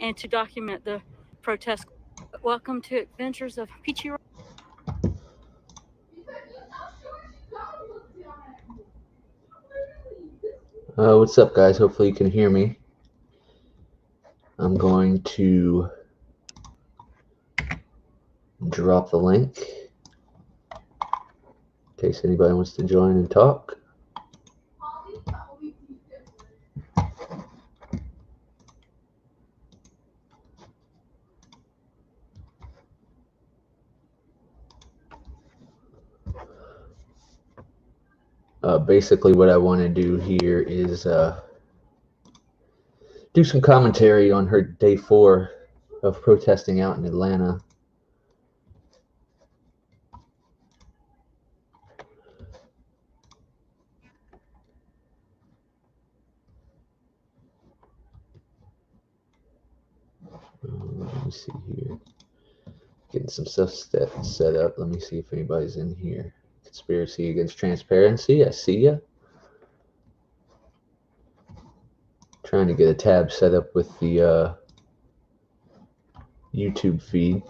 and to document the protest. Welcome to Adventures of Peachy. What's up, guys? Hopefully you can hear me. I'm going to drop the link in case anybody wants to join and talk. Basically, what I want to do here is do some commentary on her day 4 of protesting out in Atlanta. Let me see here. Getting some stuff set up. Let me see if anybody's in here. Conspiracy Against Transparency. I see ya. Trying to get a tab set up with the YouTube feed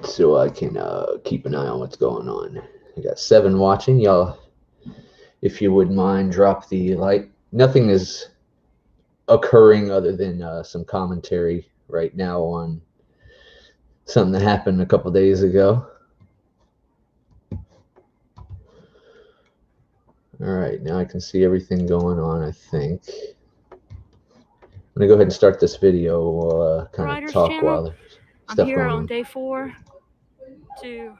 so I can keep an eye on what's going on. I got 7 watching. Y'all, if you wouldn't mind, drop the like. Nothing is occurring other than some commentary right now on something that happened a couple days ago. All right, now I can see everything going on, I think. I'm going to go ahead and start this video. We'll kind of talk while there's stuff I'm here going on on. day 4 to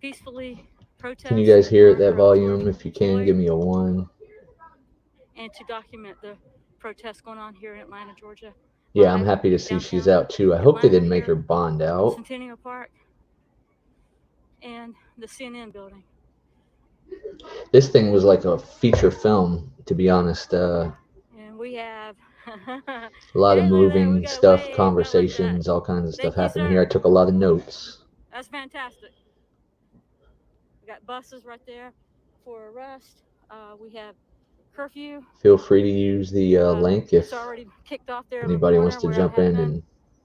peacefully protest. Can you guys hear at that volume? If you can, give me a 1. And to document the protest going on here in Atlanta, Georgia. Yeah, I'm happy to see she's out too. I hope they didn't make her bond out. Centennial Park and the CNN building. This thing was like a feature film, to be honest. And we have a lot of moving stuff, conversations, all kinds of stuff happening here. I took a lot of notes. That's fantastic. We got buses right there for arrest. We have curfew. Feel free to use the link if anybody wants to jump in and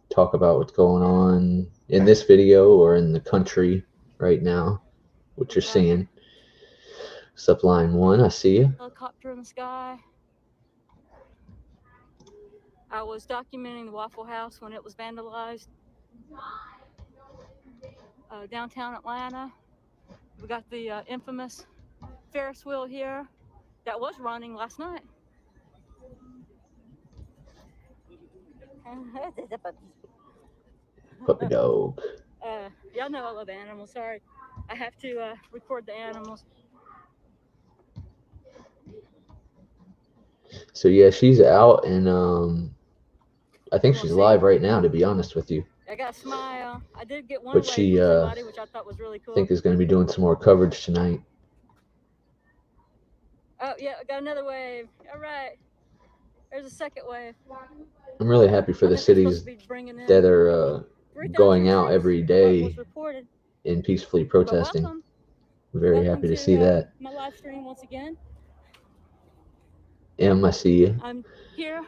talk about what's going on in this video or in the country right now, what you're seeing. Subline 1, I see you. Helicopter in the sky. I was documenting the Waffle House when it was vandalized. Downtown Atlanta. We got the infamous Ferris wheel here that was running last night. Puppy dog. Y'all know I love animals. Sorry, I have to record the animals. So yeah, she's out, and I think she's live right now, to be honest with you. I got a smile. I did get one but she, from somebody, which I thought was really cool. I think is going to be doing some more coverage tonight. Oh yeah, I got another wave. All right, there's a second wave. I'm really happy for the cities that are going out every day and peacefully protesting. I'm very happy to see that. My live stream once again. I see you. I'm here.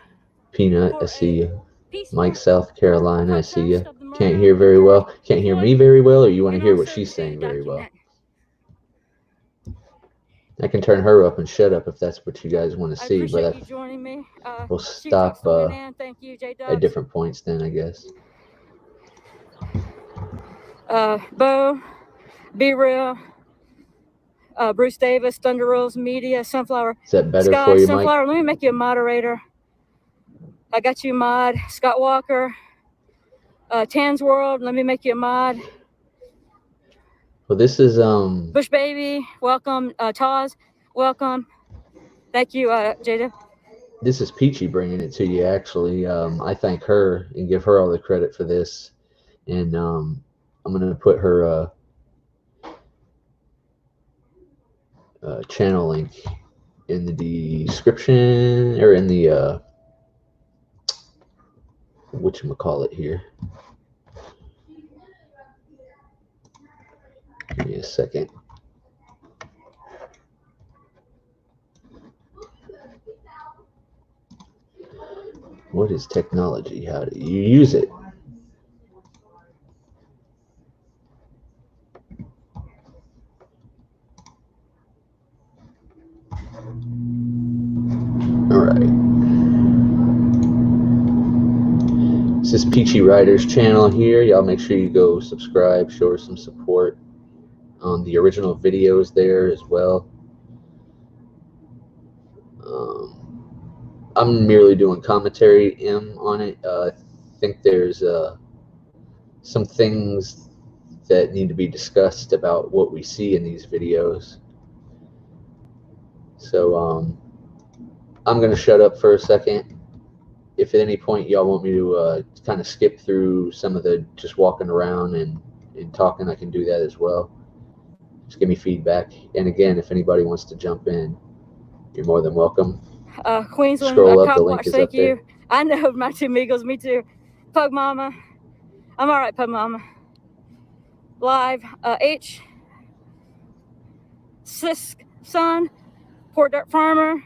Peanut, I see you. Mike, South Carolina, I see you. Can't hear very well. Can't hear me very well, or you want to hear what she's saying very well? I can turn her up and shut up if that's what you guys want to see, but we'll stop at different points then, I guess. Bo, Be Real, Bruce Davis, Thunder Rolls Media, Sunflower. Is that better for you, Sunflower, Mike? let me make you a moderator. I got you mod. Scott Walker, Tan's World, let me make you a mod. Well, this is Bush Baby, welcome. Taz, welcome. Thank you, Jada. This is Peachy bringing it to you, actually. I thank her and give her all the credit for this. And I'm going to put her channel link in the description, or in the whatchamacallit here. Give me a second. What is technology? How do you use it? Alright. This is Peachy Rider's channel here. Y'all make sure you go subscribe, show her some support on the original videos there as well. I'm merely doing commentary on it. I think there's some things that need to be discussed about what we see in these videos. So I'm going to shut up for a second. If at any point y'all want me to kind of skip through some of the just walking around and talking, I can do that as well. Just give me feedback. And again, if anybody wants to jump in, you're more than welcome. Queensland, Scroll up, Cop the link Watch, is thank up there. you. I know my two Migos, me too. Pug Mama. I'm all right, Pug Mama. Live, H. Sisk Son. Port Dirt Farmer.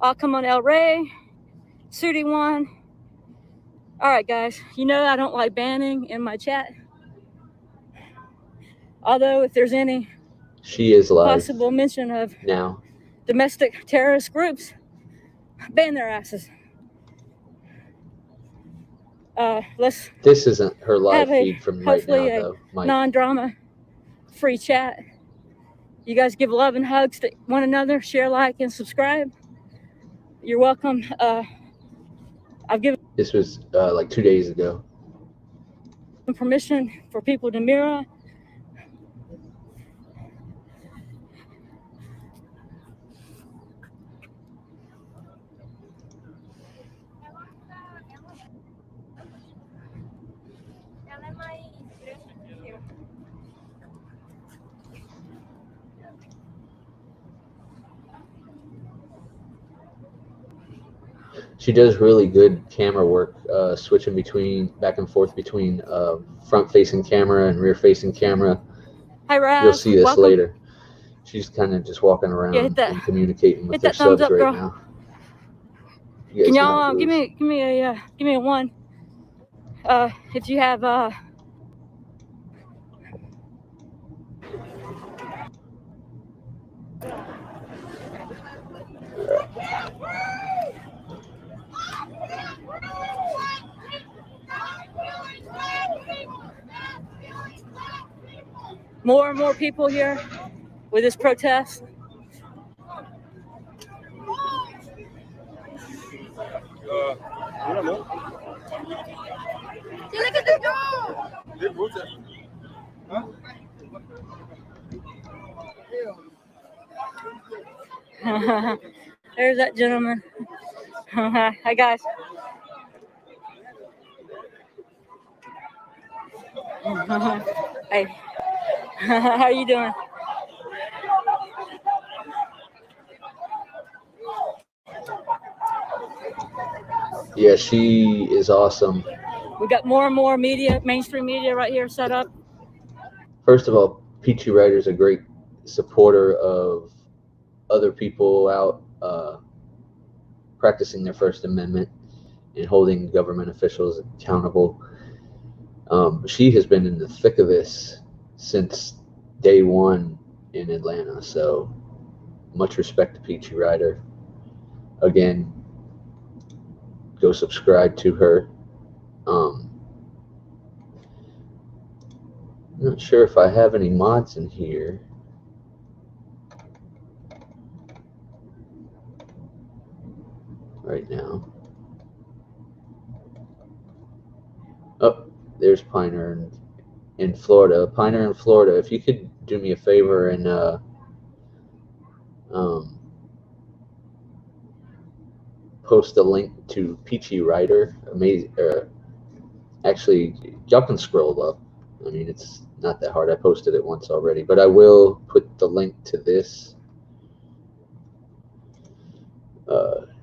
I'll come on El Rey. Sooty One. All right, guys. You know I don't like banning in my chat. Although if there's any She is live possible mention of now. domestic terrorist groups, ban their asses. This isn't her live have feed from right now, hopefully though, a Mike. non-drama free chat. You guys give love and hugs to one another, share, like, and subscribe. You're welcome. I've given This was like 2 days ago. permission for people to mirror. She does really good camera work, switching back and forth between front-facing camera and rear-facing camera. Hi, Raz. You'll see this welcome. later. She's kind of just walking around and communicating with her subs right now. Can y'all give me a one? If you have more and more people here with this protest. There's that gentleman. Hi, guys. Hey, how you doing? Yeah, she is awesome. We got more and more media, mainstream media right here set up. First of all, Peachy Rider is a great supporter of other people out practicing their First Amendment and holding government officials accountable. She has been in the thick of this since day one in Atlanta, so much respect to Peachy Rider. Again, go subscribe to her. I'm not sure if I have any mods in here. Right now. Oh, there's Piner in Florida. Piner in Florida, if you could do me a favor and post a link to Peachy Rider. Amazing. Actually, y'all can scroll up. I mean, it's not that hard. I posted it once already, but I will put the link to this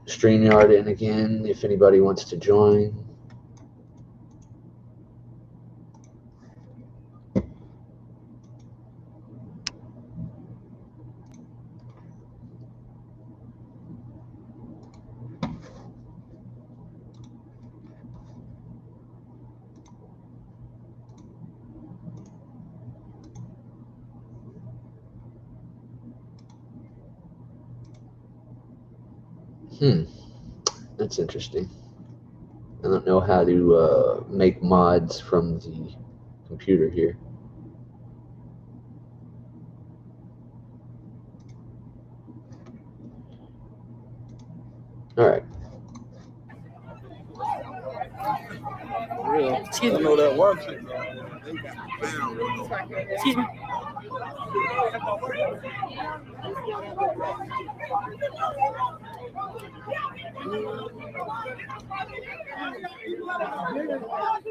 StreamYard in again if anybody wants to join. That's interesting. I don't know how to make mods from the computer here. All right. Excuse me. I know that one chick. Excuse me.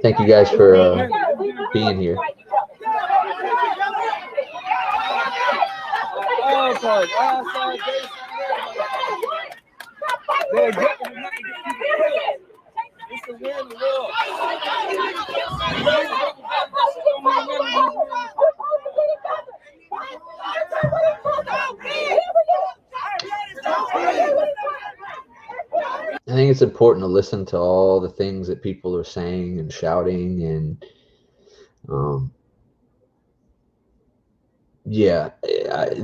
Thank you guys for being here. I think it's important to listen to all the things that people are saying and shouting, and yeah,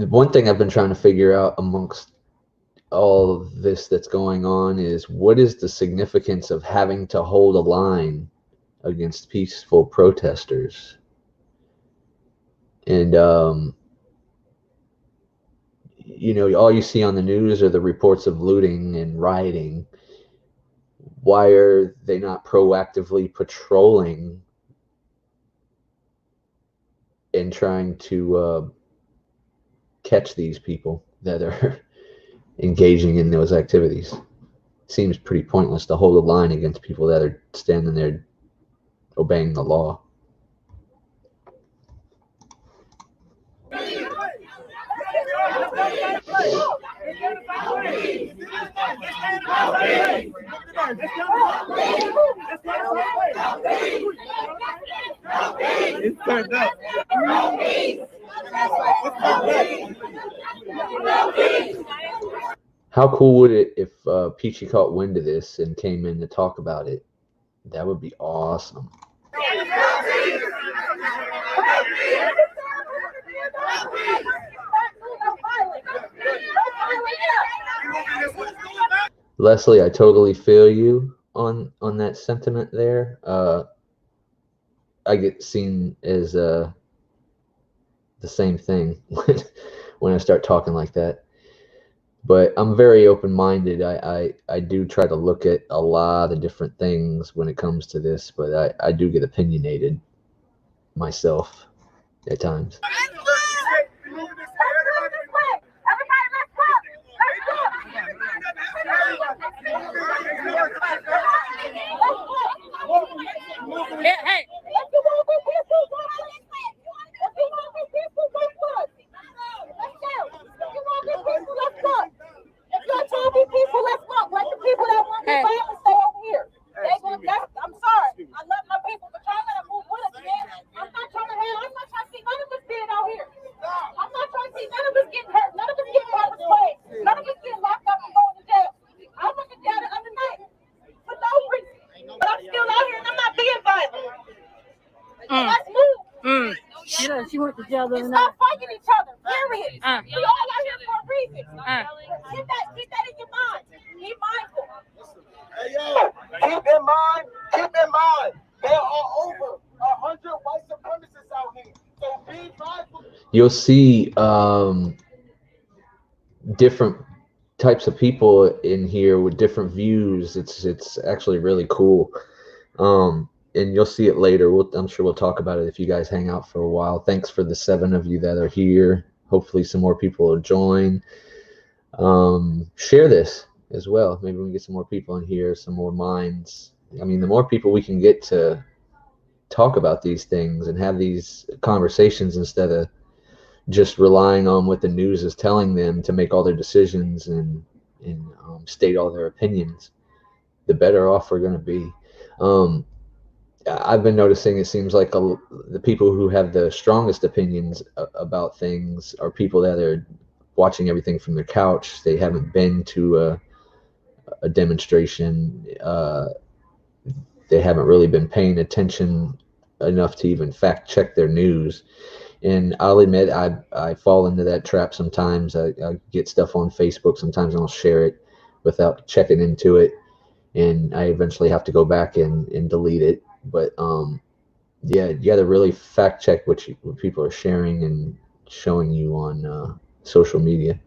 one thing I've been trying to figure out amongst all of this that's going on is what is the significance of having to hold a line against peaceful protesters? And all you see on the news are the reports of looting and rioting. Why are they not proactively patrolling and trying to catch these people that are engaging in those activities? Seems pretty pointless to hold a line against people that are standing there obeying the law. It's turned up. How cool would it if Peachy caught wind of this and came in to talk about it? That would be awesome. Leslie, I totally feel you on that sentiment there. I get seen as the same thing when I start talking like that. But I'm very open-minded. I do try to look at a lot of different things when it comes to this, but I do get opinionated myself at times. Hey. I'm sorry. I love my people, but y'all gotta move with us, man. I'm not trying to see none of us dead out here. I'm not trying to see none of us getting hurt. None of us getting hurt slaves. None of us getting locked up and going to jail. I went to jail the other night for no reason. But I'm still out here and I'm not being violent. Let's move. She went to jail the other Stop night. fighting each other. Period. We all out here for a reason. Keep that in your mind. Be mindful. Hey, yo, keep in mind, there are over 100 white supremacists out here. So be mindful. You'll see different types of people in here with different views. It's actually really cool. And you'll see it later. I'm sure we'll talk about it if you guys hang out for a while. Thanks for the 7 of you that are here. Hopefully some more people will join. Share this as well. Maybe we can get some more people in here, some more minds. I mean, the more people we can get to talk about these things and have these conversations instead of just relying on what the news is telling them to make all their decisions and state all their opinions, the better off we're going to be. I've been noticing it seems like the people who have the strongest opinions about things are people that are watching everything from their couch. They haven't been to a demonstration. They haven't really been paying attention enough to even fact check their news. And I'll admit I fall into that trap sometimes. I get stuff on Facebook sometimes and I'll share it, without checking into it, and I eventually have to go back and delete it. But yeah, you got to really fact check what people are sharing and showing you on social media.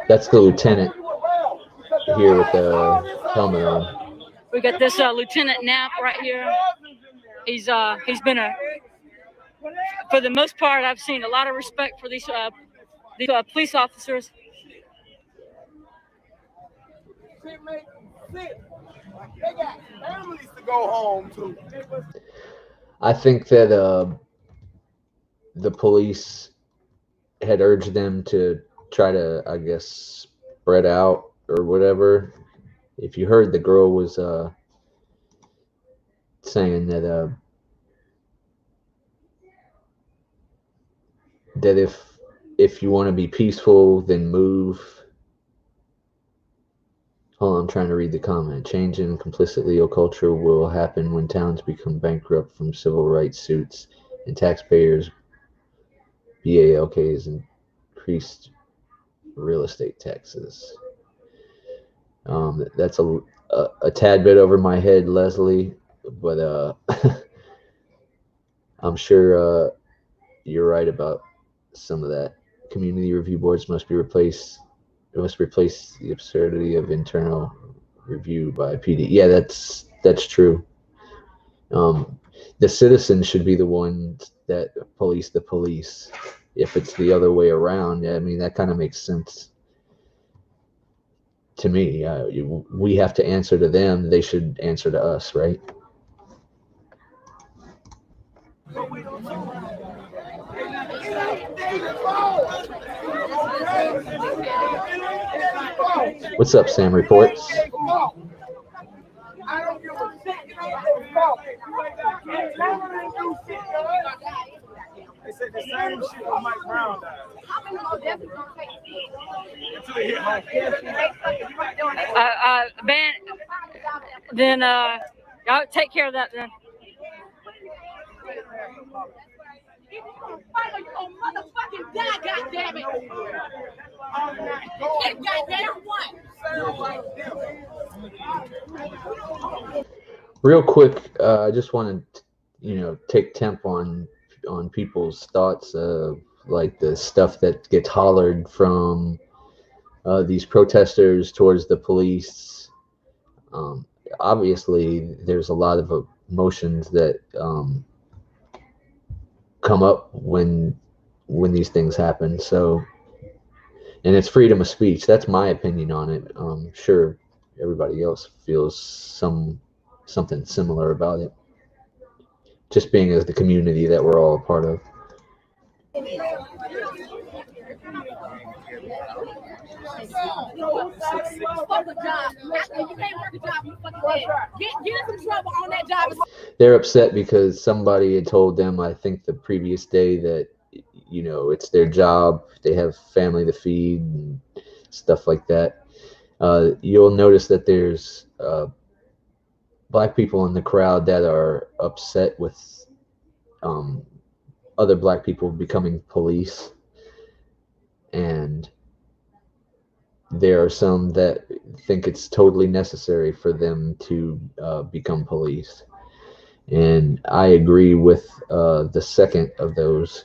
That's the lieutenant here with the helmet on. We got this Lieutenant Knapp right here. He's been for the most part, I've seen a lot of respect for these police officers. They got families to go home to. I think that the police had urged them to try to, I guess, spread out or whatever. If you heard, the girl was saying that that if you want to be peaceful, then move. Hold on, I'm trying to read the comment. Change in complicit legal culture will happen when towns become bankrupt from civil rights suits and taxpayers BALK's increased real estate taxes. That's a tad bit over my head, Leslie, but I'm sure you're right about some of that. Community review boards must be replaced. It must replace the absurdity of internal review by PD. Yeah, that's true. The citizens should be the ones that police the police. If it's the other way around, I mean, that kind of makes sense to me. We have to answer to them. They should answer to us, right? What's up, Sam Reports? I don't give a shit. They said the same shit when Mike Brown died. Then y'all take care of that then. Motherfucking die, goddammit! Get goddamn one! Real quick, I just want to, take temp on people's thoughts of like the stuff that gets hollered from these protesters towards the police. Obviously, there's a lot of emotions that come up when these things happen. So, and it's freedom of speech. That's my opinion on it. Sure, everybody else feels something similar about it. Just being as the community that we're all a part of. They're upset because somebody had told them, I think the previous day, that it's their job, they have family to feed and stuff like that. You'll notice that there's black people in the crowd that are upset with other black people becoming police, and there are some that think it's totally necessary for them to become police. And I agree with the second of those.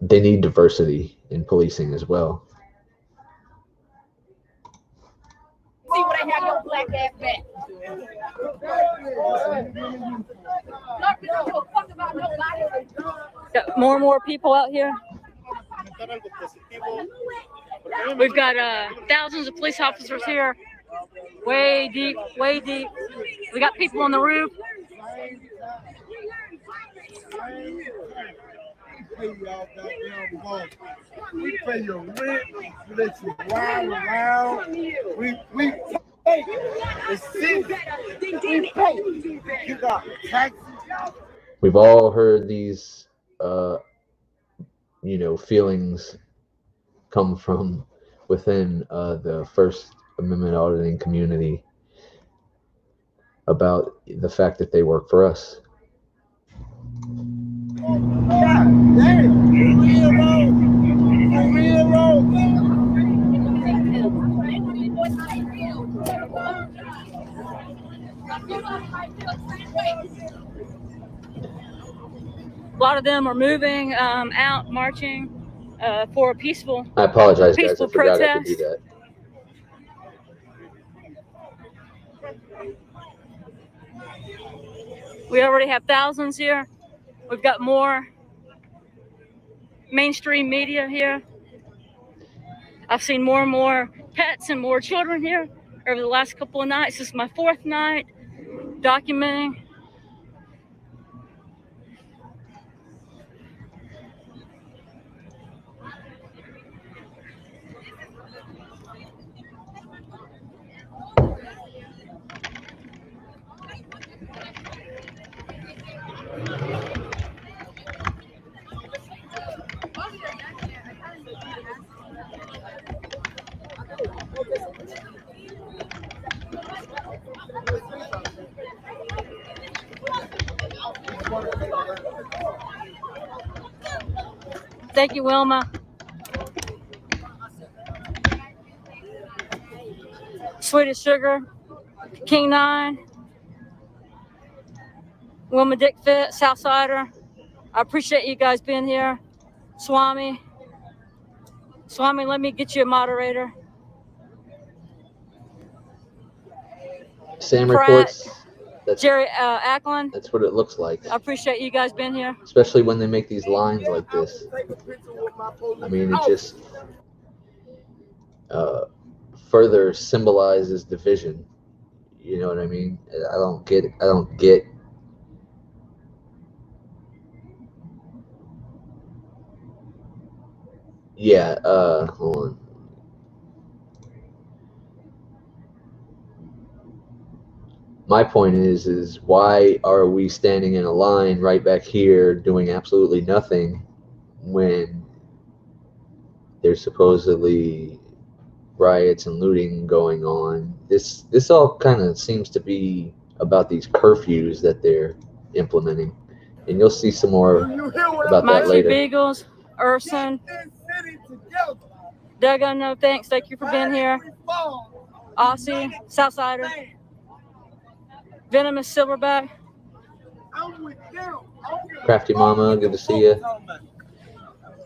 They need diversity in policing as well. See what I have your black ass back. Got more and more people out here. We've got thousands of police officers here. Way deep, way deep. We got people on the roof. We pay your rent, we let you ride around. We pay the city. We pay. You got taxes. We've all heard these feelings come from within the First Amendment auditing community about the fact that they work for us. God damn. For real, bro. For real, bro. A lot of them are moving out, marching for a peaceful I apologize, guys. I peaceful forgot I could do protest. that. We already have thousands here. We've got more mainstream media here. I've seen more and more pets and more children here over the last couple of nights. This is my fourth night documenting. Thank you, Wilma. Sweet as Sugar, King 9, Wilma Dick Fit, Southsider. I appreciate you guys being here. Swami, let me get you a moderator. Sam Pratt, reports. Jerry Ackland. That's what it looks like. I appreciate you guys being here. Especially when they make these lines like this. I mean, it just further symbolizes division. You know what I mean? I don't get it. I don't get. Yeah, hold on. My point is why are we standing in a line right back here doing absolutely nothing when there's supposedly riots and looting going on? This all kind of seems to be about these curfews that they're implementing, and you'll see some more about My that two later. Beagles, Urson, Doug Unknown, thanks. Thank you for being here. Aussie, Southsider, Venomous Silverback. Crafty Mama, good to see you.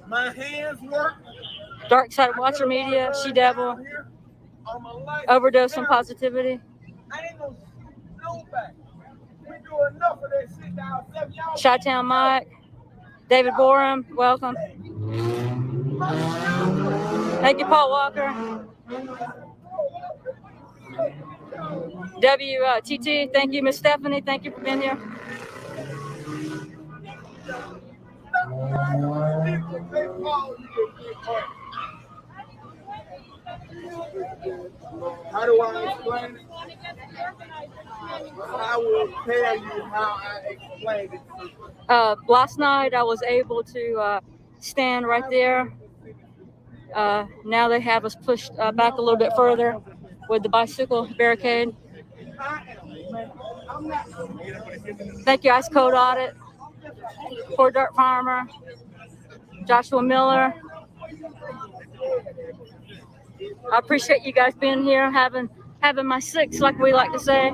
My hands work. Dark Side Watcher Media, She Devil, Overdose on Positivity. I ain't gonna no back. We do enough of that shit down there. Chi-Town Mike, David Borum, welcome. Thank you, Paul Walker. WTT, thank you, Miss Stephanie, thank you for being here. How do I explain it? I will tell you how I explain it. Last night I was able to stand right there. Now they have us pushed back a little bit further with the bicycle barricade. Thank you, Ice Cold Audit, Poor Dirt Farmer, Joshua Miller. I appreciate you guys being here, having my six, like we like to say.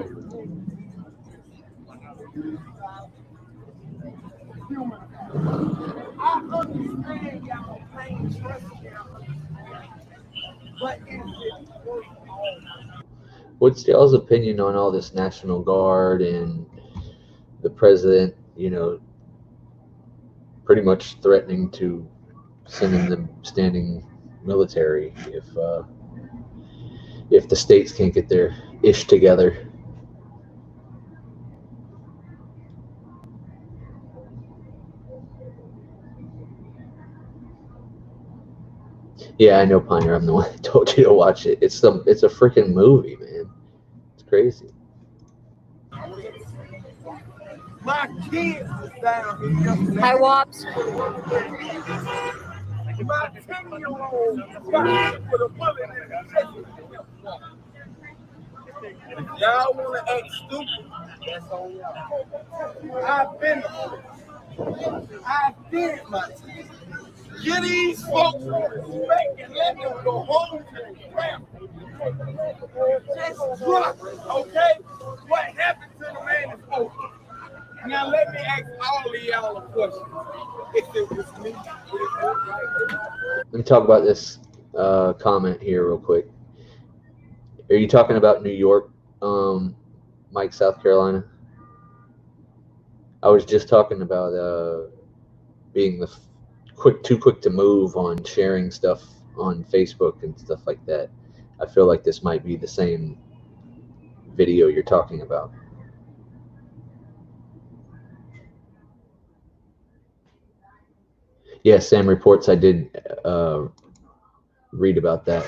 I understand y'all pain, trust but What's y'all's opinion on all this National Guard and the president, you know, pretty much threatening to send in the standing military if the states can't get their ish together? Yeah, I know, Pioneer. I'm the one that told you to watch it. It's a freaking movie, man. It's crazy. my kids is down here. Hi, Wops. My 10-year-old got hit with a bullet in his chest. Y'all want to act stupid? That's on y'all. I've been I did my thing. Give these folks respect and let them go home to the family. Just look, okay? What happened to the man is over. Now let me ask all of y'all a question. If it was me, would it look like this? Let me talk about this comment here real quick. Are you talking about New York, Mike, South Carolina? I was just talking about being too quick to move on sharing stuff on Facebook and stuff like that. I feel like this might be the same video you're talking about. Yeah, Sam reports I did read about that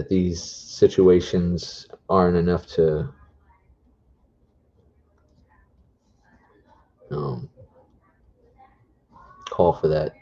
these situations aren't enough to call for that.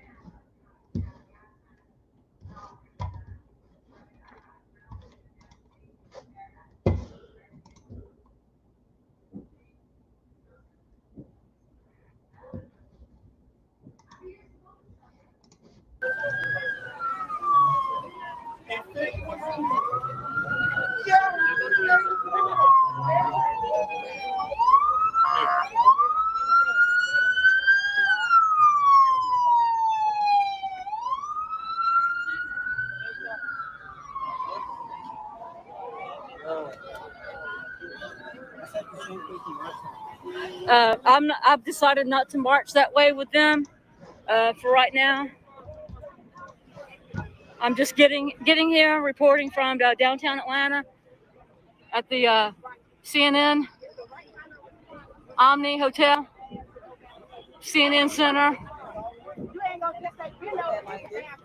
I've decided not to march that way with them for right now. I'm just getting here, reporting from downtown Atlanta at the CNN Omni Hotel, CNN Center.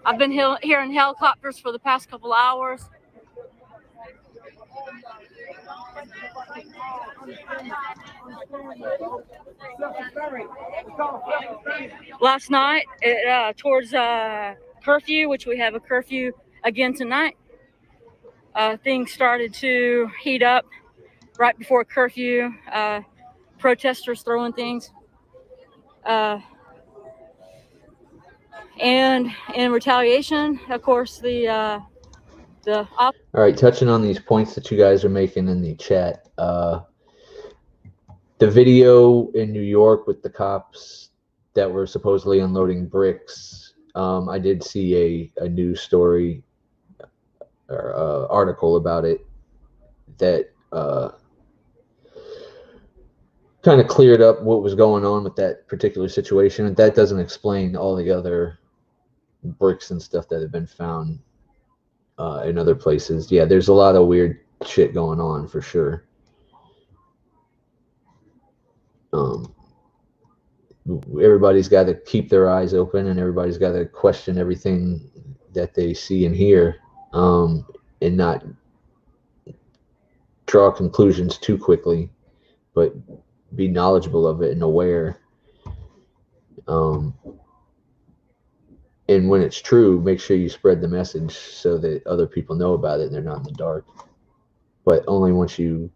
I've been hearing helicopters for the past couple hours. Last night, towards curfew, which we have a curfew again tonight, things started to heat up right before curfew. Protesters throwing things. And in retaliation, of course, all right, touching on these points that you guys are making in the chat, the video in New York with the cops that were supposedly unloading bricks, I did see a news story or article about it that kind of cleared up what was going on with that particular situation. That doesn't explain all the other bricks and stuff that have been found in other places. Yeah, there's a lot of weird shit going on for sure. Everybody's got to keep their eyes open, and everybody's got to question everything that they see and hear, and not draw conclusions too quickly, but be knowledgeable of it and aware. And when it's true, make sure you spread the message so that other people know about it and they're not in the dark. But only once you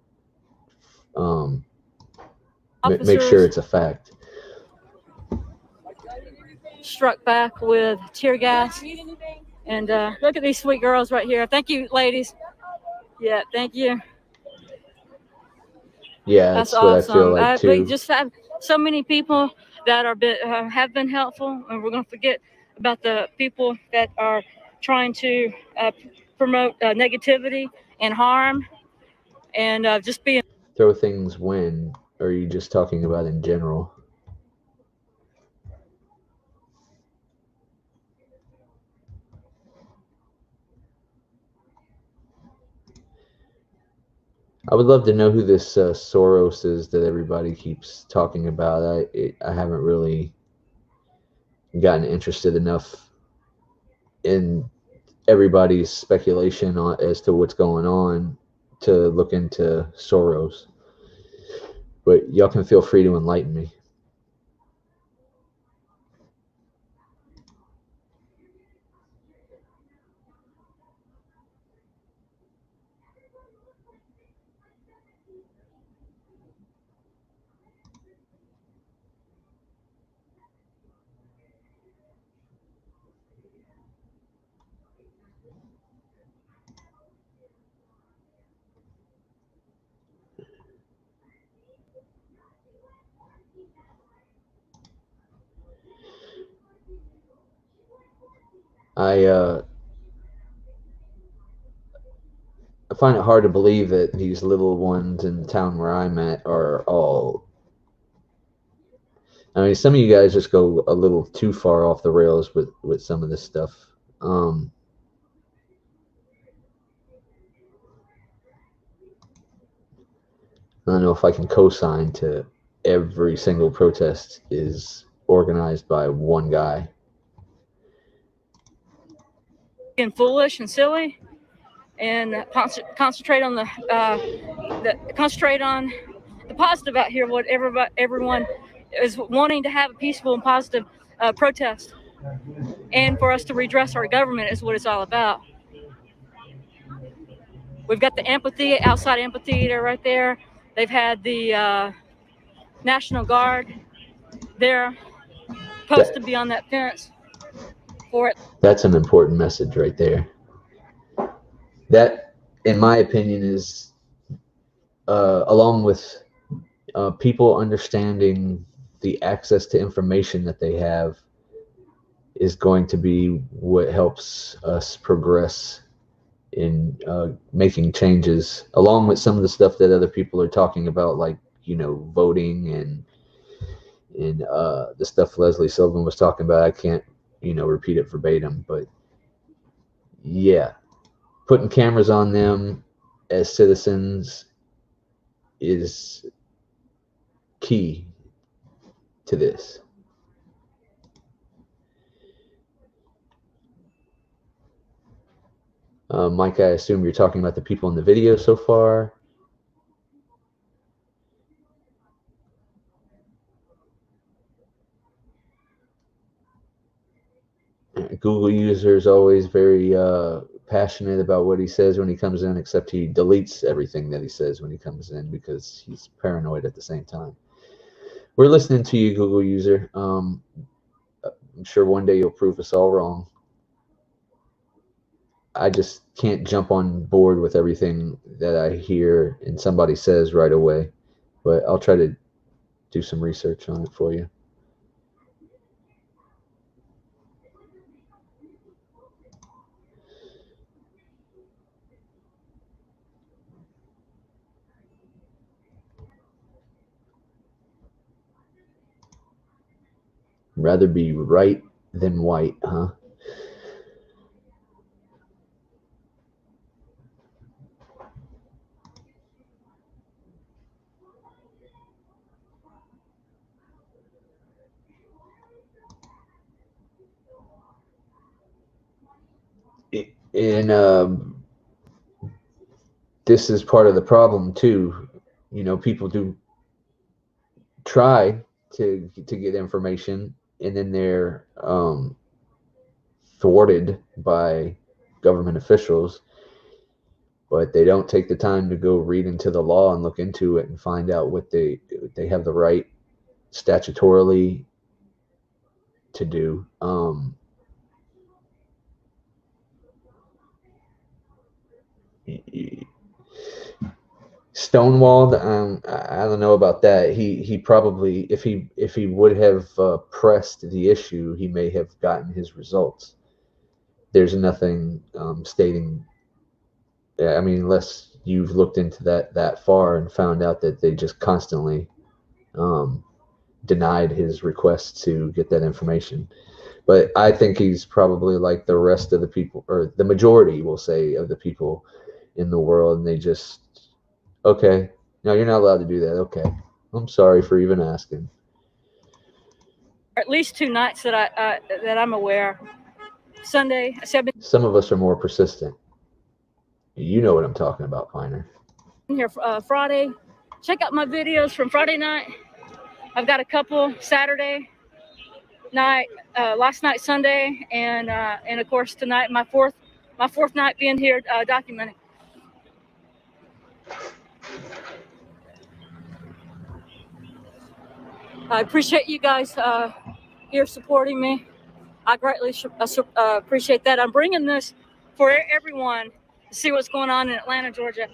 make sure it's a fact. Struck back with tear gas. And look at these sweet girls right here. Thank you, ladies. Yeah, thank you. Yeah, that's awesome. What I feel like too. We just have so many people that have been helpful, and we're going to forget about the people that are trying to promote negativity and harm, and just being. Throw things when, or are you just talking about in general? I would love to know who this Soros is that everybody keeps talking about. I haven't really gotten interested enough in everybody's speculation as to what's going on to look into Soros. But y'all can feel free to enlighten me. I find it hard to believe that these little ones in the town where I'm at are all. I mean, some of you guys just go a little too far off the rails with some of this stuff. I don't know if I can co-sign to every single protest is organized by one guy. Being foolish and silly, and concentrate on the positive out here. What everyone is wanting to have a peaceful and positive protest, and for us to redress our government is what it's all about. We've got the outside amphitheater right there. They've had the National Guard there posted beyond that fence for it. That's an important message right there. That, in my opinion, is along with people understanding the access to information that they have, is going to be what helps us progress in making changes, along with some of the stuff that other people are talking about, like, you know, voting and the stuff Leslie Sylvan was talking about. I can't, you know, repeat it verbatim, but yeah, putting cameras on them as citizens is key to this. Mike, I assume you're talking about the people in the video so far. Google user is always very passionate about what he says when he comes in, except he deletes everything that he says when he comes in because he's paranoid at the same time. We're listening to you, Google user. I'm sure one day you'll prove us all wrong. I just can't jump on board with everything that I hear and somebody says right away, but I'll try to do some research on it for you. Rather be right than white, huh? And this is part of the problem too. You know, people do try to get information, and then they're thwarted by government officials, but they don't take the time to go read into the law and look into it and find out what they have the right statutorily to do. Stonewalled, I don't know about that. He probably, if he would have pressed the issue, he may have gotten his results. There's nothing stating. I mean, unless you've looked into that far and found out that they just constantly denied his request to get that information. But I think he's probably like the rest of the people, or the majority, we'll say, of the people in the world, and they just, okay, no, you're not allowed to do that. Okay, I'm sorry for even asking. At least 2 nights that I'm aware. Sunday, some of us are more persistent. You know what I'm talking about, Piner. Here Friday. Check out my videos from Friday night. I've got a couple Saturday night, last night Sunday, and of course tonight my fourth night being here documenting. I appreciate you guys here supporting me. I greatly appreciate that. I'm bringing this for everyone to see what's going on in Atlanta, Georgia.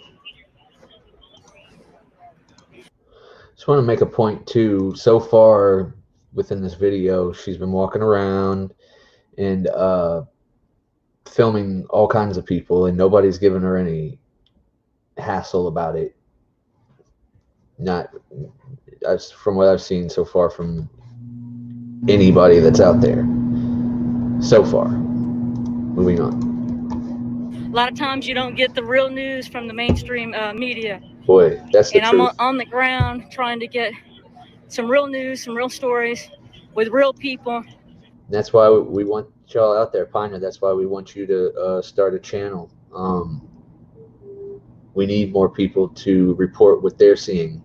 Just want to make a point too. So far within this video, she's been walking around and filming all kinds of people, and nobody's giving her any hassle about it. Not as from what I've seen so far from anybody that's out there so far. Moving on. A lot of times you don't get the real news from the mainstream media. Boy, that's the and truth. I'm on the ground trying to get some real news, some real stories with real people. That's why we want y'all out there, Piner. That's why we want you to start a channel. We need more people to report what they're seeing,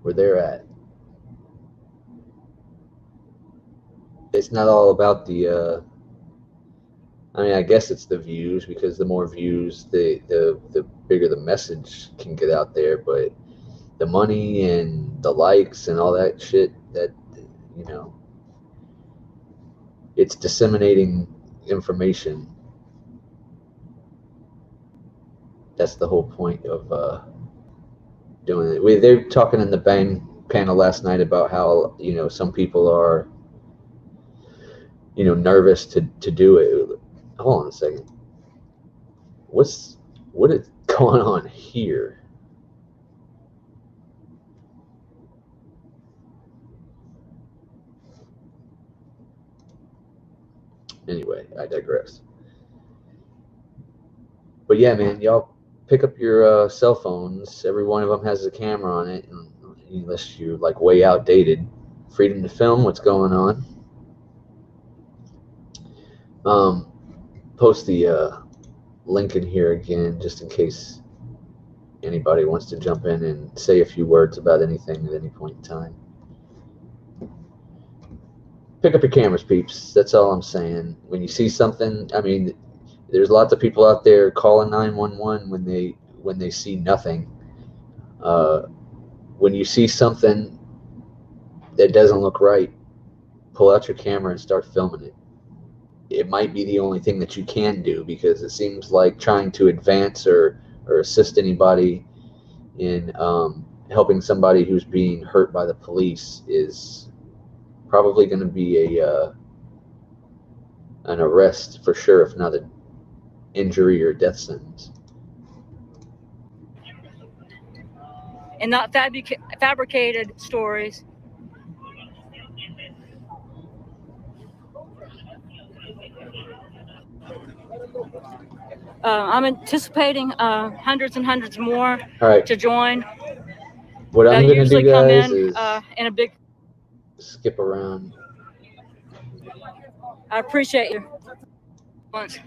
where they're at. It's not all about the I mean, I guess it's the views, because the more views, the bigger the message can get out there. But the money and the likes and all that shit, that, you know, it's disseminating information. That's the whole point of doing it. They were talking in the Bang panel last night about how, you know, some people are, you know, nervous to do it. Hold on a second. What is going on here? Anyway, I digress. But yeah, man, y'all pick up your cell phones. Every one of them has a camera on it, and unless you're like way outdated. Freedom to film what's going on. Post the link in here again, just in case anybody wants to jump in and say a few words about anything at any point in time. Pick up your cameras, peeps. That's all I'm saying. When you see something, I mean, there's lots of people out there calling 911 when they see nothing. When you see something that doesn't look right, pull out your camera and start filming it. It might be the only thing that you can do, because it seems like trying to advance or assist anybody in helping somebody who's being hurt by the police is probably going to be an arrest for sure, if not an injury or death sentence. And not fabricated stories. I'm anticipating hundreds and hundreds more to join. What I'm going to do, guys, is in a big skip around. I appreciate you. Once.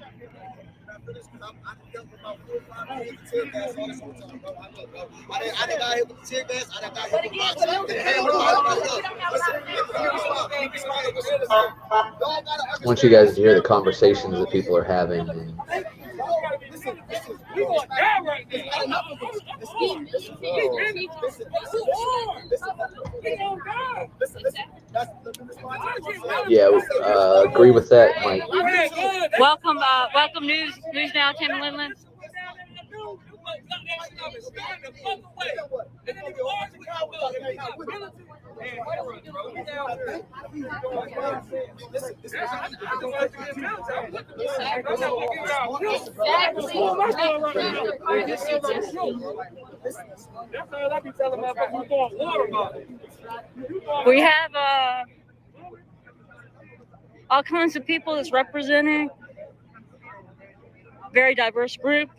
I want you guys to hear the conversations that people are having. And yeah, agree with that, Mike. Welcome, News Now, Tim Linland. We have all kinds of people that's representing. Very diverse group,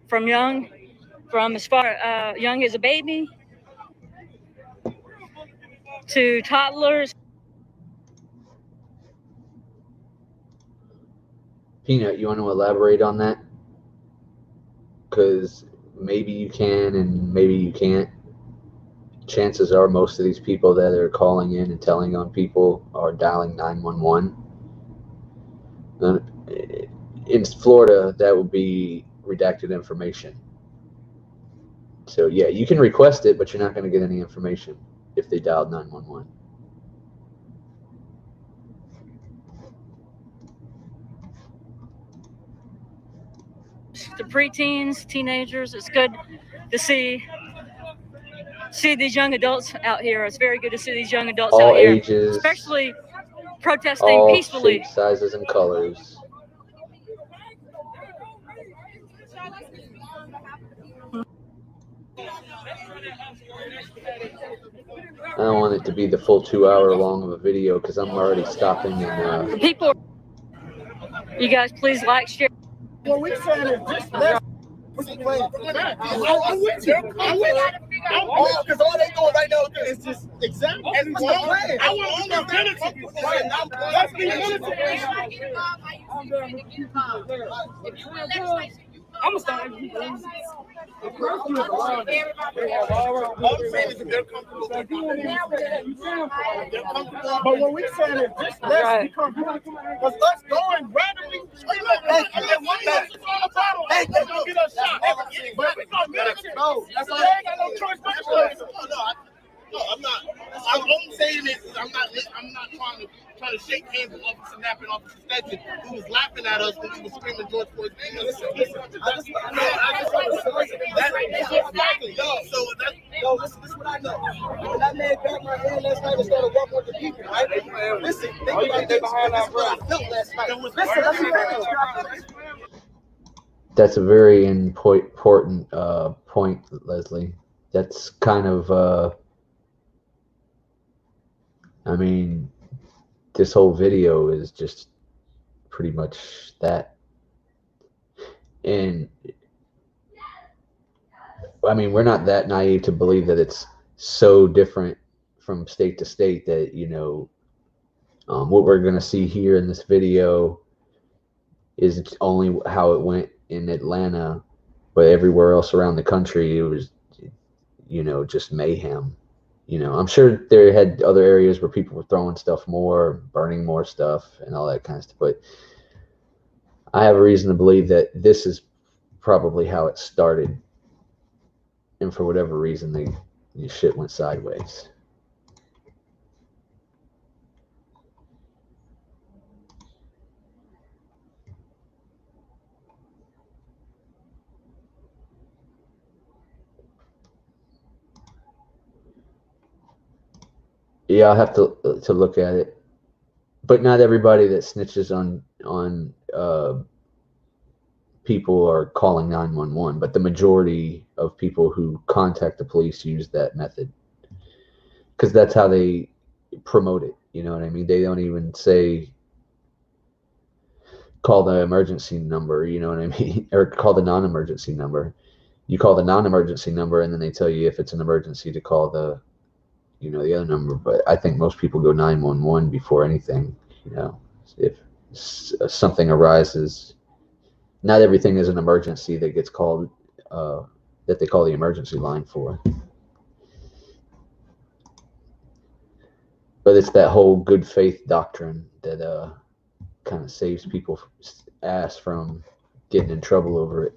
from as far young as a baby to toddlers. Peanut, you want to elaborate on that? Because maybe you can and maybe you can't. Chances are most of these people that are calling in and telling on people are dialing 911. In Florida, that would be redacted information. So yeah, you can request it, but you're not going to get any information if they dialed 911. The preteens, teenagers, it's good to see these young adults out here. It's very good to see these young adults all out here, ages. especially protesting All peacefully. shapes, sizes, and colors. I don't want it to be the full 2 hour long of a video because I'm already stopping and People, you guys please like, share. What we saying is just let. What's the plan? I'm with you. I'm with you. I'm all because all they doing right now is just exactly. And what's the plan? I want to be militant. Let's be militant. I'm gonna start. All I'm saying is they're comfortable. But what we saying is just let's become because us going randomly. Hey, let's go get us shot. But we got military. No, that's all. They ain't got no choice but to. No, I'm not. All I'm saying is I'm not trying to shake hands with Officer Knapp and Officer Stetson, who was laughing at us when we were screaming George Floyd's name. Listen, this is what I know. When that man grabbed my hand last night and started walking with the people, right? Listen, think about this. This is what I felt last night. Listen, let me that's a very important point, Leslie. That's kind of, I mean, this whole video is just pretty much that. And I mean, we're not that naive to believe that it's so different from state to state that, you know, what we're going to see here in this video is only how it went in Atlanta, but everywhere else around the country, it was, you know, just mayhem. You know, I'm sure there had other areas where people were throwing stuff more, burning more stuff, and all that kind of stuff. But I have a reason to believe that this is probably how it started, and for whatever reason, the shit went sideways. Yeah, I'll have to look at it. But not everybody that snitches on people are calling 911, but the majority of people who contact the police use that method because that's how they promote it. You know what I mean? They don't even say call the emergency number, you know what I mean? Or call the non-emergency number. You call the non-emergency number and then they tell you if it's an emergency to call the, you know, the other number. But I think most people go 911 before anything. You know, if something arises, not everything is an emergency that gets called, that they call the emergency line for. But it's that whole good faith doctrine that kind of saves people's ass from getting in trouble over it.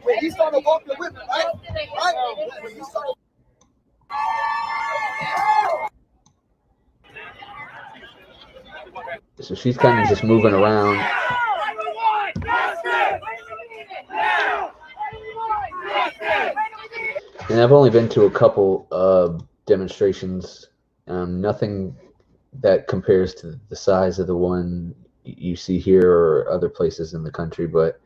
When he started walking with me, right? When he started. So she's kind of just moving around. And I've only been to a couple demonstrations. Nothing that compares to the size of the one you see here or other places in the country, but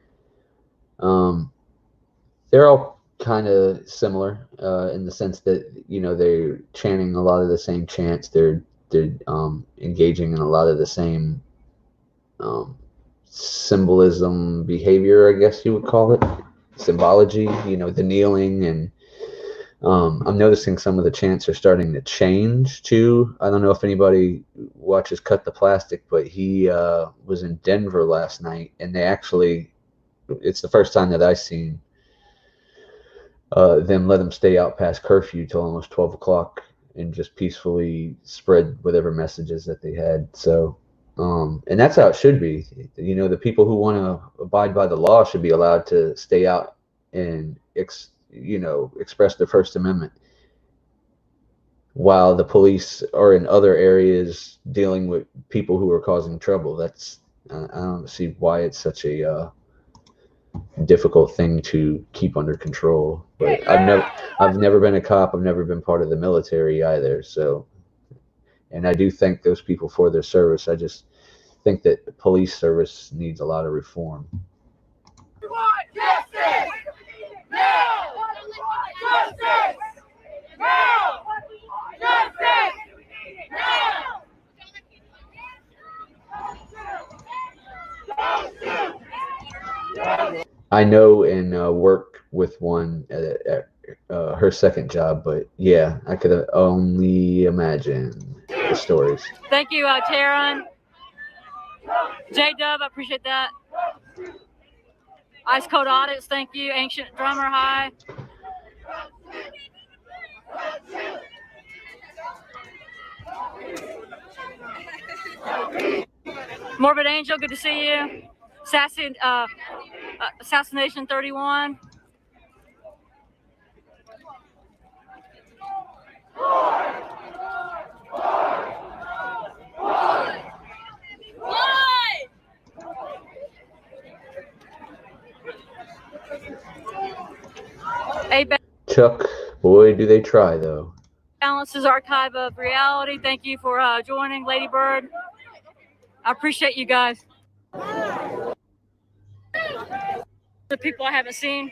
they're all kind of similar in the sense that, you know, they're chanting a lot of the same chants. They're engaging in a lot of the same symbolism, behavior, I guess you would call it, symbology. You know, the kneeling, and I'm noticing some of the chants are starting to change too. I don't know if anybody watches Cut the Plastic, but he was in Denver last night, and they actually, it's the first time that I've seen them let them stay out past curfew till almost 12 o'clock and just peacefully spread whatever messages that they had. So, and that's how it should be. You know, the people who want to abide by the law should be allowed to stay out and, you know, express their First Amendment, while the police are in other areas dealing with people who are causing trouble. That's, I don't see why it's such a difficult thing to keep under control. But I've never been a cop. I've never been part of the military either. So, and I do thank those people for their service. I just think that police service needs a lot of reform. Justice! Now! Justice! Now! Justice! Now! I know and work with one at her second job, but yeah, I could only imagine the stories. Thank you, Taryn. J-Dub, I appreciate that. Ice Cold Audits, thank you. Ancient Drummer, hi. Morbid Angel, good to see you. Assassination 31. Chuck, boy, do they try though. Balances Archive of Reality. Thank you for joining, Ladybird. I appreciate you guys. The people I haven't seen.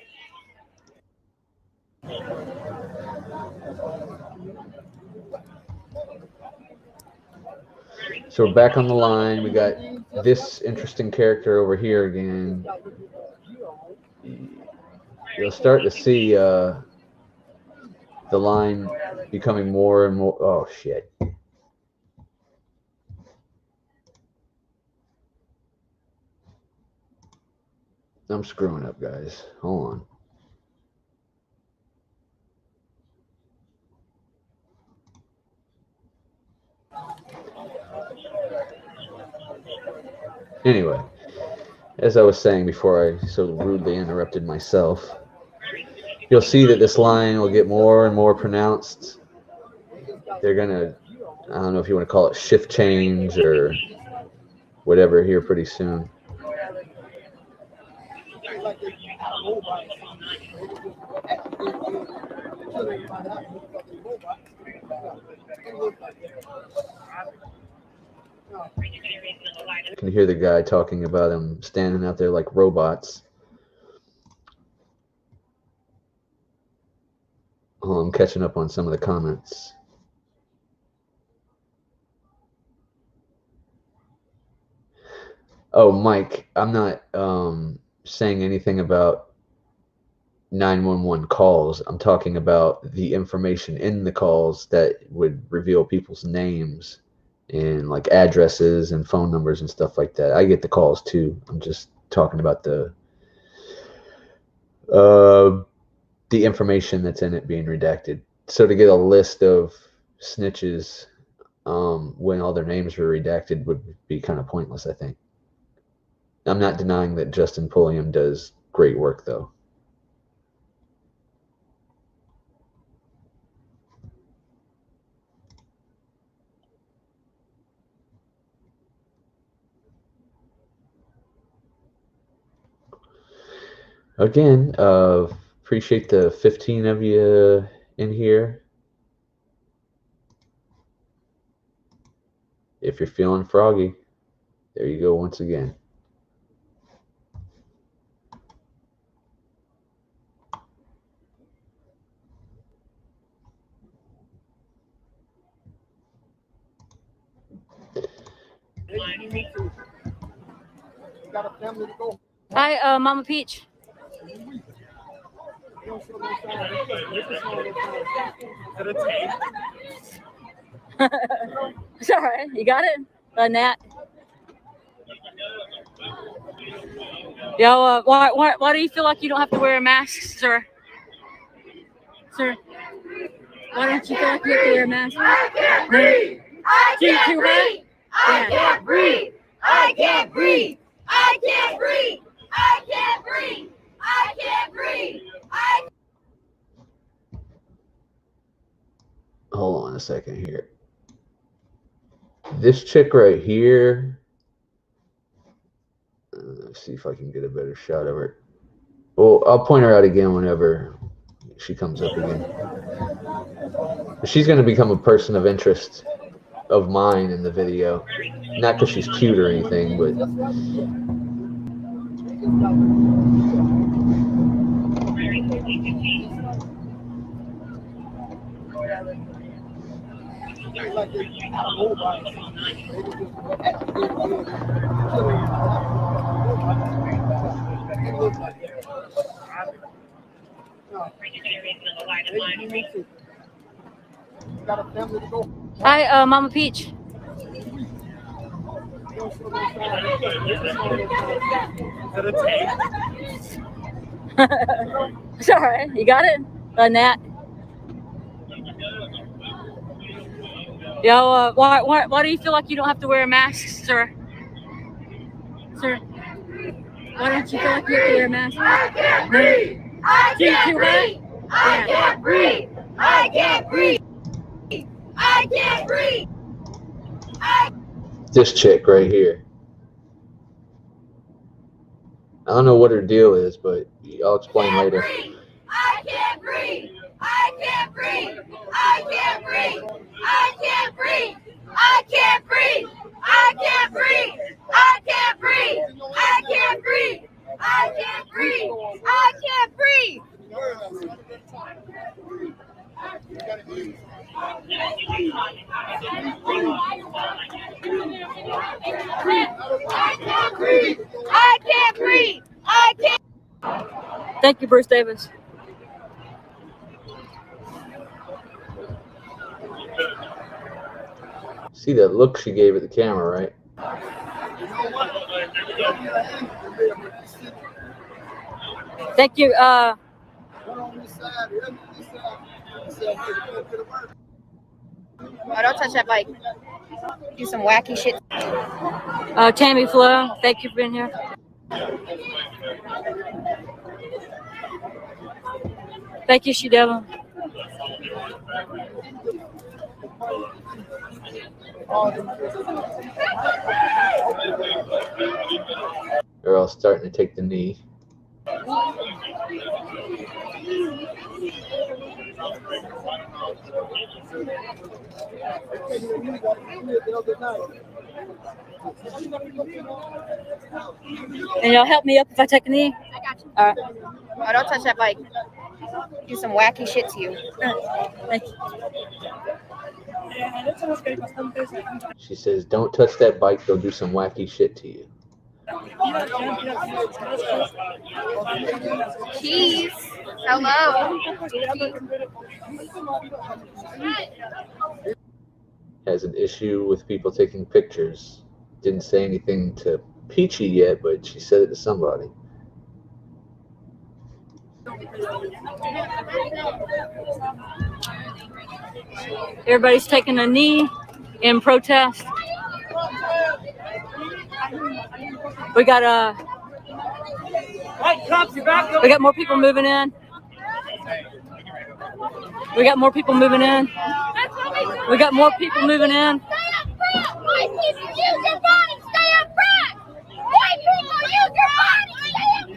So we're back on the line. We got this interesting character over here again. You'll start to see the line becoming more and more. Oh, shit. I'm screwing up, guys. Hold on. Anyway, as I was saying before I so rudely interrupted myself, you'll see that this line will get more and more pronounced. They're going to, I don't know if you want to call it shift change or whatever here pretty soon. You can hear the guy talking about him standing out there like robots. Oh, I'm catching up on some of the comments. Oh, Mike, I'm not saying anything about 911 calls. I'm talking about the information in the calls that would reveal people's names and like addresses and phone numbers and stuff like that. I get the calls too. I'm just talking about the information that's in it being redacted. So to get a list of snitches when all their names were redacted would be kind of pointless, I think. I'm not denying that Justin Pulliam does great work, though. Again, appreciate the 15 of you in here. If you're feeling froggy, there you go once again. Hi, Mama Peach. It's all right. You got it, Nat. Yo, why do you feel like you don't have to wear a mask, sir? Sir, why don't you feel like you have to wear a mask? I can't breathe! I can't Too breathe! I can't breathe! I can't breathe! I can't breathe! I can't breathe! I can't breathe! Hold on a second here. This chick right here. Let's see if I can get a better shot of her. Well, I'll point her out again whenever she comes up again. She's going to become a person of interest of mine in the video. Not because she's cute or anything, but Hi, Mama Peach. It's all right. You got it? Nat. Yo, why do you feel like you don't have to wear a mask, sir? Sir, why don't you feel like you have to wear a mask? I can't breathe. I can't breathe. I can't breathe. I can't breathe. I can't breathe. this chick right here. I don't know what her deal is, but I'll explain later. I can't breathe. I can't breathe. I can't breathe. I can't breathe. I can't breathe. I can't breathe. I can't breathe. I can't breathe. I can't breathe. I can't breathe. I can't breathe. I can't breathe. I can't. Thank you, Bruce Davis. See that look she gave at the camera, right? Thank you. On this side, Oh, don't touch that bike. Do some wacky shit. Tammy Flo, thank you for being here. Thank you, She Devil. They're all starting to take the knee. And y'all help me up if I take a knee? I got you. All right. Oh, don't touch that bike. Do some wacky shit to you. Thank you. She says, "Don't touch that bike. They'll do some wacky shit to you." Keys. Hello. Has an issue with people taking pictures. Didn't say anything to Peachy yet, but she said it to somebody. Everybody's taking a knee in protest. We got more people moving in. We got more people moving in. We got more people moving in. White people use your body, stay up front. White people use your body, stay up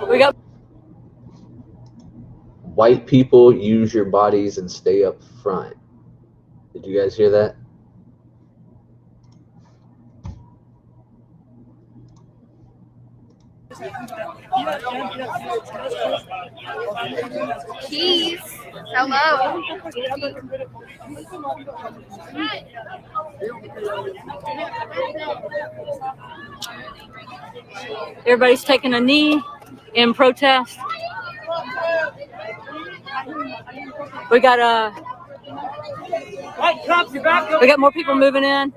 front. We got White people use your bodies and stay up front. Did you guys hear that? Keys. Hello. everybody's taking a knee in protest. We got more people moving in.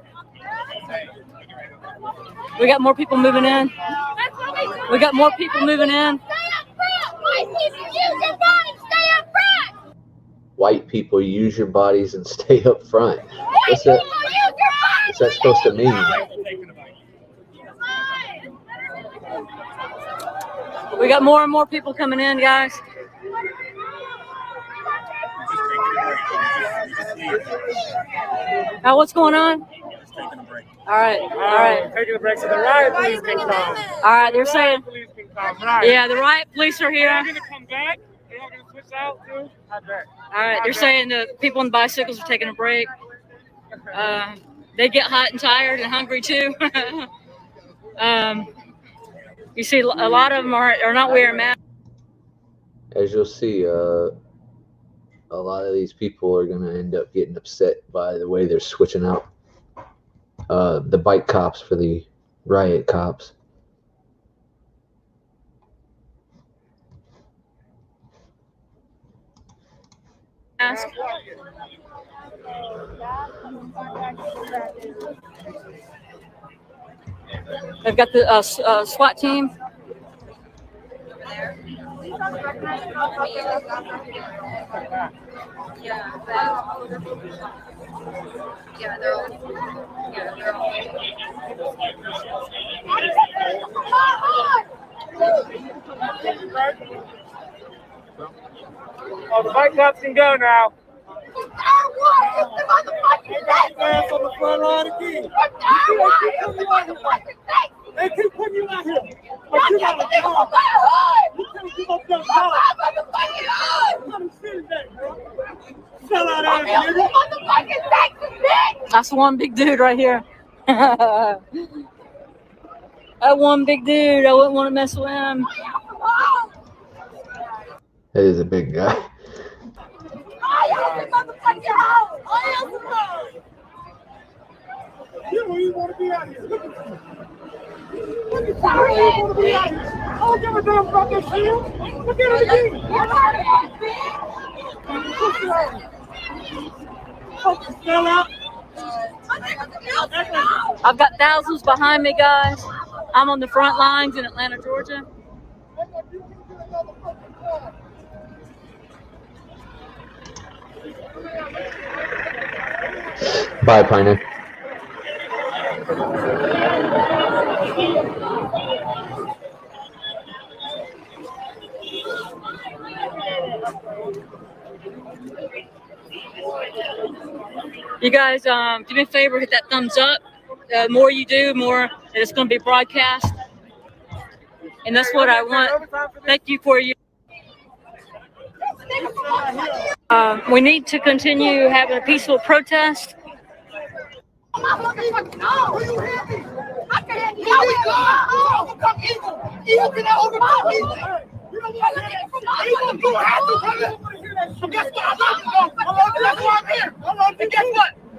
We got more people moving in. We got more people moving in. White people use your bodies and stay up front. What's that? What's that supposed to mean? We got more and more people coming in, guys. What's going on? All right. Taking a break so the riot police can come. All right, they're saying, Police can come. Right. yeah, the riot police are here. Are y'all gonna come back? Are y'all gonna switch out too? I bet. All right, they're saying the people on the bicycles are taking a break. They get hot and tired and hungry too. You see, a lot of them are not wearing masks. As you'll see, a lot of these people are going to end up getting upset by the way they're switching out the bike cops for the riot cops. They've got the SWAT team. Oh, the bike cops can go now. Fans on the front line again. They keep putting you out here. But you got a job. You can't give up your job. Let him see that, bro. Sell out ass nigga. That's one big dude right here. That one big dude. I wouldn't want to mess with him. That is a big guy. You don't even want to be out here. Look at you. Look at you. You don't want to be out here. I don't give a damn about that shield. Look at it again. Fucking sell out. I've got thousands behind me, guys. I'm on the front lines in Atlanta, Georgia. Bye, Piner. You guys, do me a favor, hit that thumbs up. The more you do, more it's going to be broadcast. And that's what I want. Thank you for you. We need to continue having a peaceful protest. Guess what?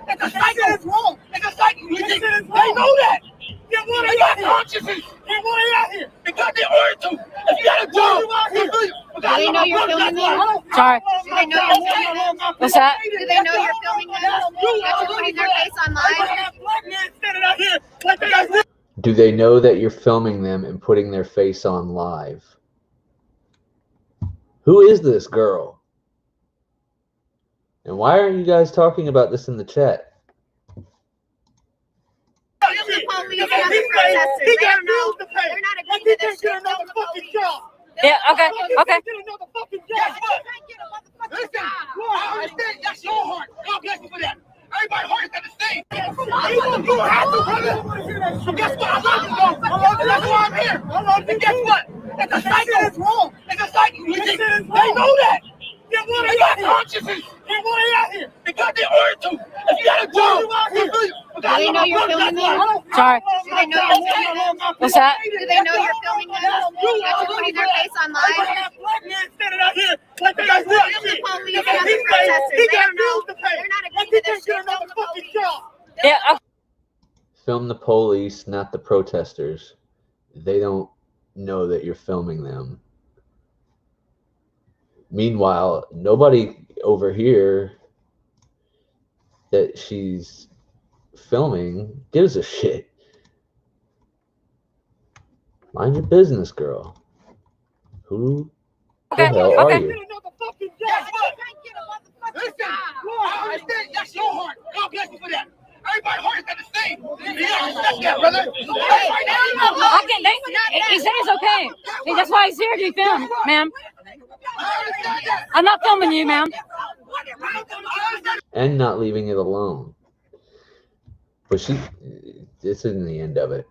It's a cycle. It's wrong. It's a cycle. They know that. They got consciences. They want it out here. They got the order to. If you got a job, Do they know you're filming them? Sorry. Do they know you're filming them? What's that? Do they know you're filming them? That you're putting their face on live? Do they know that you're filming them and putting their face on live? Who is this girl? And why aren't you guys talking about this in the chat? Yeah, okay. Listen, I understand that's your heart. God bless you for that. Everybody's heart is at the same. You have to, brother. So guess what? I love you, though. That's why I'm here. And guess what? It's a cycle. It's wrong. It's a cycle. They know that. They got consciences. They want it out here. They got the order to. If you got a job, Do they know you're filming them? Sorry. Do they know you're filming them? What's that? Do they know you're filming them? That you're putting their face on live? black men standing out here like they got real shit. Police and the protesters. He They got don't know. bills to pay. They're not Like agreeing he to this can't get shit. another fucking job. Yeah, okay. Film the police, not the protesters. They don't know that you're filming them. Meanwhile, nobody over here that she's filming gives a shit. Mind your business, girl. Who the hell are you? Listen, I understand that's your heart. God bless you for that. Everybody's heart is at the same. You gotta respect that, brother. I can, he said it's okay. Hey, that's why he's here to film, ma'am. I'm not filming you, ma'am. And not leaving it alone. But this isn't the end of it.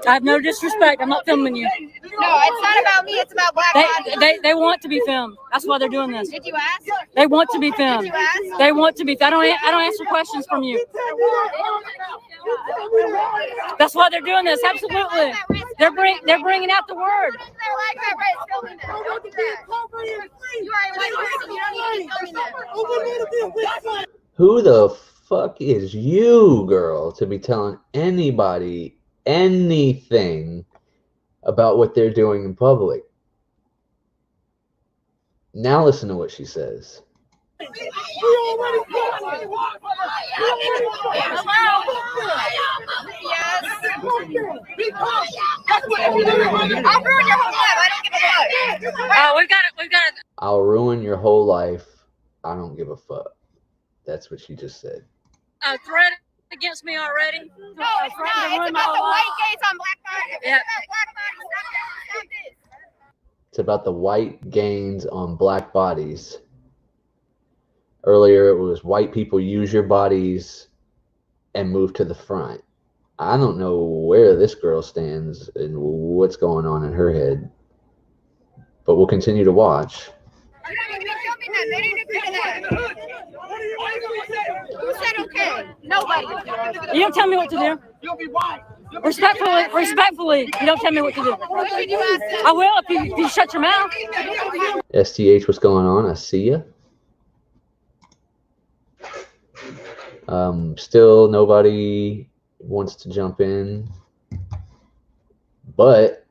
I have no disrespect. I'm not filming you. No, it's not about me. It's about black bodies. They want to be filmed. That's why they're doing this. Did you ask? They want to be filmed. Did you ask? They want to be. I don't answer questions from you. That's why they're doing this. Absolutely. They're bringing out the word. Who the fuck is you, girl, to be telling anybody anything about what they're doing in public? Now listen to what she says. I'll ruin your whole life. I don't give a fuck. That's what she just said. A threat against me already? No, it's not. It's about the white gays on black bodies. Yeah. It's about the white gains on black bodies. Earlier, it was white people use your bodies and move to the front. I don't know where this girl stands and what's going on in her head, but we'll continue to watch. Who said okay? Nobody. You don't tell me what to do. Respectfully, you don't tell me what to do. What did you ask them? I will if you shut your mouth. STH, what's going on? I see ya. Still nobody wants to jump in, but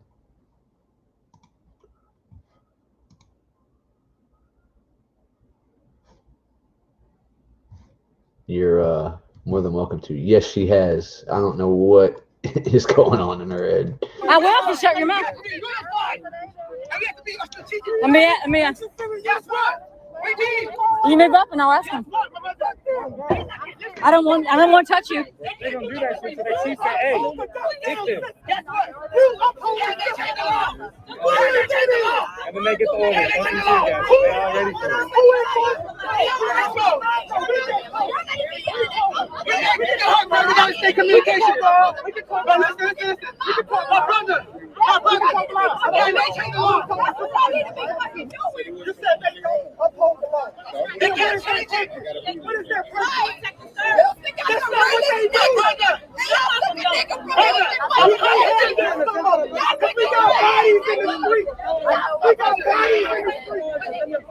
you're more than welcome to. Yes, she has. I don't know what is going on in her head. I will if you shut your mouth. Let me ask. You move up and I'll ask him. I don't want to touch you. They don't do that shit today. She said, hey, hit them. And then they get the order. Don't you see that? They all ready for We gotta stay communication, bro. Listen. My brother. You said they don't uphold the law. They can't change it. What is their problem? That's not what they do. We got bodies in the street. We got bodies in the street.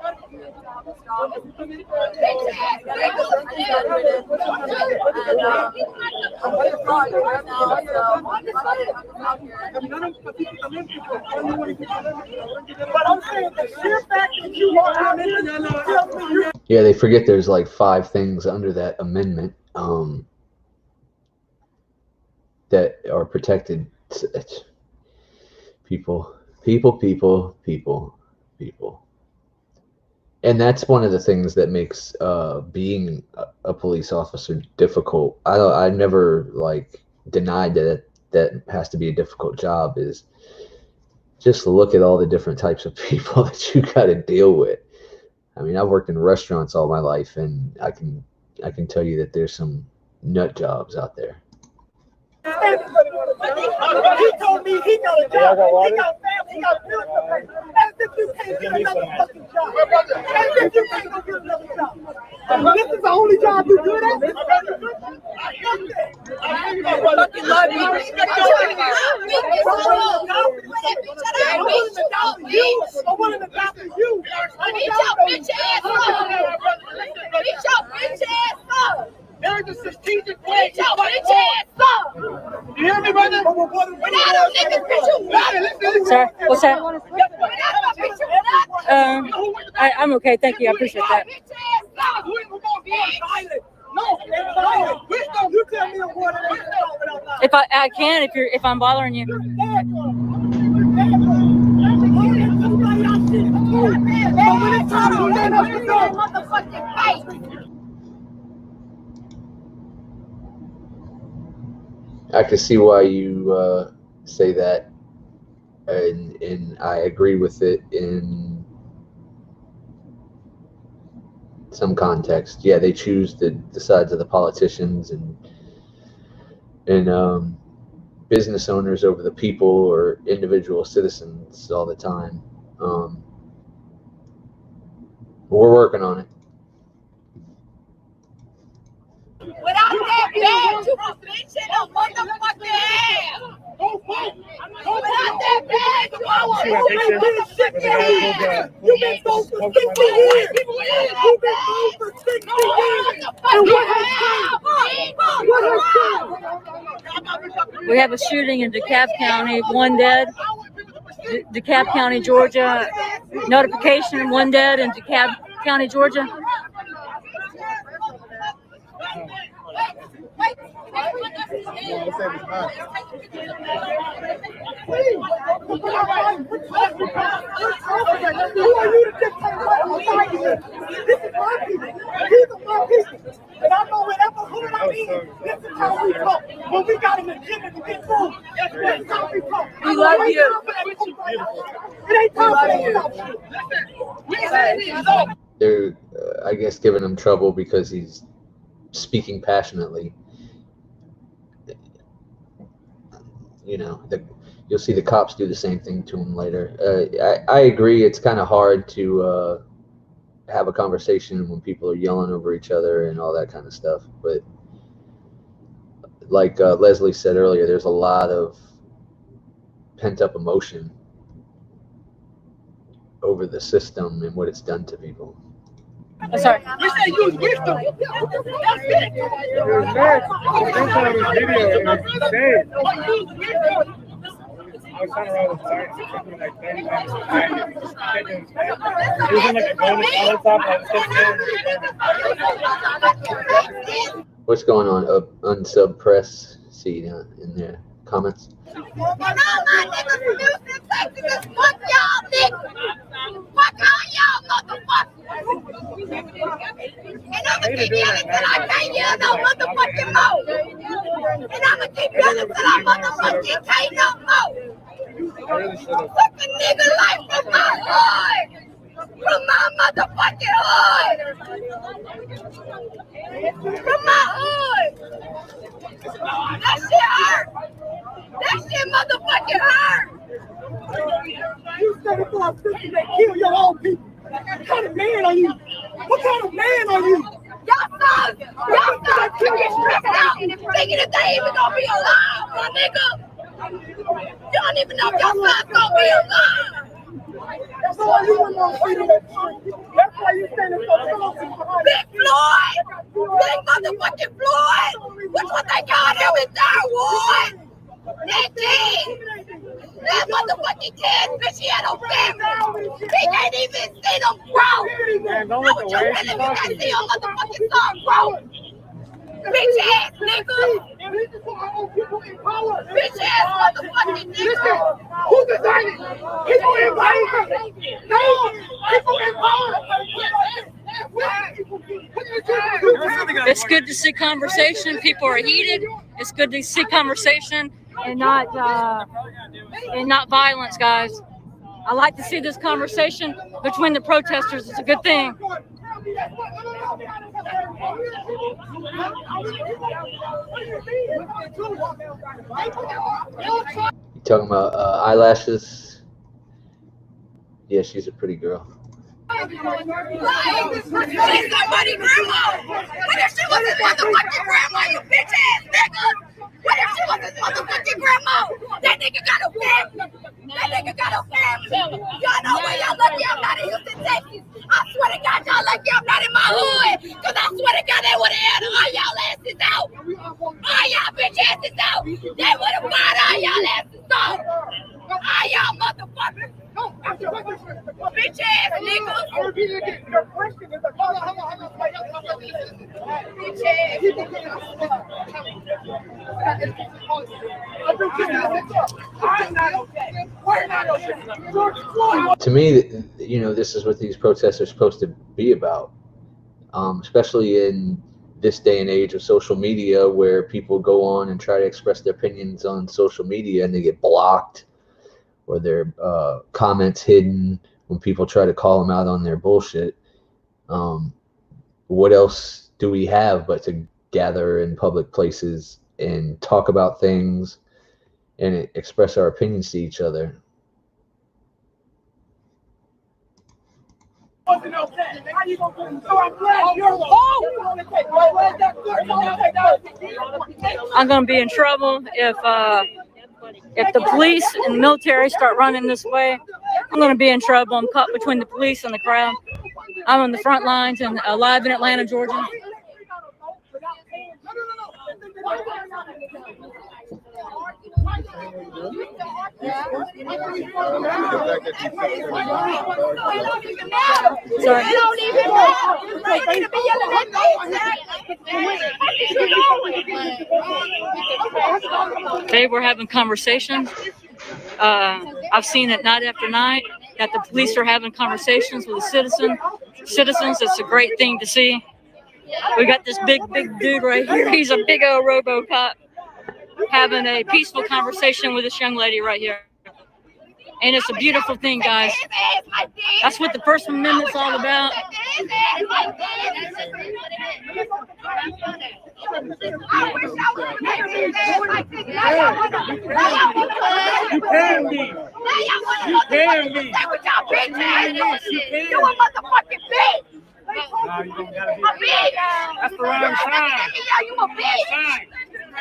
But I'm saying the sheer fact that you are Yeah, they forget there's like 5 things under that amendment that are protected. It's people. And that's one of the things that makes being a police officer difficult. I never like denied that has to be a difficult job. Is just look at all the different types of people that you got to deal with. I mean, I've worked in restaurants all my life, and I can tell you that there's some nut jobs out there. He told me he got a job. He got family. He got bills to pay. As if you can't get another fucking job. As if you can't go get another job. This is the only job you good at? I fucking love you. I'm willing to die for you. Beat your bitch ass up. Beat your bitch ass up. There's a strategic way. Beat your bitch ass up. You hear me, brother? We're not them niggas, bitch. Sir, what's that? We're not them bitch. We're not I'm okay. Thank you. I appreciate that. bitch ass up. No, it's silent. Wisdom, you tell me a word of wisdom without lying. If I can, if I'm bothering you. But when it trying to stand up for your motherfucking face. I can see why you say that, and I agree with it in some context. Yeah, they choose the sides of the politicians and business owners over the people or individual citizens all the time. We're working on it. Without that badge, you will bitch in a motherfucking ass. Without that badge, you will See that picture with the guy You've been gone for 60 years. You've been gone for 60 years. And what has changed? We have a shooting in DeKalb County, 1 dead. DeKalb County, Georgia. Notification, 1 dead in DeKalb County, Georgia. Who are you to dictate what society is? This is my people. These are my people. And I know whatever hood I'm in, this is how we talk. When we got an agenda to get through, this is how we talk. We love you. It ain't time for that. They're, I guess, giving him trouble because he's speaking passionately. You know, you'll see the cops do the same thing to him later. I agree. It's kind of hard to have a conversation when people are yelling over each other and all that kind of stuff. But like Leslie said earlier, there's a lot of pent-up emotion over the system and what it's done to people. I'm sorry. You say use wisdom. That's it. It was bad. I think on this video, it was insane. I was trying to roll the science. It took me like 30 minutes to find it. It was in like a golden color top. I was just What's going on? Unsub press. See in the comments. And all my niggas from Houston, Texas, fuck y'all niggas. Fuck all y'all motherfuckers. And I'ma keep yelling till I can't yell no motherfucking more. And I'ma keep yelling till I motherfucking can't no more. Fuck a nigga life from my hood. From my motherfucking hood. From my hood. That shit hurt. That shit motherfucking hurt. You said it for a sister that kill your own people. What kind of man are you? What kind of man are you? Y'all sons get stressed out thinking that they even gonna be alive, my nigga. You don't even know if your son's gonna be alive. That's why you were on freedom. That's why you standing so close. Big Floyd! Big motherfucking Floyd! Which one they called him in Third Ward? That kid! That motherfucking kid, bitch, he had no family. He can't even see them grow. Man, don't Now look what you away. really can't see your motherfucking son grow. Bitch ass nigga. And this is for our own people in power. Bitch ass motherfucking Listen, nigga. who designed it? People in power. No, people in power. It's good to see conversation. People are heated. It's good to see conversation and not violence, guys. I like to see this conversation between the protesters. It's a good thing. You talking about eyelashes? Yeah, she's a pretty girl. She's somebody's grandma. What if she was his motherfucking grandma, you bitch ass nigga? What if she was his motherfucking grandma? That nigga got a family. That nigga got a family. Y'all know where y'all lucky I'm not in Houston, Texas. I swear to God, y'all lucky I'm not in my hood. Cause I swear to God, they would've had all y'all asses out. All y'all bitch asses out. They would've fired all y'all asses out. All y'all motherfuckers. Bitch ass niggas. The question is, Bitch ass. To me, this is what these protests are supposed to be about, especially in this day and age of social media where people go on and try to express their opinions on social media and they get blocked or their comments hidden when people try to call them out on their bullshit. What else do we have but to gather in public places and talk about things and express our opinions to each other? So I'm glad you're I'm going to be in trouble if the police and the military start running this way. I'm going to be in trouble. I'm caught between the police and the crowd. I'm on the front lines and live in Atlanta, Georgia. Okay, we're having conversations. I've seen it night after night that the police are having conversations with the citizens. It's a great thing to see. We got this big dude right here. He's a big old RoboCop having a peaceful conversation with this young lady right here. And it's a beautiful thing, guys. That's what the First Amendment's all about. You can be. You can be. You a motherfucking bitch. No, you don't gotta be. That's the wrong sign. You a bitch. Sign. I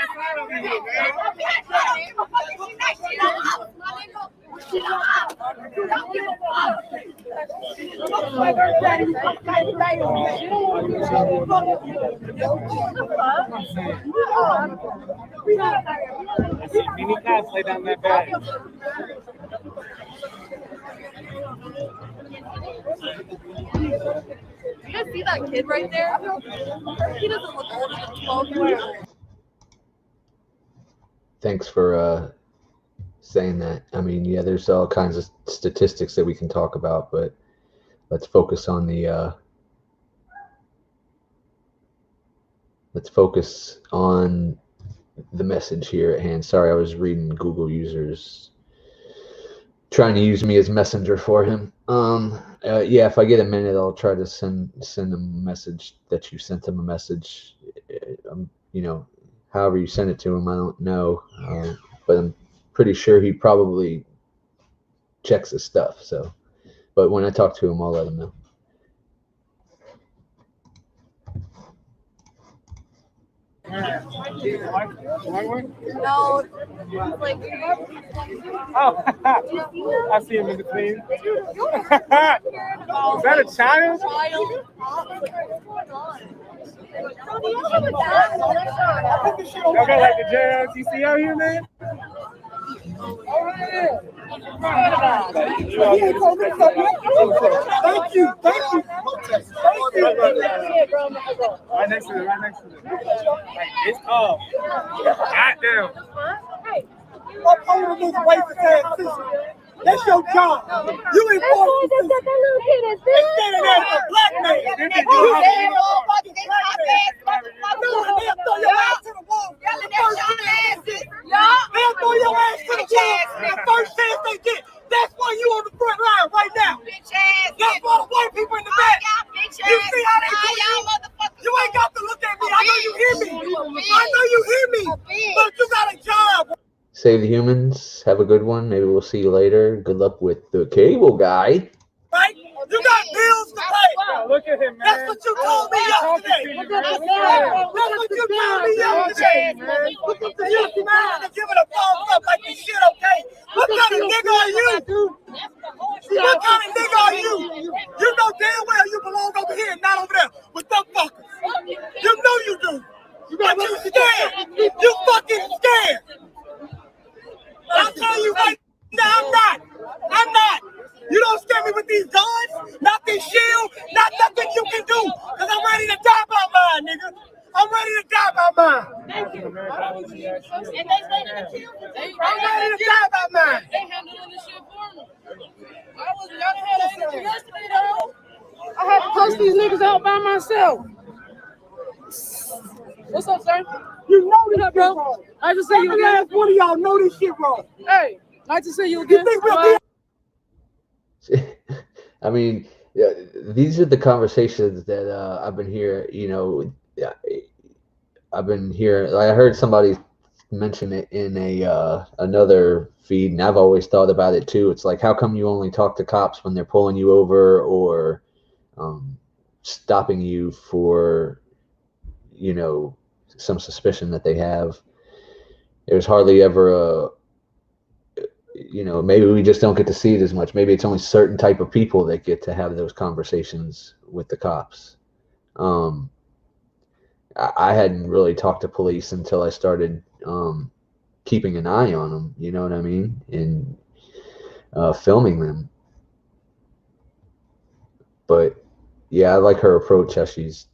see many cops lay down that bag. You guys see that kid right there? He doesn't look older than 12 years old. Thanks for saying that. I mean, yeah, there's all kinds of statistics that we can talk about, but let's focus on the message here at hand. Sorry, I was reading Google users trying to use me as messenger for him. Yeah, if I get a minute, I'll try to send him a message that you sent him a message. However you send it to him, I don't know, but I'm pretty sure he probably checks his stuff. So, but when I talk to him, I'll let him know. No, like, Oh, I see him in between. Is that a child? Y'all got like the JRTC out here, man? Thank you. Right next to it. Like, it's off. Goddamn. I'm over this racist ass system. That's your job. You enforce the system. They standing there as a black man. They'll throw your ass to the wall. They'll throw your ass to the wall the first chance they get. That's why you on the front line right now. That's why the white people in the back. You see how they do you? You ain't got to look at me. I know you hear me. But you got a job. Save the humans. Have a good one. Maybe we'll see you later. Good luck with the cable guy. Right? You got bills to pay. Yo, look at him, man. That's what you told me yesterday. That's what you told me yesterday. You smiling and giving a thumbs up like this shit okay. What kind of nigga are you? What kind of nigga are you? You know damn well you belong over here and not over there with them fuckers. You know you do. But you scared. You fucking scared. I'll tell you right now, I'm not. You don't scare me with these guns, not this shield, not nothing you can do, because I'm ready to die by mine, nigga. I'm ready to die by mine. Thank you. And they say that you. I'm ready to die by mine. They handling this shit for me. Y'all done had that energy yesterday, though. I had to post these niggas out by myself. What's up, sir? You know this What up, shit bro? wrong. Nice to see you Every again. last one of y'all know this shit wrong. Hey, nice to see you You again. think we'll be I mean, yeah, these are the conversations that I've been hearing. You know, I've been hearing. Like, I heard somebody mention it in a another feed, and I've always thought about it too. It's like, how come you only talk to cops when they're pulling you over or stopping you for, you know, some suspicion that they have? There's hardly ever a, you know, maybe we just don't get to see it as much. Maybe it's only certain type of people that get to have those conversations with the cops. I hadn't really talked to police until I started keeping an eye on them, you know what I mean, and filming them. But yeah, I like her approach, how she's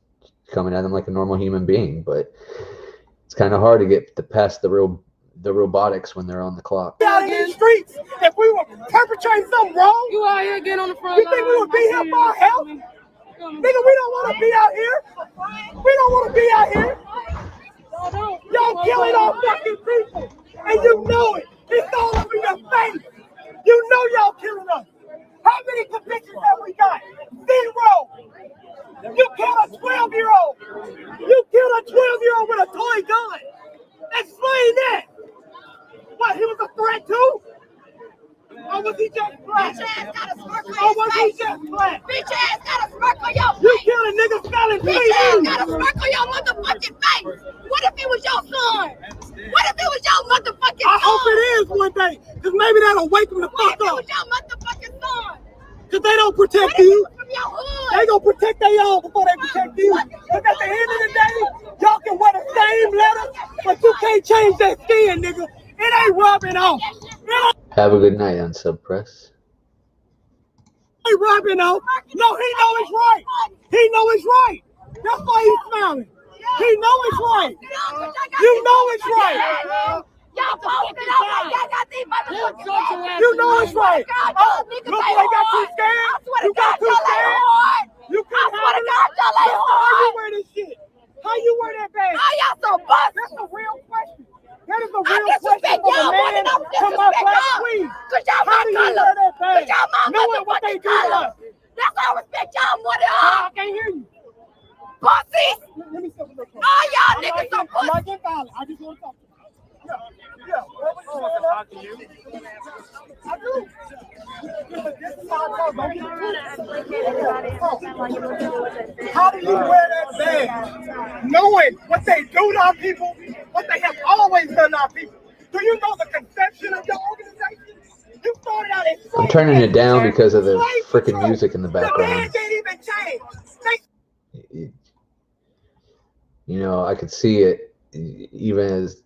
coming at them like a normal human being. But it's kind of hard to get past the robotics when they're on the clock. out in these streets if we were perpetrating something wrong? You out here again on the front You think we would be here for our health? Nigga, we don't want to be out here. We don't want to be out here. Y'all killing our fucking people. And you know it. It's all over your face. You know y'all killing us. How many convictions have we got? 0. You killed a 12-year-old. You killed a 12-year-old with a toy gun. Explain that. What, he was a threat too? Or was he just black? Bitch ass got a smirk on Or your was he face. just black? Bitch ass got a smirk on your You face. killed a nigga selling Bitch ass got a TV. smirk on your motherfucking face. What if it was your son? What if it was your motherfucking son? I hope it is one day, because maybe that'll wake him the What if fuck it up. was your motherfucking son? Because they don't What protect if it you. was from your hood? They gonna protect their own before they protect you. Because at the end of the day, y'all can wear the same letter, but you can't change that skin, nigga. It ain't rubbing off. It Have a good night, Unsub Press. ain't rubbing off. No, he know it's right. He know it's right. That's why he's smiling. He know it's right. You know it's right. Y'all posted out like y'all got these motherfuckers. You know it's right. Oh, look, they got too scared. I swear You to God, got too y'all ain't scared. hard. You I couldn't swear to handle God, it. y'all ain't How you hard. wear this shit? How you wear that bag? How y'all so bust? That's a real question. That is a I real question disrespect from a y'all more man than I'm from my disrespect black y'all. queen. Cause y'all How my do you color. wear that bag? Cause y'all my Knowing what they motherfucking do to color. us. That's why I respect y'all more than I all. can't hear you. Pussies. Let me step away from All y'all I'm niggas not some pussies. getting violent. I just want to talk to you. Yeah. What was you saying? I do. This is how I talk. Don't get it. How do you wear that bag? Knowing what they do to our people, what they have always done to our people. Do you know the conception of your organization? You started out as I'm turning it down because of the freaking music in the The man background. didn't even change. You know, I could see it, even as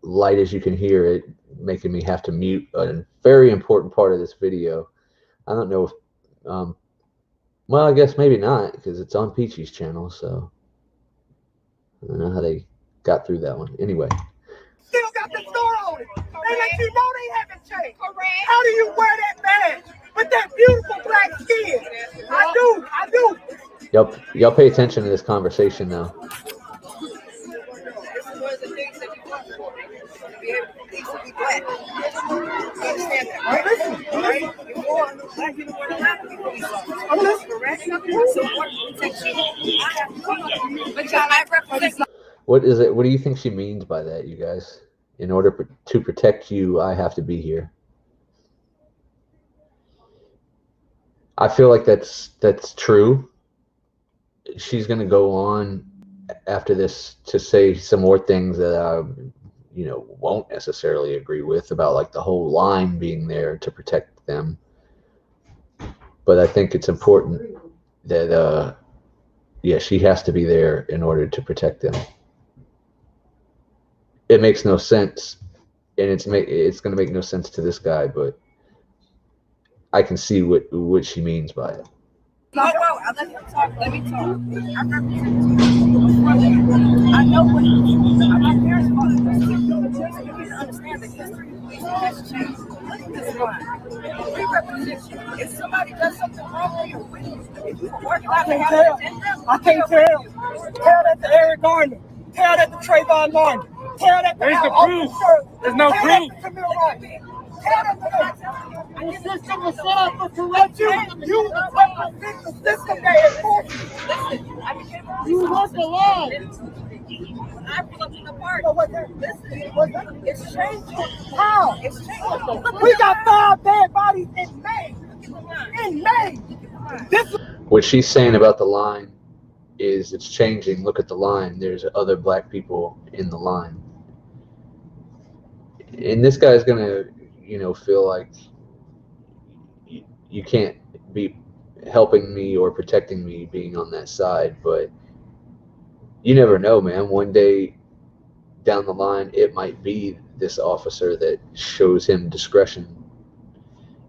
light as you can hear it, making me have to mute a very important part of this video. I don't know if, well, I guess maybe not, because it's on Peachy's channel, so I don't know how they got through that one. Anyway. Still got the store on it. They let you know they haven't changed. How do you wear that badge with that beautiful black skin? I do. Y'all pay attention to this conversation now. What is it? What do you think she means by that, you guys? In order to protect you, I have to be here. I feel like that's true. She's gonna go on after this to say some more things that I, won't necessarily agree with about like the whole line being there to protect them. But I think it's important that she has to be there in order to protect them. It makes no sense, and it's going to make no sense to this guy, but I can see what she means by it. I I let him talk. Let me talk. I represent I know what my parents fought for. You need to understand that history has changed. Look at this line. We represent you. If somebody does something wrong, if you work out to have I can't tell. Tell that to Eric Garner. Tell that to Trayvon Martin. Tell that to Where's the Al proof? Sharpton. There's no Tell proof. that to Camille Wright. Tell that to them. The system was set up for corruption. You represent the system that enforces it. You want the law. I pull up to the park. Listen, It's changing. how? It's changing. We got 5 dead bodies in May. In May. This What she's saying about the line is it's changing. Look at the line. There's other black people in the line. And this guy's going to, feel like you can't be helping me or protecting me being on that side. But you never know, man. One day down the line, it might be this officer that shows him discretion.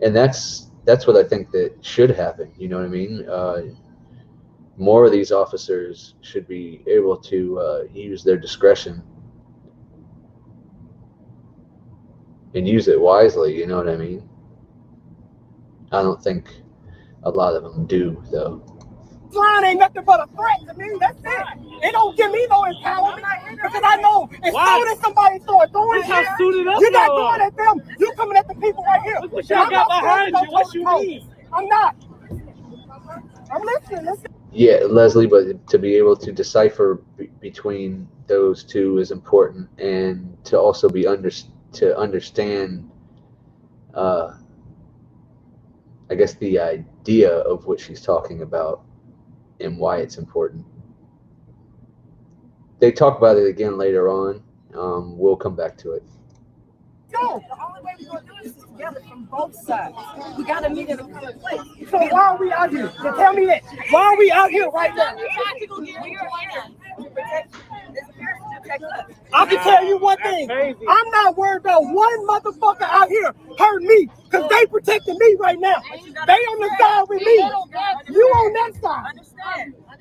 And that's what I think that should happen. You know what I mean? More of these officers should be able to use their discretion and use it wisely. You know what I mean? I don't think a lot of them do, though. line ain't nothing but a threat to me. That's it. It don't give me no empowerment because I know as soon as somebody starts doing shit, you're not going at them. You coming at the people right here. Look what y'all got behind you. What you mean? I'm not. I'm listening. Yeah, Leslie, but to be able to decipher between those two is important, and to also be to understand, I guess, the idea of what she's talking about and why it's important. They talk about it again later on. We'll come back to it. No, the only way we're gonna do this is together from both sides. We gotta meet in a common place. So why are we out here? So tell me that. Why are we out here right now? I can tell you one thing. I'm not worried about one motherfucker out here hurting me because they protecting me right now. They on the side with me. You on that side. Understand. I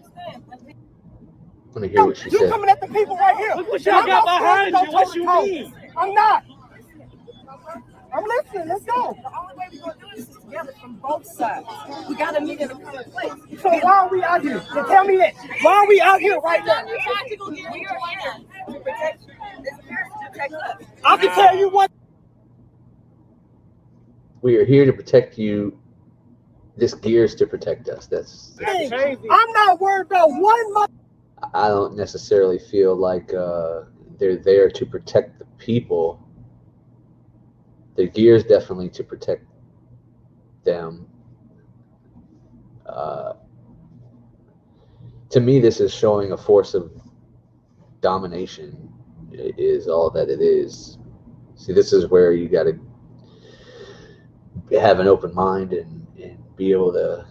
want to hear what she You said. coming at the people right here. Look what y'all got behind you. What you mean? I'm not. I'm listening. Let's go. The only way we're gonna do this is together from both sides. We gotta meet in a common place. So why are we out here? So tell me that. Why are we out here right now? I can tell you what. We are here to protect you. This gear's to protect us. That's I'm not worried about one mother. I don't necessarily feel like they're there to protect the people. The gear's definitely to protect them. To me, this is showing a force of domination. It is all that it is. See, this is where you got to have an open mind and be able to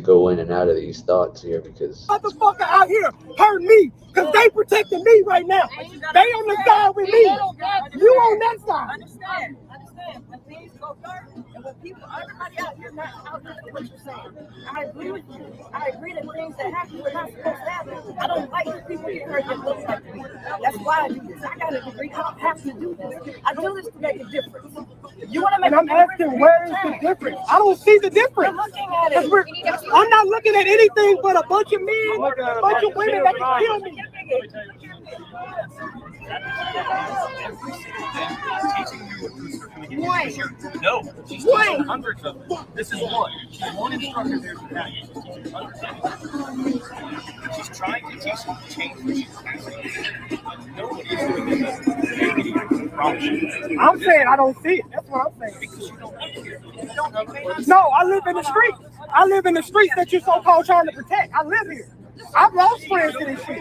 go in and out of these thoughts here, because Motherfucker out here hurting me because they protecting me right now. They on the side with me. You on that side. Understand. When things go dark and when people, everybody out here not out there what you're saying. I agree with you. I agree that things that happen were not supposed to happen. I don't like when people get hurt that look like me. That's why I do this. I got a degree. I don't have to do this. I do this to make a difference. You want to make And I'm asking, where is the difference? I don't see the difference. looking at it. I'm not looking at anything but a bunch of men, a bunch of women that can kill me. No, she's teaching hundreds of them. This is one. She's one instructor there for that. She's teaching hundreds of them. She's trying to teach them to change what she's passing. Nobody is doing this. I'm saying I don't see it. That's what I'm saying. Because you don't live here. No, I live in the streets. I live in the streets that you so-called trying to protect. I live here. I've lost friends to this shit.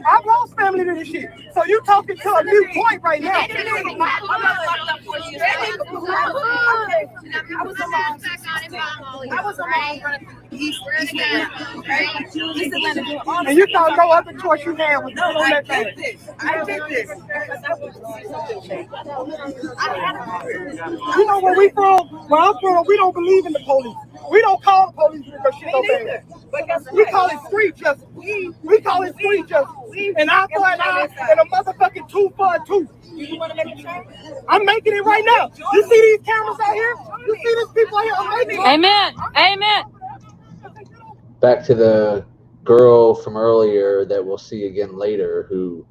I've lost family to this shit. So you talking to a new point right now. I was alone running East Atlanta doing all And you thought no other choice you had was to go on that thing. I did this because I was You know where we from? Where I'm from, we don't believe in the police. We don't call the police because shit go bad. We call it street justice. We call it street justice. And eye for an eye and a motherfucking tooth for a tooth. You want to make a change? I'm making it right now. You see these cameras out here? You see these people out here? I'm making it. Amen. Amen. Back to the girl from earlier that we'll see again later, who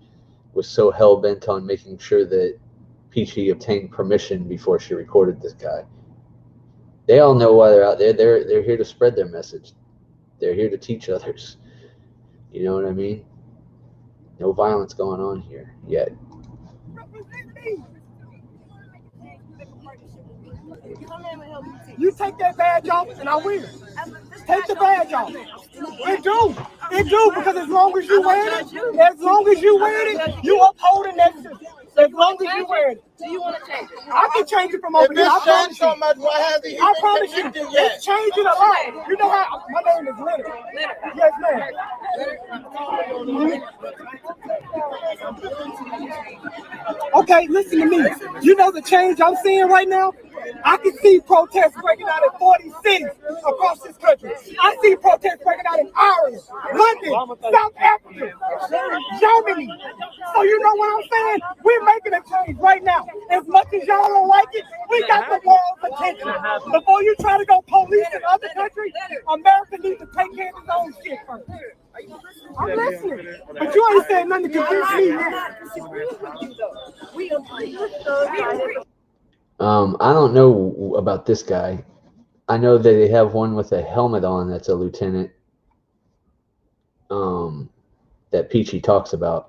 was so hell-bent on making sure that Peachy obtained permission before she recorded this guy. They all know why they're out there. They're here to spread their message. They're here to teach others. You know what I mean? No violence going on here yet. You take that badge off and I will. Take the badge off. It do, because as long as you wear it, you upholding that system. As long as you wear it. Do you want to change it? I can change it from over here. I promise you. I promise you. It's changing a lot. You know how my name is Leonard. Yes, ma'am. Okay, listen to me. You know the change I'm seeing right now? I can see protests breaking out in 40 cities across this country. I see protests breaking out in Ireland, London, South Africa, Germany. So you know what I'm saying? We're making a change right now. As much as y'all don't like it, we got the world's attention. Before you try to go police in other countries, America needs to take care of its own shit first. I'm listening, but you ain't saying nothing to convince me yet. I don't know about this guy. I know that they have one with a helmet on that's a lieutenant that Peachy talks about.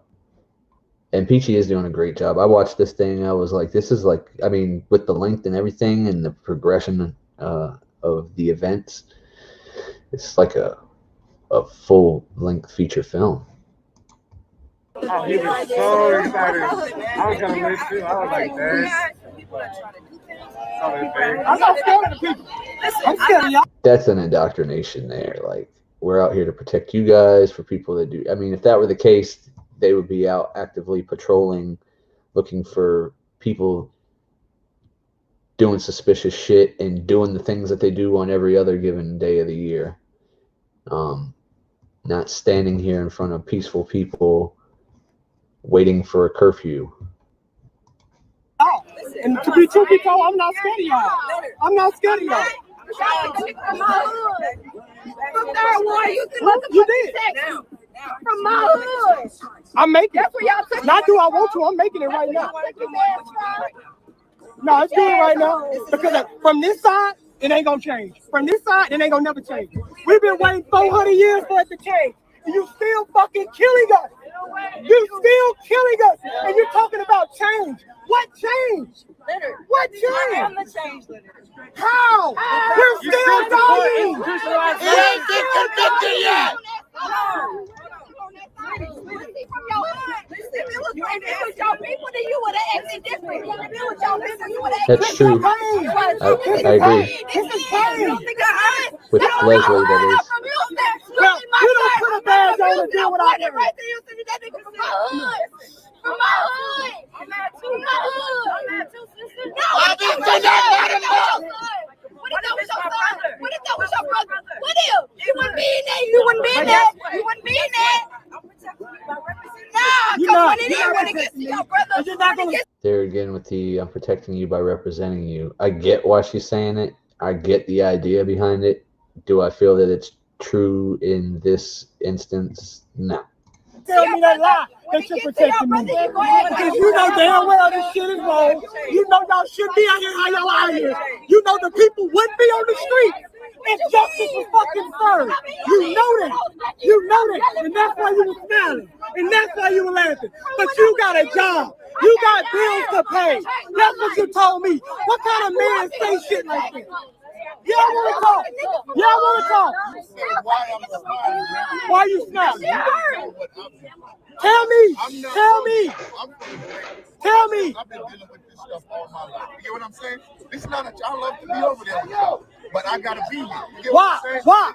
And Peachy is doing a great job. I watched this thing. I was like, this is like, I mean, with the length and everything and the progression of the events, it's like a full-length feature film. Oh, he was so excited. I was going to miss too. I was like, Dad. I'm not scared of the people. I'm scared of y'all. That's an indoctrination there. Like, we're out here to protect you guys for people that do. I mean, if that were the case, they would be out actively patrolling, looking for people doing suspicious shit and doing the things that they do on every other given day of the year. Not standing here in front of peaceful people waiting for a curfew. Oh, and to be truthful, I'm not scared of y'all. I'm not scared of y'all. You did. From my hood. I'm making it. That's where y'all took. Not do I want to, I'm making it right now. No, it's good right now. Because from this side, it ain't gonna change. From this side, it ain't gonna never change. We've been waiting 400 years for it to change. And you still fucking killing us. You still killing us. And you're talking about change. What change? What change? I am the change, Leonard. How? We're still dying. He ain't been convicted yet. That's true. I agree. With Leslie, that is. Well, you don't put a badge on and do what I do. From my hood. I'm not too, sister. No, I didn't say that. What if that was your brother? What if that was your brother? What if? You wouldn't be in there. You wouldn't be in there. You wouldn't be in there. Nah, because when it is, when it gets to your brother, you're not going to. There again with the I'm protecting you by representing you. I get why she's saying it. I get the idea behind it. Do I feel that it's true in this instance? No. Tell me that lie that you're protecting me. Because you know damn well this shit is wrong. You know y'all should be out here how y'all out here. You know the people wouldn't be on the street if justice was fucking served. You know that. You know that. And that's why you were smiling. And that's why you were laughing. But you got a job. You got bills to pay. That's what you told me. What kind of man say shit like that? Y'all want to talk. Y'all want to talk. Why are you smiling? Tell me. Tell me. Tell me. stuff all my life. You get what I'm saying? This is not a I love to be over there with y'all, but I gotta be here. You get what I'm saying? Why?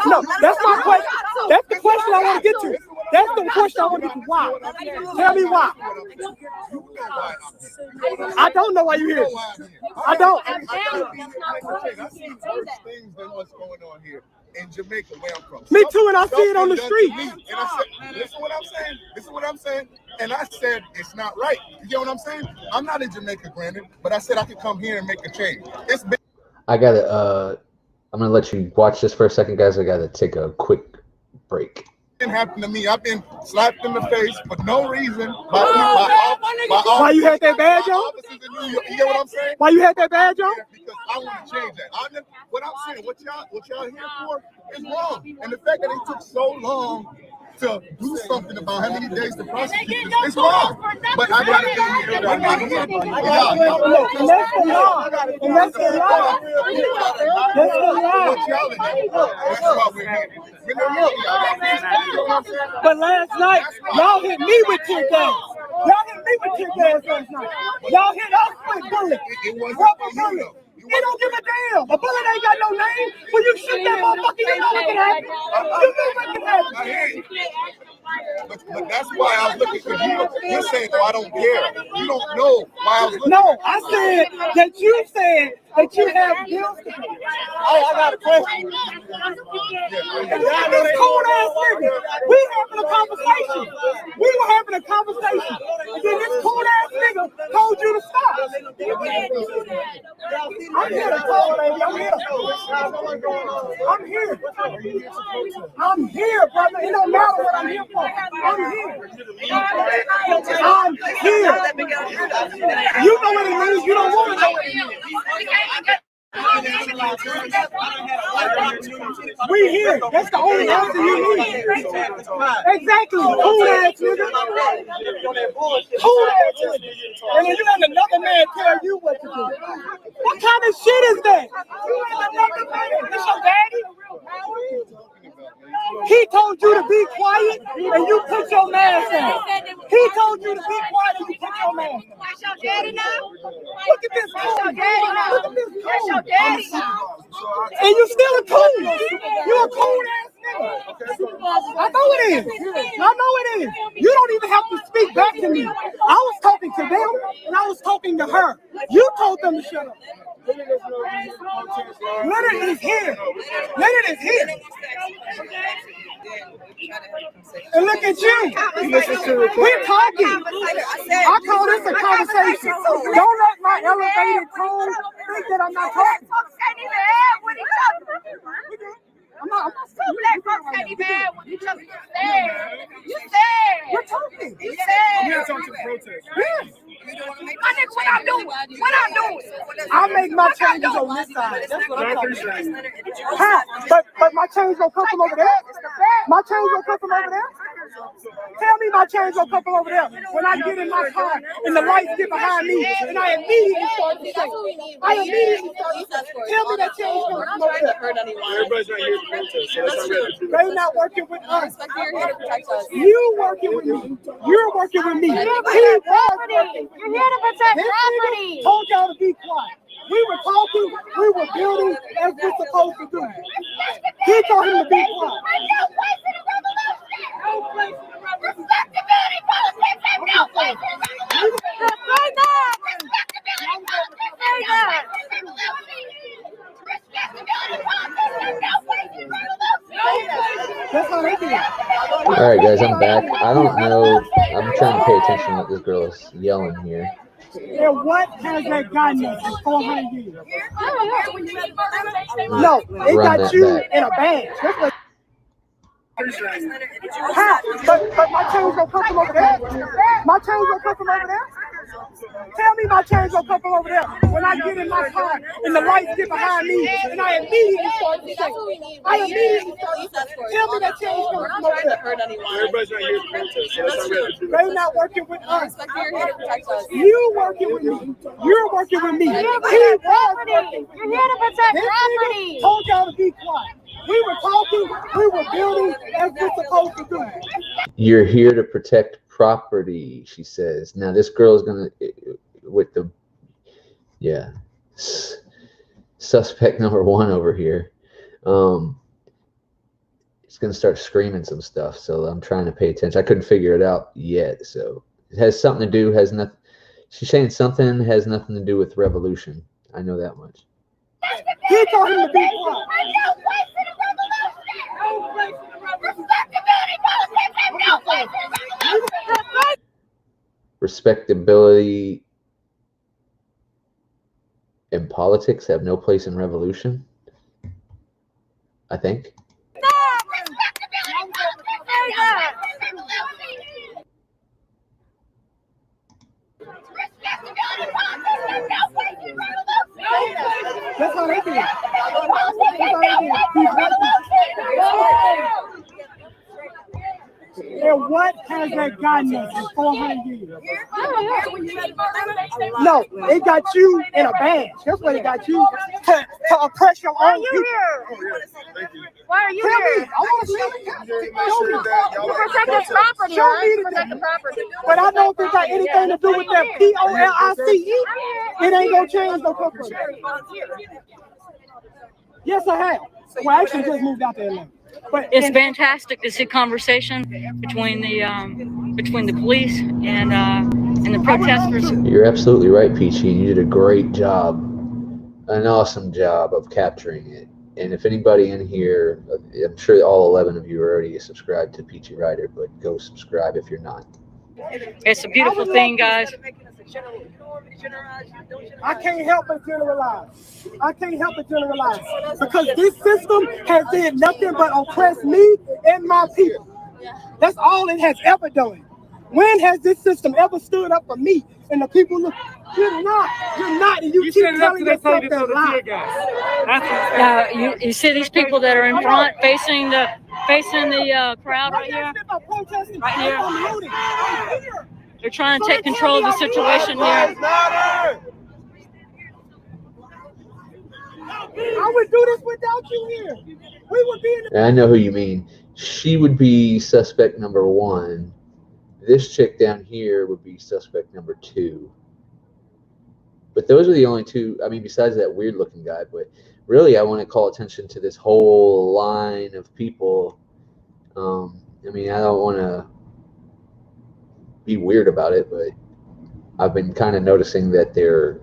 No, that's my question. That's the question I want to get to. That's the question I want to get to. Why? Tell me why. I don't know why you're here. I don't. I see worse things than what's going on here in Jamaica, where I'm from. Me too, and I see it on the street. And I said, listen what I'm saying. This is what I'm saying. And I said, it's not right. You get what I'm saying? I'm not in Jamaica, granted, but I said I could come here and make a change. It's been. I gotta. I'm gonna let you watch this for a second, guys. I gotta take a quick break. Happened to me. I've been slapped in the face for no reason. Why you had that badge on? You get what I'm saying? Why you had that badge on? Because I want to change that. What I'm saying, what y'all here for is wrong. And the fact that it took so long to do something about how many days to prosecute this, it's wrong. But I gotta be here. I'm not here. And that's the law. And that's the law. That's the law. That's why we're here. But last night, y'all hit me with tear gas. Y'all hit me with tear gas last night. Y'all hit us with bullets. Rubber bullets. You don't give a damn. A bullet ain't got no name. When you shoot that motherfucker, you know what can happen. You know what can happen. But that's why I was looking for you. You're saying, oh, I don't care. You don't know why I was looking. No, I said that you said that you have bills to pay. I got a question. This cold ass nigga, we having a conversation. We were having a conversation. And then this cold ass nigga told you to stop. I'm here to talk, baby. I'm here. I'm here. I'm here, brother. It don't matter what I'm here for. I'm here. I'm here. You know what it means. You don't want to know what it means. We here. That's the only answer you need. Exactly. Cool ass nigga. Cool ass nigga. And then you let another man tell you what to do. What kind of shit is that? This your daddy? He told you to be quiet and you put your mask on. He told you to be quiet and you put your mask on. That's your daddy now? Look at this cool. That's your daddy now? Look at this cool. That's your daddy now? And you still a cool. You're a cool ass nigga. I know it is. I know it is. You don't even have to speak back to me. I was talking to them and I was talking to her. You told them to shut up. Leonard is here. Leonard is here. And look at you. We're talking. I call this a conversation. Don't let my elevated tone think that I'm not talking. I'm not Black folks can't even have with each other. You said. We're talking. You said. I'm here to talk to the protest. Yes. My nigga, what I'm doing? What I'm doing? I make my changes on this side. That's what I'm talking appreciate about. How? But my change gonna come from over there? My change gonna come from over there? Tell me my change gonna come from over there. When I get in my car and the lights get behind me and I immediately start to shake. I immediately start to shake. Tell me that change gonna come over there. Everybody's not here to protest, so that's not really. They not working with us. You working with me. You're working with me. He was working. You're here to protect This property. nigga told y'all to be quiet. We were talking, we were building as we're supposed to do. He told him to be quiet. That's how they do it. All right, guys, I'm back. I don't know. I'm trying to pay attention to what this girl is yelling here. And what has that gotten us in 400 years? No, it Run got that you back. in a bag. That's what. How? But my change gonna come from over there? My change gonna come from over there? Tell me my change gonna come from over there. When I get in my car and the lights get behind me and I immediately start to shake. I immediately start to shake. Tell me that change gonna come over there. Everybody's not here to protest, so that's not really. They not working with us. You working with me. You're working with me. He was working. You're here to protect This property. nigga told y'all to be quiet. We were talking, we were building as we're supposed to do. You're here to protect property, she says. Now, this girl is going to, with the suspect number 1 over here. It's gonna start screaming some stuff, so I'm trying to pay attention. I couldn't figure it out yet, so it has something to do. Has nothing. She's saying something has nothing to do with revolution. I know that much. He told him to be quiet. Respectability and politics have no place in revolution, I think. That's how they do it. That's how they do it. And what has that gotten us in 400 years? No, it got you in a badge. That's what it got you to oppress your own people. Why are you Tell here? me. I want to see it. To protect the property, Show right? me To the protect the thing. property. But I don't think that anything to do with that POLICE. It ain't gonna change no purpose. Yes, I have. Well, I actually just moved out to Atlanta. But It's fantastic to see conversation between the police and the protesters. You're absolutely right, Peachy. You did a great job, an awesome job of capturing it. And if anybody in here, I'm sure all 11 of you are already subscribed to Peachy Rider, but go subscribe if you're not. It's a beautiful thing, guys. I can't help but generalize. Because this system has done nothing but oppress me and my people. That's all it has ever done. When has this system ever stood up for me and the people? Look, you're not, and you keep telling yourself that lie. You see these people that are in front facing the crowd right here. Right here. They're trying to take control of the situation here. I would do this without you here. We would be in the. And I know who you mean. She would be suspect number 1. This chick down here would be suspect number 2. But those are the only two. I mean, besides that weird looking guy. But really, I want to call attention to this whole line of people. I mean, I don't want to be weird about it, but I've been kind of noticing that they're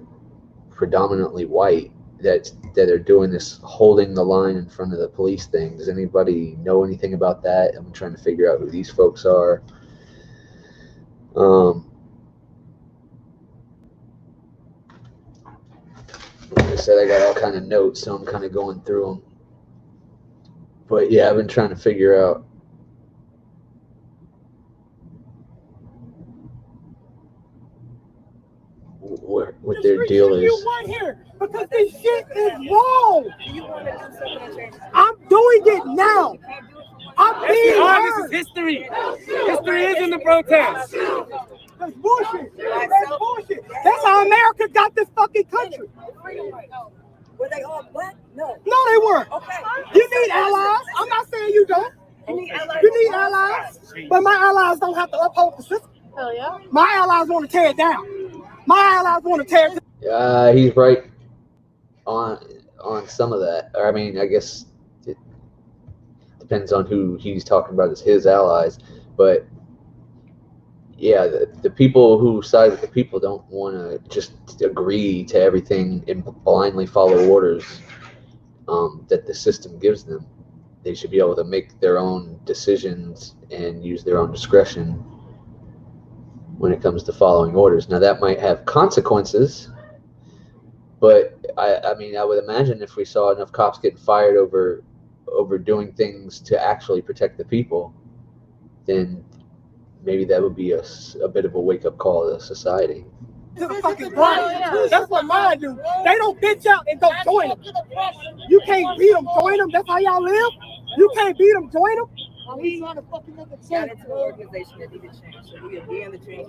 predominantly white, that are doing this holding the line in front of the police thing. Does anybody know anything about that? I'm trying to figure out who these folks are. Like I said, I got all kind of notes, so I'm kind of going through them. But yeah, I've been trying to figure out what their deal is. You want here because this shit is wrong. I'm doing it now. I'm being heard. This is history. History is in the protest. That's bullshit. That's bullshit. That's how America got this fucking country. Were they all black? No. No, they weren't. Okay. You need allies. I'm not saying you don't. You need allies. You need allies. But my allies don't have to uphold the system. Hell yeah. My allies want to tear it down. My allies want to tear it down. He's right on some of that. I mean, I guess it depends on who he's talking about as his allies. But yeah, the people who side with the people don't want to just agree to everything and blindly follow orders that the system gives them. They should be able to make their own decisions and use their own discretion when it comes to following orders. Now, that might have consequences, but I mean, I would imagine if we saw enough cops getting fired over doing things to actually protect the people, then maybe that would be a bit of a wake-up call to society. To the fucking grind. That's what mine do. They don't bitch out and go join them. You can't beat them, join them. That's how y'all live. You can't beat them, join them. He's trying to fucking make a change. It's an organization that needed change. So we are in the change.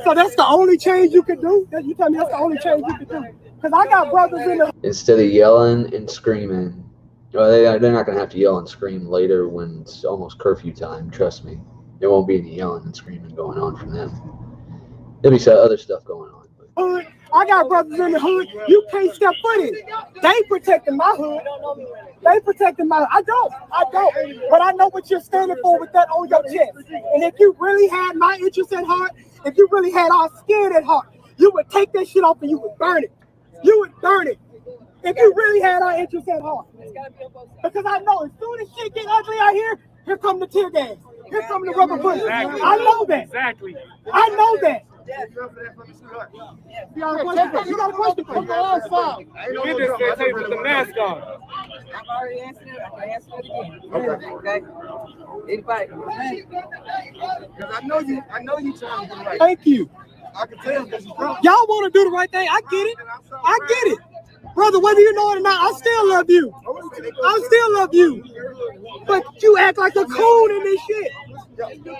So that's the only change you can do? You tell me that's the only change you can do? Because I got brothers in the... Instead of yelling and screaming, well, they're not going to have to yell and scream later when it's almost curfew time. Trust me. There won't be any yelling and screaming going on from them. There'll be some other stuff going on. But hood. I got brothers in the hood. You can't step foot in. They protecting my hood. They protecting my. I don't. But I know what you're standing for with that on your chest. And if you really had my interest at heart, if you really had our skin at heart, you would take that shit off and you would burn it. You would burn it. If you really had our interest at heart. Because I know as soon as shit get ugly out here come the tear gas. Here come the rubber bullets. Exactly. I know that. Exactly. I know that. You got a question? You got a question? Come on, stop. You just said they put the mask on. I've already answered it. I can answer it again. Okay. Anybody? Because I know you trying to do right. Thank you. I can tell because you're drunk. Y'all want to do the right thing. I get it. I get it. Brother, whether you know it or not, I still love you. I still love you. But you act like a coon in this shit.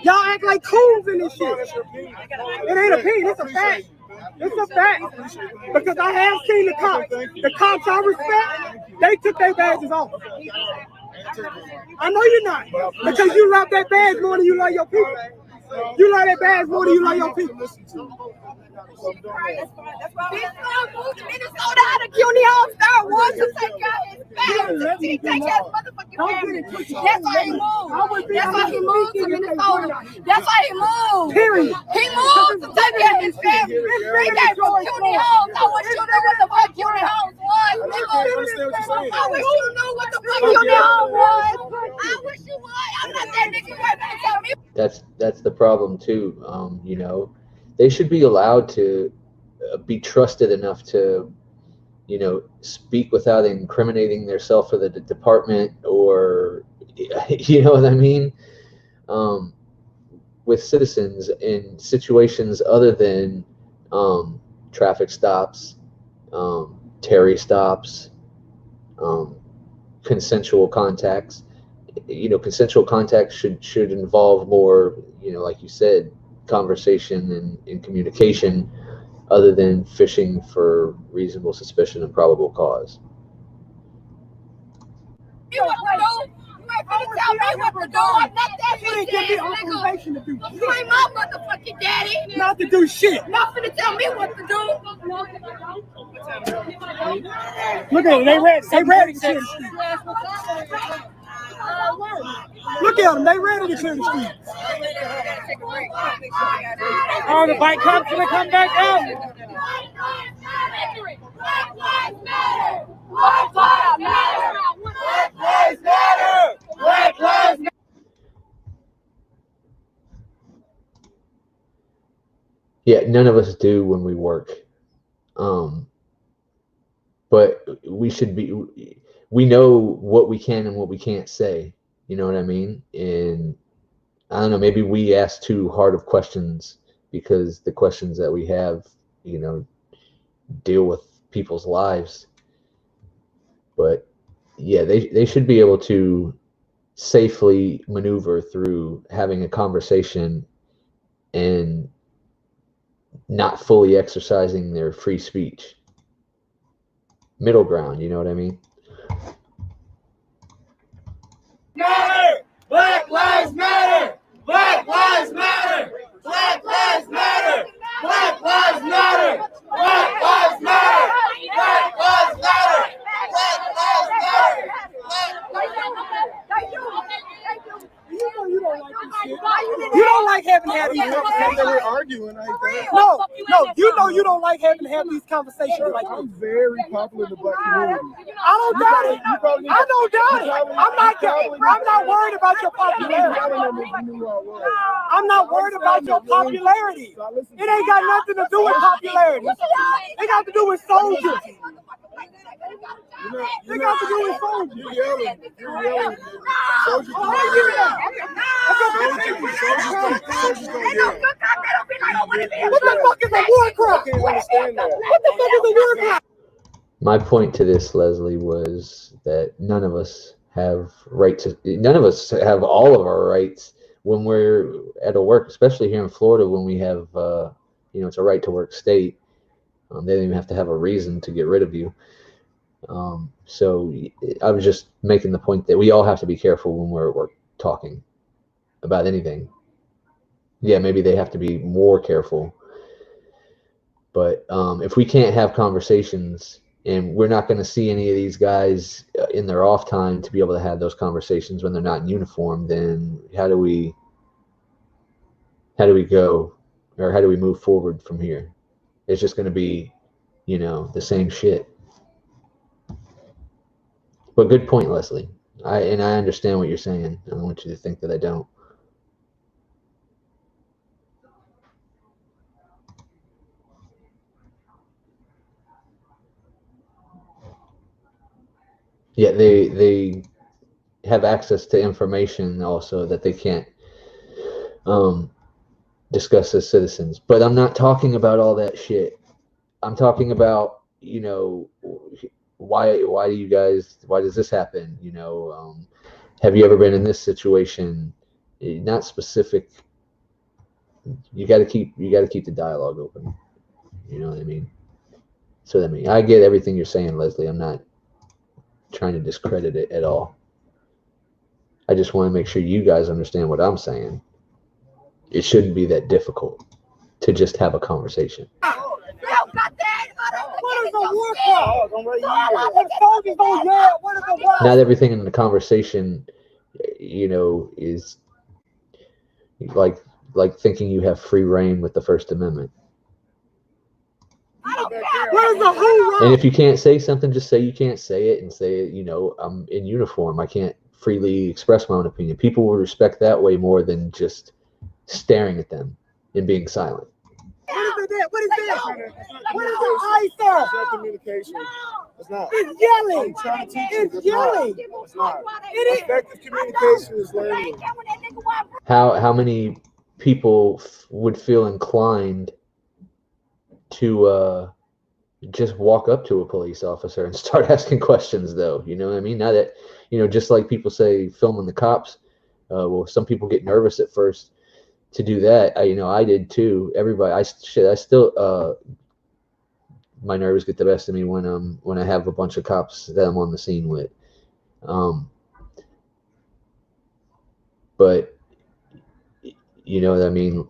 Y'all act like coons in this shit. It ain't a opinion, it's a fact. It's a fact. Because I have seen the cops. The cops I respect, they took their badges off. I know you're not. Because you love that badge more than you love your people. You love that badge more than you love your people. Minnesota out of CUNY All-Star wants to take care of his family. He take care of his motherfucking family. That's why he moved. That's why he moved to Minnesota. That's why he moved. Period. He moved to take care of his family. He came from CUNY Homes. I wish you knew what the fuck CUNY Homes was. I wish you knew what the fuck CUNY Homes was. I wish you would. I'm not that nigga right now to tell me. That's the problem too. You know, they should be allowed to be trusted enough to, you know, speak without incriminating themselves for the department, or you know what I mean, with citizens in situations other than traffic stops, Terry stops, consensual contacts. You know, consensual contact should involve more, you know, like you said, conversation and communication, other than fishing for reasonable suspicion and probable cause. You ain't finna tell me what to do. I'm not that You didn't bitch give me ass nigga. authorization to do You ain't my motherfucking daddy. not to do shit. Not finna tell me what to do. Look at them. They ready. They ready to clear the street. Look at them. They ready to clear the street. Oh, the bike cops gonna come back out. Black lives matter. Black lives matter. Black lives matter. Black lives matter. Yeah, none of us do when we work. But we should be, we know what we can and what we can't say. You know what I mean? And I don't know, maybe we ask too hard of questions, because the questions that we have, you know, deal with people's lives. But yeah, they should be able to safely maneuver through having a conversation and not fully exercising their free speech. Middle ground, you know what I mean? Matter. Black lives matter. Black lives matter. Black lives matter. Black lives matter. Black lives matter. Black lives matter. Black lives matter. You don't like having to have these conversations. They were arguing like that. No, you know you don't like having to have these conversations like I'm this. very popular in the black community. I don't doubt it. I don't doubt it. I'm not worried about your popularity. I'm not worried about your popularity. It ain't got nothing to do with popularity. It got to do with soldiers. It got to do with soldiers. You're yelling. You're yelling. Soldiers Oh, don't I yell. hear that. Soldiers don't yell. What the fuck is a war crime? I can't understand that. What the fuck is a war crime? My point to this, Leslie, was that none of us have all of our rights when we're at a work, especially here in Florida, when we have, you know, it's a right to work state. They don't even have to have a reason to get rid of you. So I was just making the point that we all have to be careful when we're at work talking about anything. Yeah, maybe they have to be more careful, But if we can't have conversations, and we're not going to see any of these guys in their off time to be able to have those conversations when they're not in uniform, then how do we go, or how do we move forward from here? It's just going to be, the same shit. But good point, Leslie. I understand what you're saying. I don't want you to think that I don't. Yeah, they have access to information also that they can't discuss as citizens. But I'm not talking about all that shit. I'm talking about, why does this happen? Have you ever been in this situation? Not specific. You got to keep the dialogue open. You know what I mean? So I get everything you're saying, Leslie. I'm not trying to discredit it at all. I just want to make sure you guys understand what I'm saying. It shouldn't be that difficult to just have a conversation. Not everything in the conversation, is like thinking you have free reign with the First Amendment. And if you can't say something, just say you can't say it, and say, I'm in uniform. I can't freely express my own opinion. People will respect that way more than just staring at them and being silent. What is that? What is that? What is the eye stuff? It's not communication. It's not. It's yelling. I'm trying to teach you. It's yelling. It's not. It is. Effective communication is learning. How many people would feel inclined to just walk up to a police officer and start asking questions, though? You know what I mean? Now that, just like people say filming the cops, well, some people get nervous at first to do that. I did too. Everybody, I still, my nerves get the best of me when I have a bunch of cops that I'm on the scene with. But you know what I mean?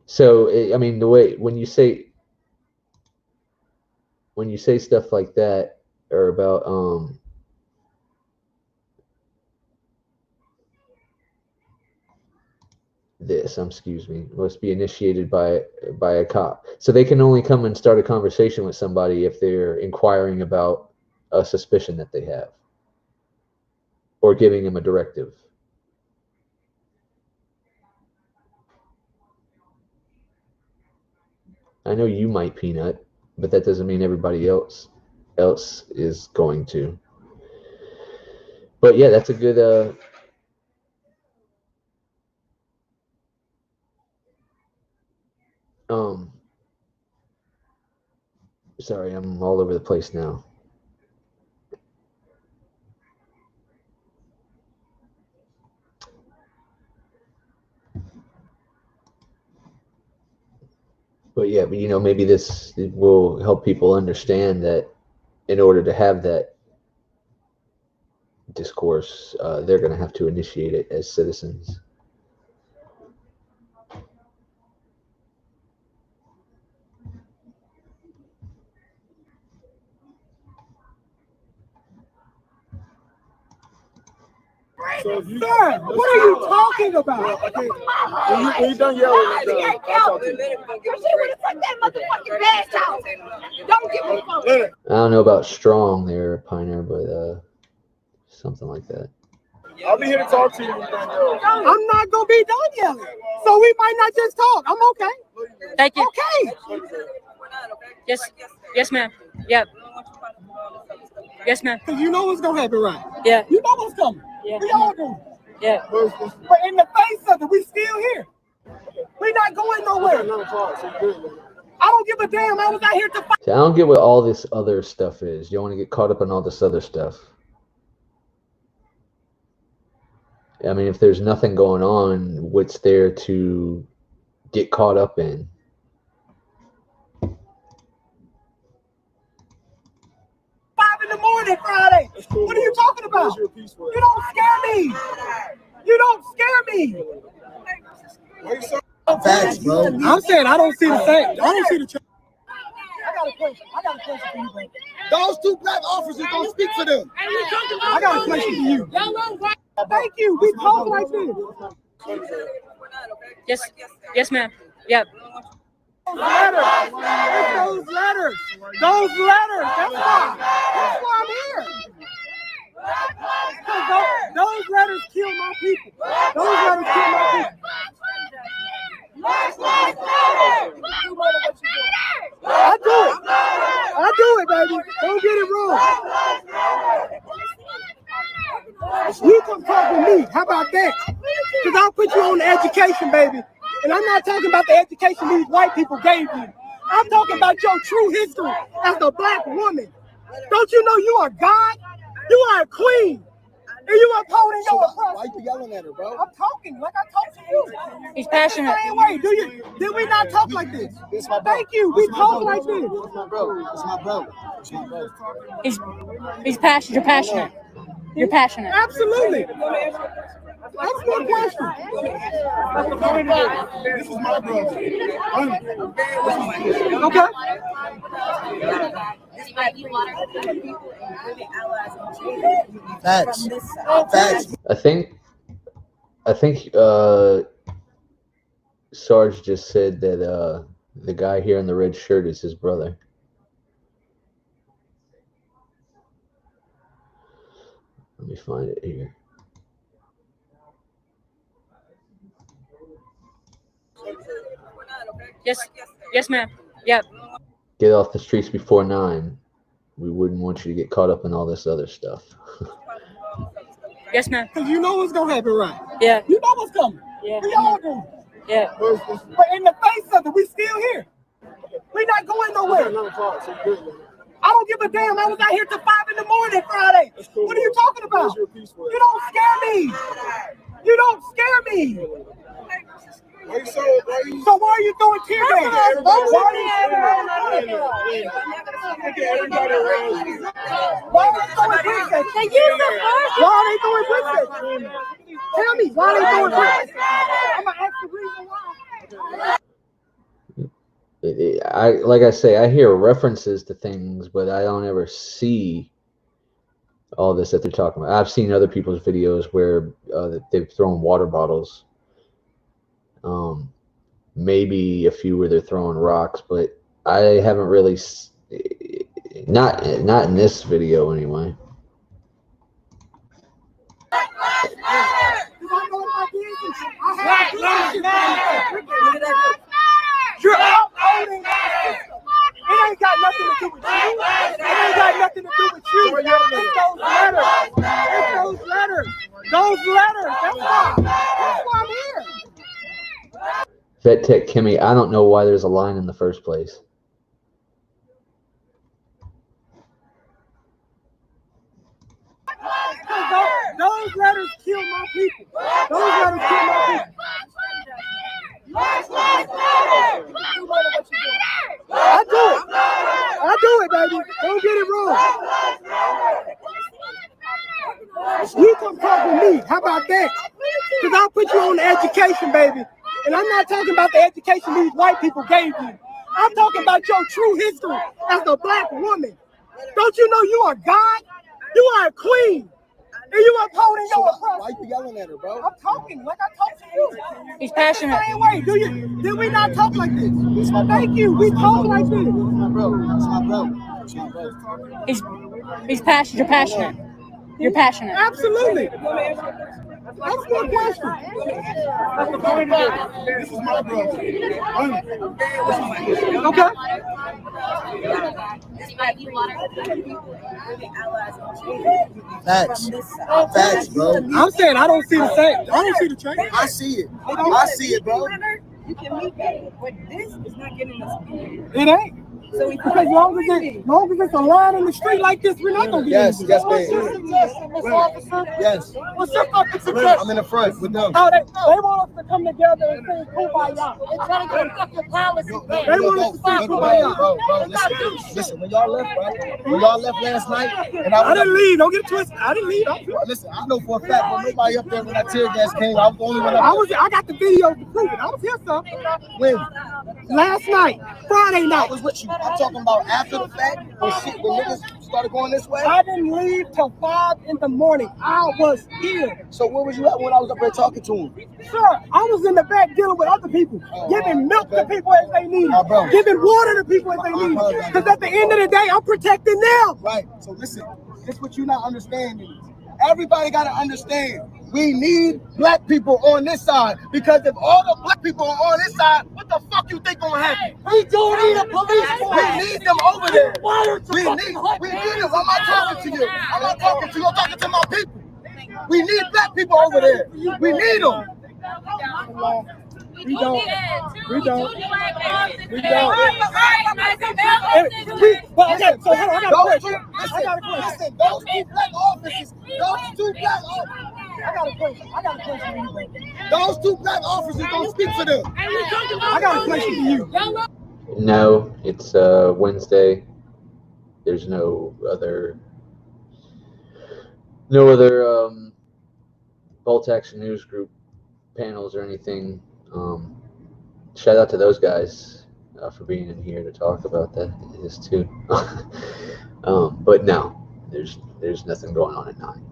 So, the way, when you say stuff like that, or about, must be initiated by a cop. So they can only come and start a conversation with somebody if they're inquiring about a suspicion that they have, or giving them a directive. I know you might, Peanut, but that doesn't mean everybody else is going to. But yeah, that's a good sorry, I'm all over the place now. But yeah, maybe this will help people understand that in order to have that discourse, they're going to have to initiate it as citizens. Sir, what are you talking about? Okay. When you done yelling, I'll talk to you. I don't know about strong there, Piner, but something like that. I'll be here to talk to you when you're done yelling. I'm not gonna be done yelling, so we might not just talk. I'm okay. Thank you. Okay. Yes, ma'am. Yep. Yes, ma'am. Cause you know what's gonna happen, right? Yeah. You know what's coming. Yeah. We all do. Yeah. But in the face of it, we still here. We're not going nowhere. I don't give a damn. I was out here to fight. See, I don't get what all this other stuff is. You don't want to get caught up in all this other stuff. I mean, if there's nothing going on, what's there to get caught up in? $5 Friday. What are you talking about? You don't scare me. You don't scare me. Facts, bro. I'm saying I don't see the same. I don't see the change. I got a question for you, bro. Those two black officers don't speak for them. I got a question for you. Thank you. We talk like this. Yes, ma'am. Yep. Those letters. It's those letters. Those letters. That's why I'm here. Those letters kill my people. Those letters kill my people. I do it, baby. Don't get it wrong. You come talk with me. How about that? Because I'll put you on the education, baby. And I'm not talking about the education these white people gave you. I'm talking about your true history as a black woman. Don't you know you are God? You are a queen. And you upholding your oppression. Why you yelling at her, bro? I'm talking like I talk to you. He's passionate. Same way. Did we not talk like this? Thank you. We talk like this. It's my bro. It's my bro. It's my bro. He's passionate. You're passionate. You're passionate. Absolutely. That's my question. This is my bro. Okay. Facts. Facts. I think Sarge just said that the guy here in the red shirt is his brother. Let me find it here. Yes, ma'am. Yep. Get off the streets before 9. We wouldn't want you to get caught up in all this other stuff. Yes, ma'am. Because you know what's going to happen, right? Yeah. You know what's coming. Yeah. We all do. Yeah. But in the face of it, we still here. We're not going nowhere. I don't give a damn. I was out here till 5 in the morning Friday. What are you talking about? You don't scare me. You don't scare me. So why are you throwing tear gas? Why are they throwing bricks at you? Why are they throwing bricks at you? Tell me, why are they throwing bricks? I'm going to ask the reason why. Like I say, I hear references to things, but I don't ever see all this that they're talking about. I've seen other people's videos where they've thrown water bottles. Maybe a few where they're throwing rocks, but I haven't really, not in this video anyway. You're upholding our system. It ain't got nothing to do with you. It ain't got nothing to do with you. It's those letters. It's those letters. Those letters. That's why I'm here. Vet Tech Kimmy, I don't know why there's a line in the first place. Those letters kill my people. Those letters kill my people. I do it, baby. Don't get it wrong. You come talk with me. How about that? Because I'll put you on the education, baby. And I'm not talking about the education these white people gave you. I'm talking about your true history as a black woman. Don't you know you are God? You are a queen. And you upholding your oppression. Why you yelling at her, bro? I'm talking like I talk to you. He's passionate. Same way. Did we not talk like this? Thank you. We talk like this. It's my bro. It's my bro. It's my bro. He's passionate. You're passionate. You're passionate. Absolutely. That's my question. This is my bro. Okay. Facts. Facts, bro. I'm saying I don't see the same. I don't see the change. I see it. I see it, bro. You can meet me, but this is not getting us. It ain't. So we Because long as it's a line in the street like this, we're not gonna be. Yes, able to. yes, What's your babe. suggestion, Mr. Officer? Yes. What's your fucking suggestion? I'm in the front with them. Oh, they want us to come together and sing Kumbaya. They're trying to get a fucking policy. They want us to sing Kumbaya. Bro, listen, when y'all left, right? When y'all left last night, and I didn't leave. Don't get it twisted. I didn't leave. Listen, I know for a fact when nobody up there when that tear gas came, I was the only one up there. I got the video to prove it. I was here, son. When? Last night, Friday I night. was with you. I'm talking about after the fact, when niggas started going this way. I didn't leave till 5 in the morning. I was here. So where was you at when I was up there talking to him? Sir, I was in the back dealing with other people, giving milk to people as they need, giving water to people as they need. Because at the end of the day, I'm protecting them. Right. So listen, this is what you're not understanding. Everybody got to understand. We need black people on this side, because if all the black people are on this side, what the fuck you think gonna happen? We don't need a police force. We need them over there. We need them. I'm not talking to you. I'm not talking to you. I'm talking to my people. We need black people over there. We need them. We don't. We don't. We don't. Okay, so hold on, I got a question. Listen, those two black officers, I got a question for you, bro. Those two black officers don't speak for them. I got a question for you. No, it's Wednesday. There's no other Bolt Action News Group panels or anything. Shout out to those guys for being in here to talk about this too. But no, there's nothing going on at 9.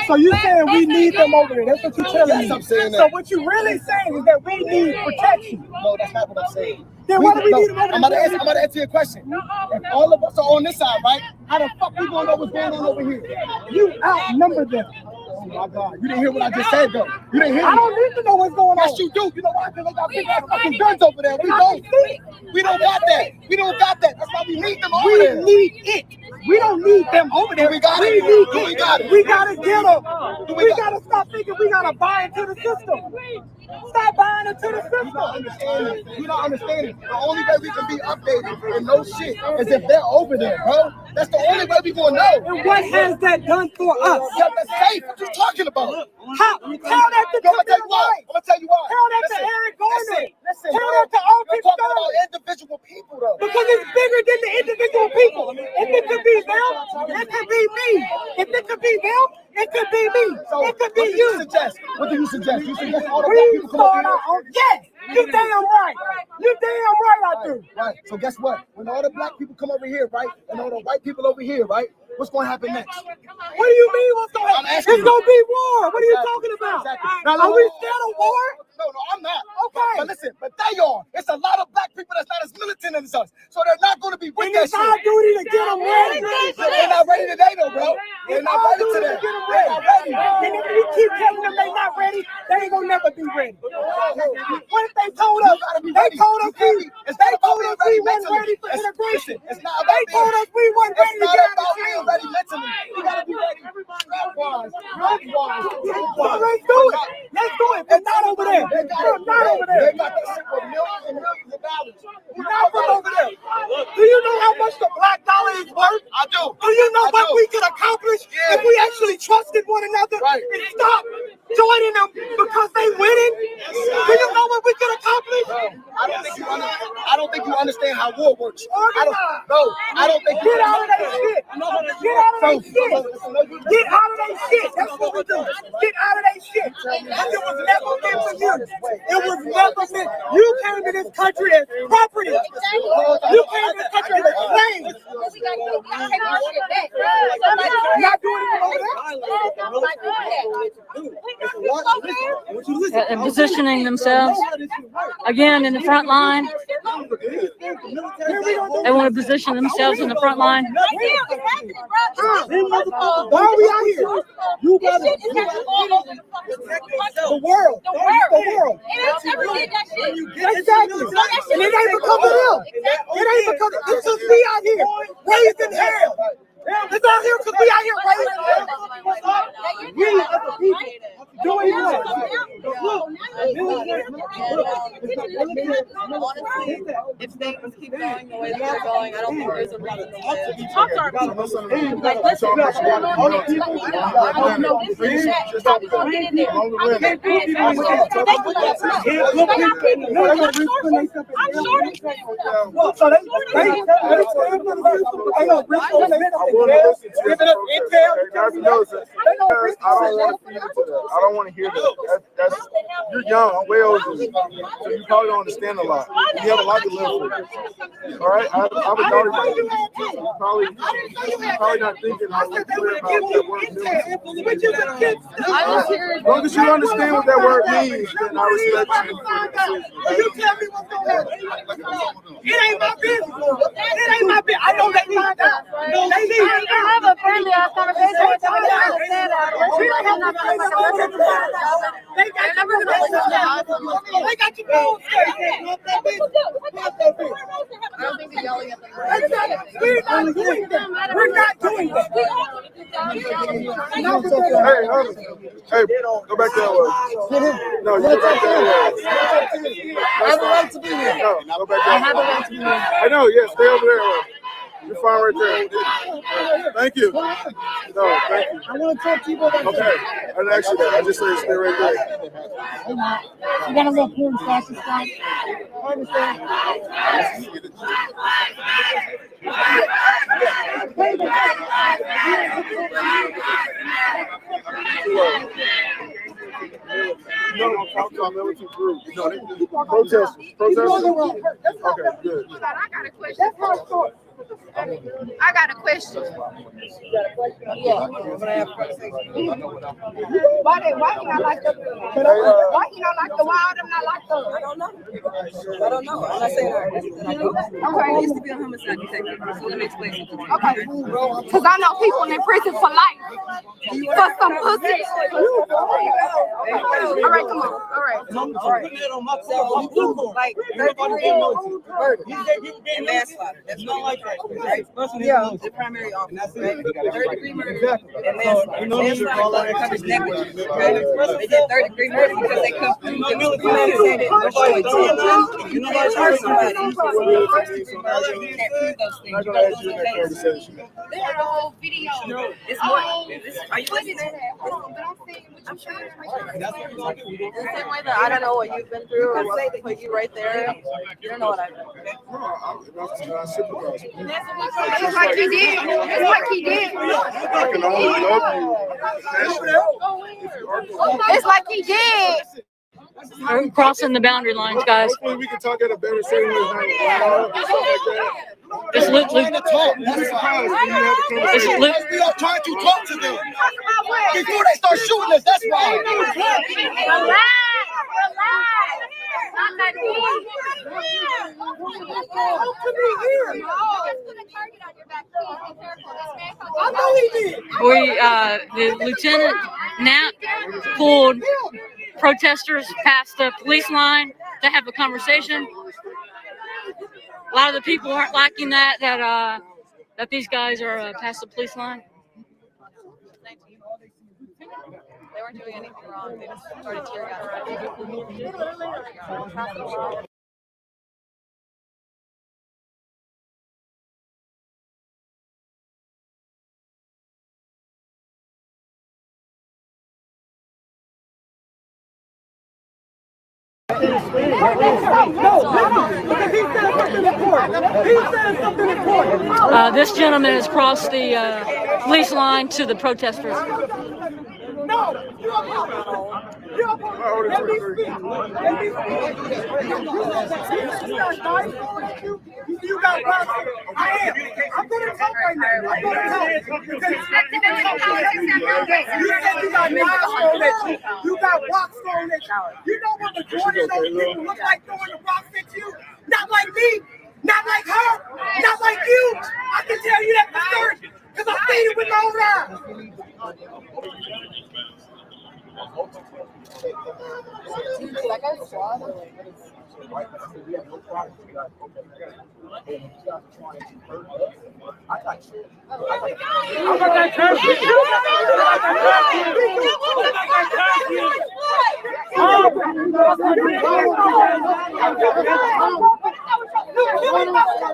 So you saying we need them over there? That's what you're telling me. Yes, I'm saying that. So what you really saying is that we need protection. No, that's not what I'm saying. Then why do we need them over I'm there? about to answer your question. If all of us are on this side, right? How the fuck we gonna know what's going on over here? You outnumber them. Oh my God, you didn't hear what I just said though. You didn't hear me. I don't need to know what's going on. Yes, you do. You know why? Because they got big ass fucking guns over there. We don't. We don't got that. We don't got that. That's why we need them over there. We need it. We don't need them over there. We got it. We need it. We got it. We gotta get them. We gotta stop thinking we gotta buy into the system. Stop buying into the system. You don't understand it. The only way we can be updated and know shit is if they're over there, bro. That's the only way we gonna know. And what has that done for us? Kept us safe. What you talking about? How that to I'm gonna tell you why. I'm gonna tell you why. Tell that to Eric Garner. Listen, Tell that to all we're people. talking about individual people though. Because it's bigger than the individual people. If it could be them, it could be me. If it could be them, it could be me. So it could be you. What do you suggest? You suggest all the black We people come over start here? out. Yes, you damn right. You damn right I do. Right. So guess what? When all the black people come over here, right, and all the white people over here, right, what's going to happen next? What do you mean? What's going to happen? It's going to be war. What are you talking about? Are we scared of war? No, I'm not. Okay. But listen, but they are. It's a lot of black people that's not as militant as us. So they're not going to be with And that it's our shit. duty to get them ready. They're not ready today, though, bro. They're not ready today. They're not ready. And if we keep telling them they're not ready, they ain't going to never be ready. What if they told us? They told us we weren't ready for integration. It's not about They told us we weren't ready to It's get not out about of being jail. ready mentally. We gotta be ready. Strap-wise. So let's do it. Let's do it. But not over there. We're not over there. They got that shit for millions and millions of dollars. We're not from over there. Do you know how much the black dollar is worth? I do. Do you know I what do. we could accomplish if we actually trusted one another and stop joining them because they winning? Do you know what we could accomplish? I don't think you understand how war works. I don't think you Get out of that shit. Get out of that shit. Get out of that shit. That's what we do. Get out of that shit. And it was never meant for you. It was never meant. You came to this country as property. You came to this country as slaves. Not doing it over there. And positioning themselves again in the front line. They want to position themselves in the front line. Why are we out here? You got it. The world. The world. Exactly. And it ain't because of them. It ain't because of it's just we out here raised in hell. It's out here because we out here raised in hell. We as a people doing what? Honestly, if things keep going the way that they're going, I don't think there's a reason to live. Like, listen, stop going in there. I'm sure. So they don't risk I want to listen to give it up intel. I don't want to hear that. That's you're young. I'm way older than you, so you probably don't understand a lot. You have a lot to live for. All right, I have a daughter. Probably not thinking how clear about that word means. As long as you understand what that word means, then I respect you. You tell me what's going on. It ain't my business. It ain't my business. I know they find out. They need. I have a friendly conversation with them. I understand that. They got you going. I don't think they're yelling at them. We're not doing that. We're not doing that. Hey, go back to that word. No, you go back to that word. I have a right to be here. No, go back to that. I have a right to be here. I know, yeah, stay over there. You're fine right there. Thank you. No, thank you. I want to talk to you about that. Okay, I didn't ask you that. I just said stay right there. You got a little porn fast and stuff. I understand. No, I'm talking about militant group. No, protesters. Okay, good. I got a question. I got a question. Yeah. Why he not like the wild and not like the? I don't know. I'm not saying that. I used to be a homicide detective, so let me explain something. Okay. Because I know people in prison for life for some pussy. All right, come on. All right. Like murder and manslaughter. That's not like that, right? Yeah, the primary offense, right? Third-degree murder and manslaughter. Manslaughter covers negligence, right? They did third-degree murder because they couldn't prove it was premeditated or show intent. You can't hurt somebody. You can't prove those things. You gotta go to the case. They had a whole video. It's more. Are you listening? I'm sure. In the same way that I don't know what you've been through or what put you right there, you don't know what I've been through. It's like he did. It's like he did. I can only love you. It's like he did. We're crossing the boundary lines, guys. Hopefully we can talk at a better setting than It's Luke. trying to talk. This is Luke. We are trying to talk to them before they start shooting us. That's why. Relax. I know he did. The lieutenant Nat pulled protesters past the police line to have a conversation. A lot of the people aren't liking that these guys are past the police line. They weren't doing anything wrong. They just started tear gas. This gentleman has crossed the police line to the protesters. You got robbed. I am. I'm going to talk right now. I'm going to talk. You said you got knives thrown at you. You got rocks thrown at you. You know what the majority of those people look like throwing the rocks at you? Not like me. Not like her. Not like you. I can tell you that for certain. Because I've seen it with my own eyes.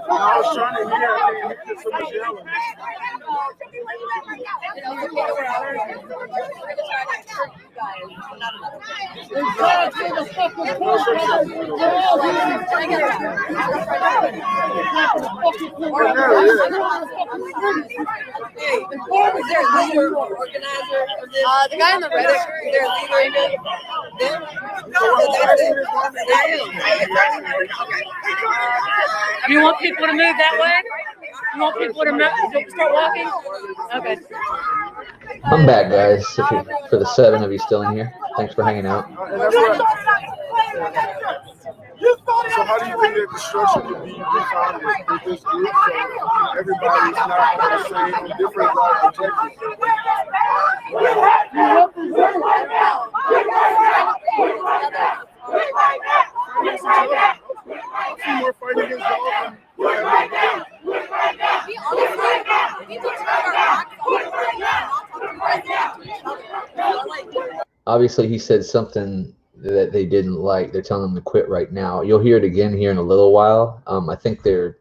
I was trying to hear. I didn't hear so much yelling. Is there a leader or organizer of this? The guy in the red shirt. Is there a leader in it? Them? You want people to move that way? You want people to start walking? Okay. I'm back, guys. If you, for the 7 of you still in here, thanks for hanging out. So how do you think that the structure can be defined with this group so everybody's not on the same different objectives? More fighting against y'all than Obviously, he said something that they didn't like. They're telling him to quit right now. You'll hear it again here in a little while. I think they're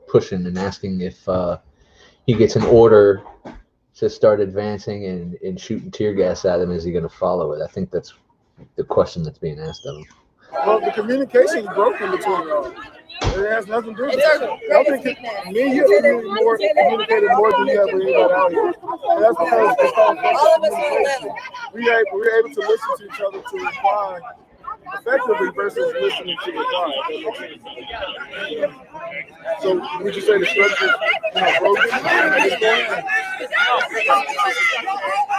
pushing and asking if he gets an order to start advancing and shooting tear gas at him. Is he going to follow it? I think that's the question that's being asked of him. well, the communication is broken between y'all. It has nothing to do with it. I think me and you communicated more than you have with anybody out here. And that's because it's called communication. We're able to listen to each other to reply effectively versus listening to reply. So would you say the structure is broken at this point?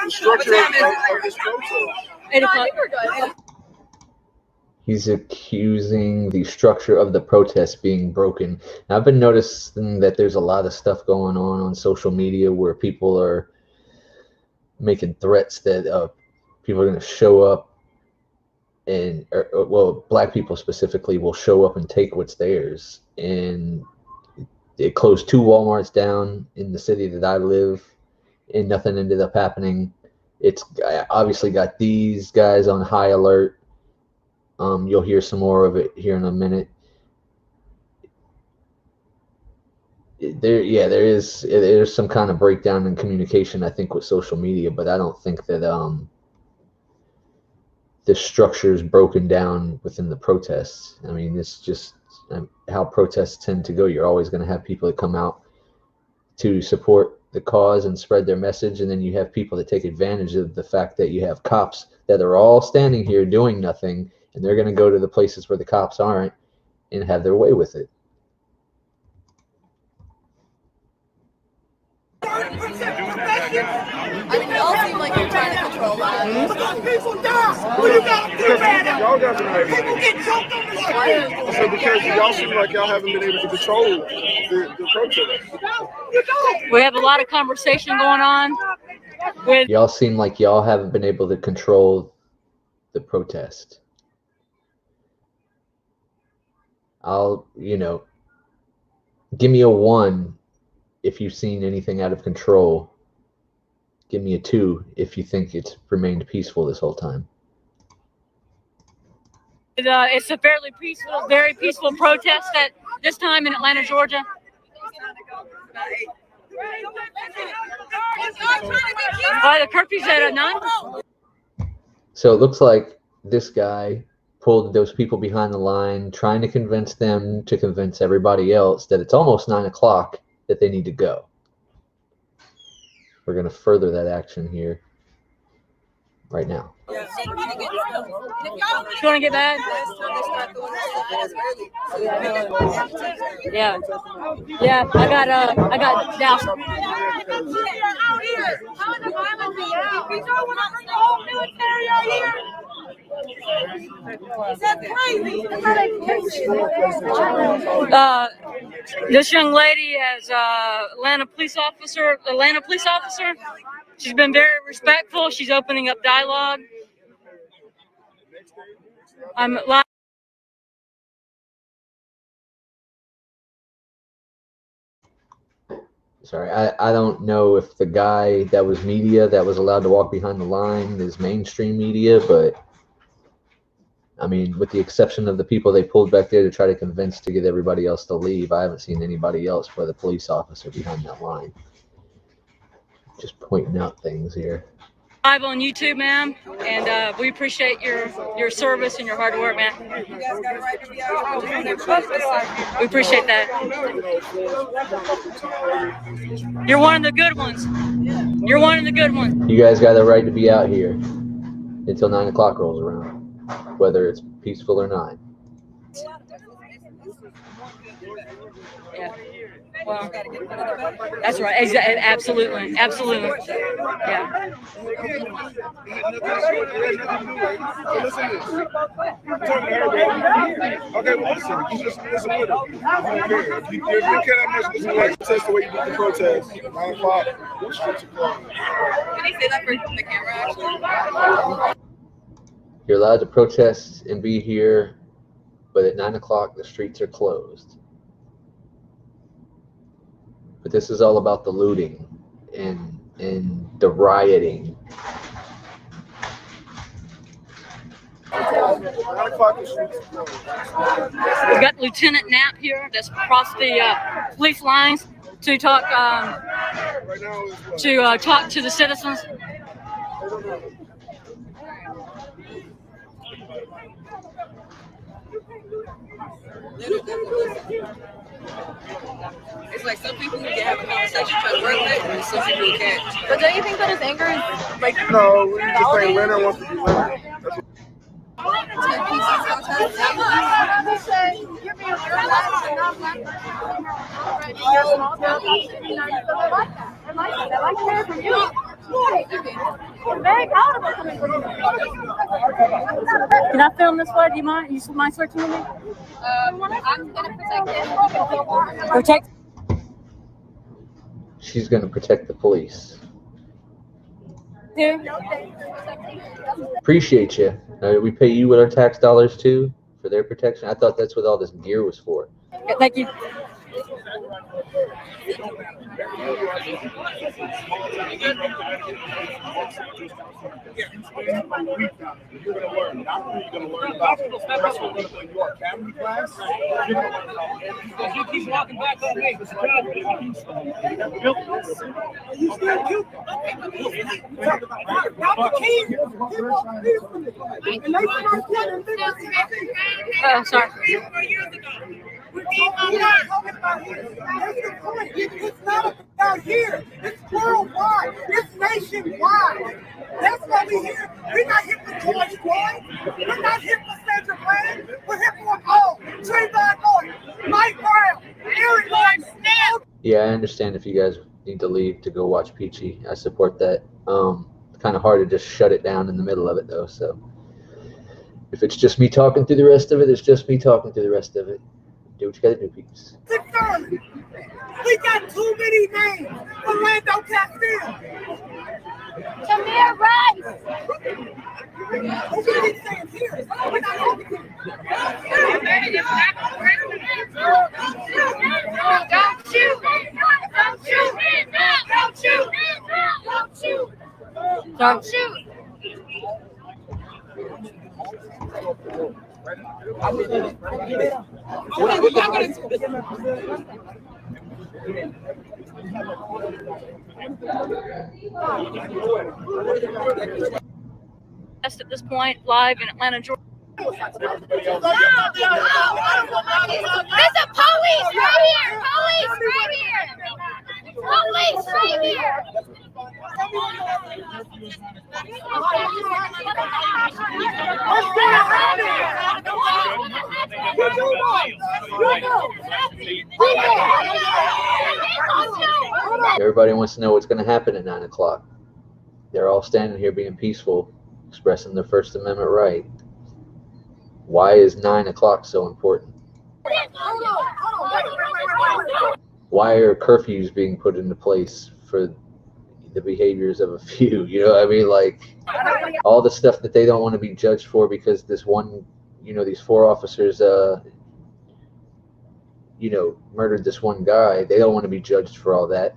The structure of this protest. 8 o'clock. He's accusing the structure of the protest being broken. Now, I've been noticing that there's a lot of stuff going on social media where people are making threats that people are going to show up and, well, black people specifically will show up and take what's theirs. And it closed 2 Walmarts down in the city that I live, and nothing ended up happening. It's obviously got these guys on high alert. You'll hear some more of it here in a minute. There's some kind of breakdown in communication, I think, with social media, but I don't think that the structure is broken down within the protests. I mean, it's just how protests tend to go. You're always going to have people that come out to support the cause and spread their message, and then you have people that take advantage of the fact that you have cops that are all standing here doing nothing, and they're going to go to the places where the cops aren't and have their way with it. I mean, y'all seem like you're trying to control that. People die. Who you got? Y'all got people get choked on the street. So because y'all seem like y'all haven't been able to control the protest. We have a lot of conversation going on. Y'all seem like y'all haven't been able to control the protest. Give me a 1 if you've seen anything out of control. Give me a 2 if you think it's remained peaceful this whole time. It's a very peaceful protest at this time in Atlanta, Georgia. The curfew's at 9. So it looks like this guy pulled those people behind the line, trying to convince them to convince everybody else that it's almost 9 o'clock, that they need to go. We're going to further that action here right now. It's going to get bad. Yeah. Yeah, I got doused. This young lady is Atlanta police officer. She's been very respectful. She's opening up dialogue. Sorry, I don't know if the guy that was media that was allowed to walk behind the line is mainstream media, but I mean, with the exception of the people they pulled back there to try to convince to get everybody else to leave, I haven't seen anybody else but the police officer behind that line. Just pointing out things here. Live on YouTube, ma'am, and we appreciate your service and your hard work, man. You guys got a right to be out here. Never We appreciate that. You're one of the good ones. You're one of the good ones. You guys got the right to be out here until 9 o'clock rolls around, whether it's peaceful or not. Yeah. Well, that's right. Absolutely. Absolutely. Yeah. Okay, well, listen with it. If you care that much, listen, like, protest the way you did the protest. 9 o'clock, the streets are closed. Can you say that for the camera, actually? You're allowed to protest and be here, but at 9 o'clock, the streets are closed. But this is all about the looting and the rioting. 9 o'clock, the streets are closed. We've got Lieutenant Knapp here that's crossed the police lines to talk to the citizens. It's like some people can have a conversation try to work with, and some people can't. But don't you think that his anger is like? No, we just saying Leonard wants to be Leonard. I'm very proud of it. Can I film this way? Do you mind? You mind searching with me? I'm gonna protect him. Protect. She's going to protect the police. Dude. Appreciate you. We pay you with our tax dollars too for their protection. I thought that's what all this gear was for. Thank you. You're going to learn. Not only are you going to learn about your academy class, you're going to learn about You keep walking back on me. It's a problem. you still cute. Dr. King, he walked peacefully. And they start killing Oh, sorry. It's not about here. It's worldwide. It's nationwide. That's why we're here. We're not here for George Floyd. We're not here for Sandra Bland. We're here for them all. Trayvon Martin, Mike Brown, Eric Lawrence. Yeah, I understand if you guys need to leave to go watch Peachy. I support that. It's kind of hard to just shut it down in the middle of it, though. So if it's just me talking through the rest of it, it's just me talking through the rest of it. Do what you gotta do, peeps. We got too many names. Orlando Castile. Tamir Rice. Don't shoot. Don't shoot. Don't shoot. Don't shoot. Don't shoot. At this point, live in Atlanta, Georgia. There's a police right here. Police right here. Police right here. Everybody wants to know what's going to happen at 9 o'clock. They're all standing here being peaceful, expressing their First Amendment right. Why is 9 o'clock so important? Why are curfews being put into place for the behaviors of a few? You know what I mean? Like, all the stuff that they don't want to be judged for because this one, these 4 officers, murdered this one guy. They don't want to be judged for all that.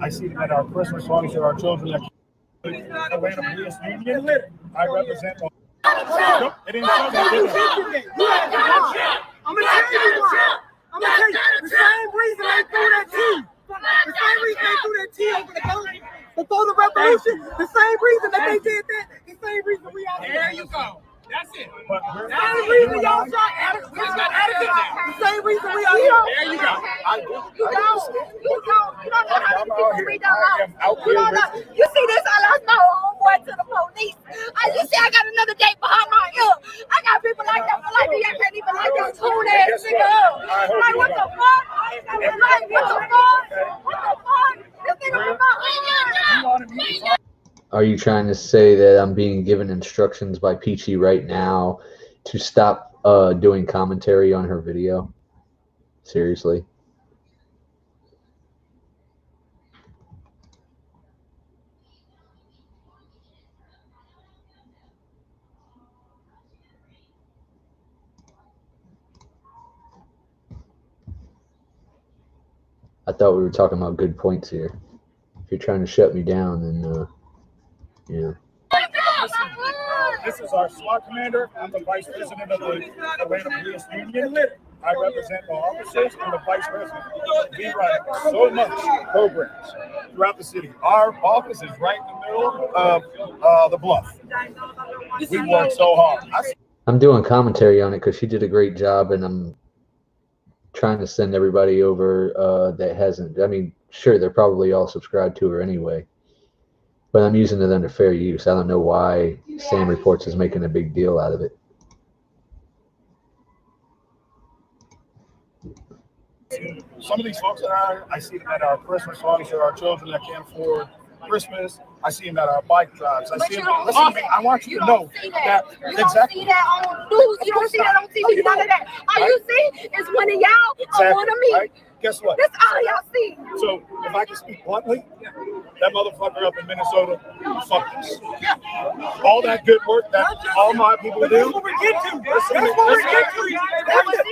I see them at our Christmas parties with our children. Atlanta Police Union. I represent. Nope, it didn't show that, did it? I'm gonna tell you why. I'm gonna tell you the same reason they threw that tea. The same reason they threw that tea over the gun before the revolution. The same reason that they did that. The same reason we out here. There you go. That's it. The same reason y'all shot Atticus. The same reason we out here. There you go. You don't know how many people we don't know. You don't know. You see this? I lost my homeboy to the police. You see, I got another date behind my ear. I got people like that for like me. I can't even like that tune ass nigga up. Like, what the fuck? Like, what the fuck? What the fuck? This nigga was my homeboy. Are you trying to say that I'm being given instructions by Peachy right now to stop doing commentary on her video? Seriously? I thought we were talking about good points here. If you're trying to shut me down, then yeah. This is our SWAT commander. I'm the vice president of the Atlanta Police Union. I represent the officers and the vice president. We run so much programs throughout the city. Our office is right in the middle of the bluff. We work so hard. I'm doing commentary on it because she did a great job, and I'm trying to send everybody over that hasn't. I mean, sure, they're probably all subscribed to her anyway, but I'm using it under fair use. I don't know why Sam Reports is making a big deal out of it. Some of these folks that I see them at our Christmas parties with our children that can't afford Christmas. I see them at our bike drives. I see them. Listen, I want you to know that you don't see that on news. You don't see that on TV. None of that. All you see is one of y'all or one of me. guess what? That's all y'all see. So if I can speak bluntly, that motherfucker up in Minnesota, fuck this. All that good work that all my people do. That's what we get to. That's what we get to. That was the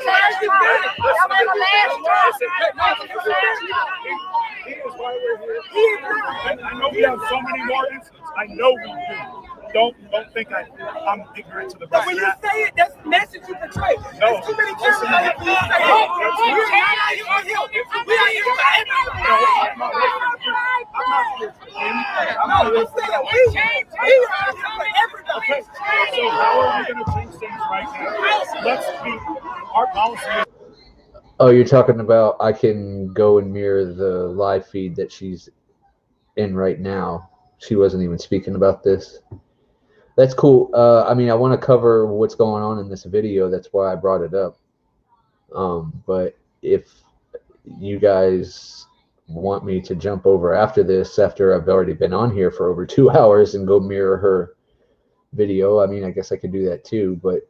last time. That was the last He is why we're here. I know we have so many more incidents. I know we do. Don't think I'm ignorant to the But fact when you that. say it, that's the message you portray. No. There's too many cameras out here for you to say, oh, we're not out here for him. We out here for everybody. No, I'm not here for him. No, I'm saying we out here for everybody. Okay, so how are we going to change things right now? Let's be our policy. Oh, you're talking about I can go and mirror the live feed that she's in right now. She wasn't even speaking about this. That's cool. I mean, I want to cover what's going on in this video. That's why I brought it up. But if you guys want me to jump over after this, after I've already been on here for over 2 hours and go mirror her video, I mean, I guess I could do that too. But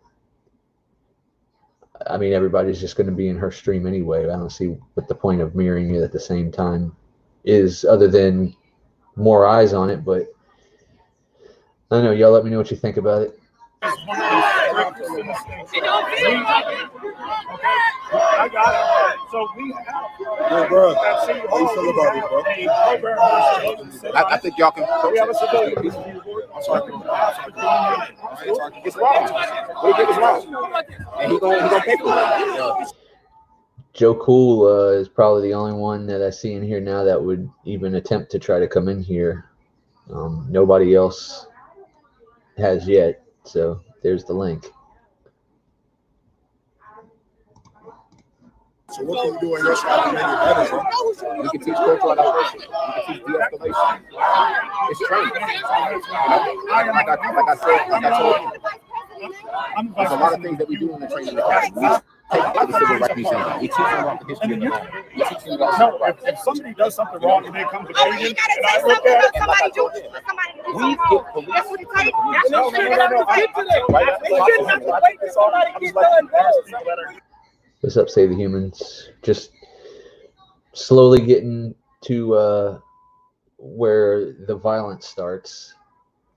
I mean, everybody's just going to be in her stream anyway. I don't see what the point of mirroring it at the same time is, other than more eyes on it. But I don't know. Y'all let me know what you think about it. I got it. So we have bro. at City Hall, How you feel about it, bro? a program. I think y'all can. We have a civilian. I'm sorry. It's wrong. What he did is wrong, and he gonna pay for it. Joe Cool is probably the only one that I see in here now that would even attempt to try to come in here. Nobody else has yet, so there's the link. So what can we do in your side to make it better, bro? We can teach cultural diversity. We can teach de-escalation. It's training. Like I told you, there's a lot of things that we do in the training academy. We take the civil rights museum. We teach them about the history of the land. We teach them about civil rights. If somebody does something wrong and they come to Oh, me, you gotta and say I look something at it, about somebody do. Somebody do We something. get police. That's what it takes. That's no, what no, it no, no, I takes. get to that. They shouldn't have to wait till somebody get done, bro. What's up, Save the Humans? Just slowly getting to where the violence starts.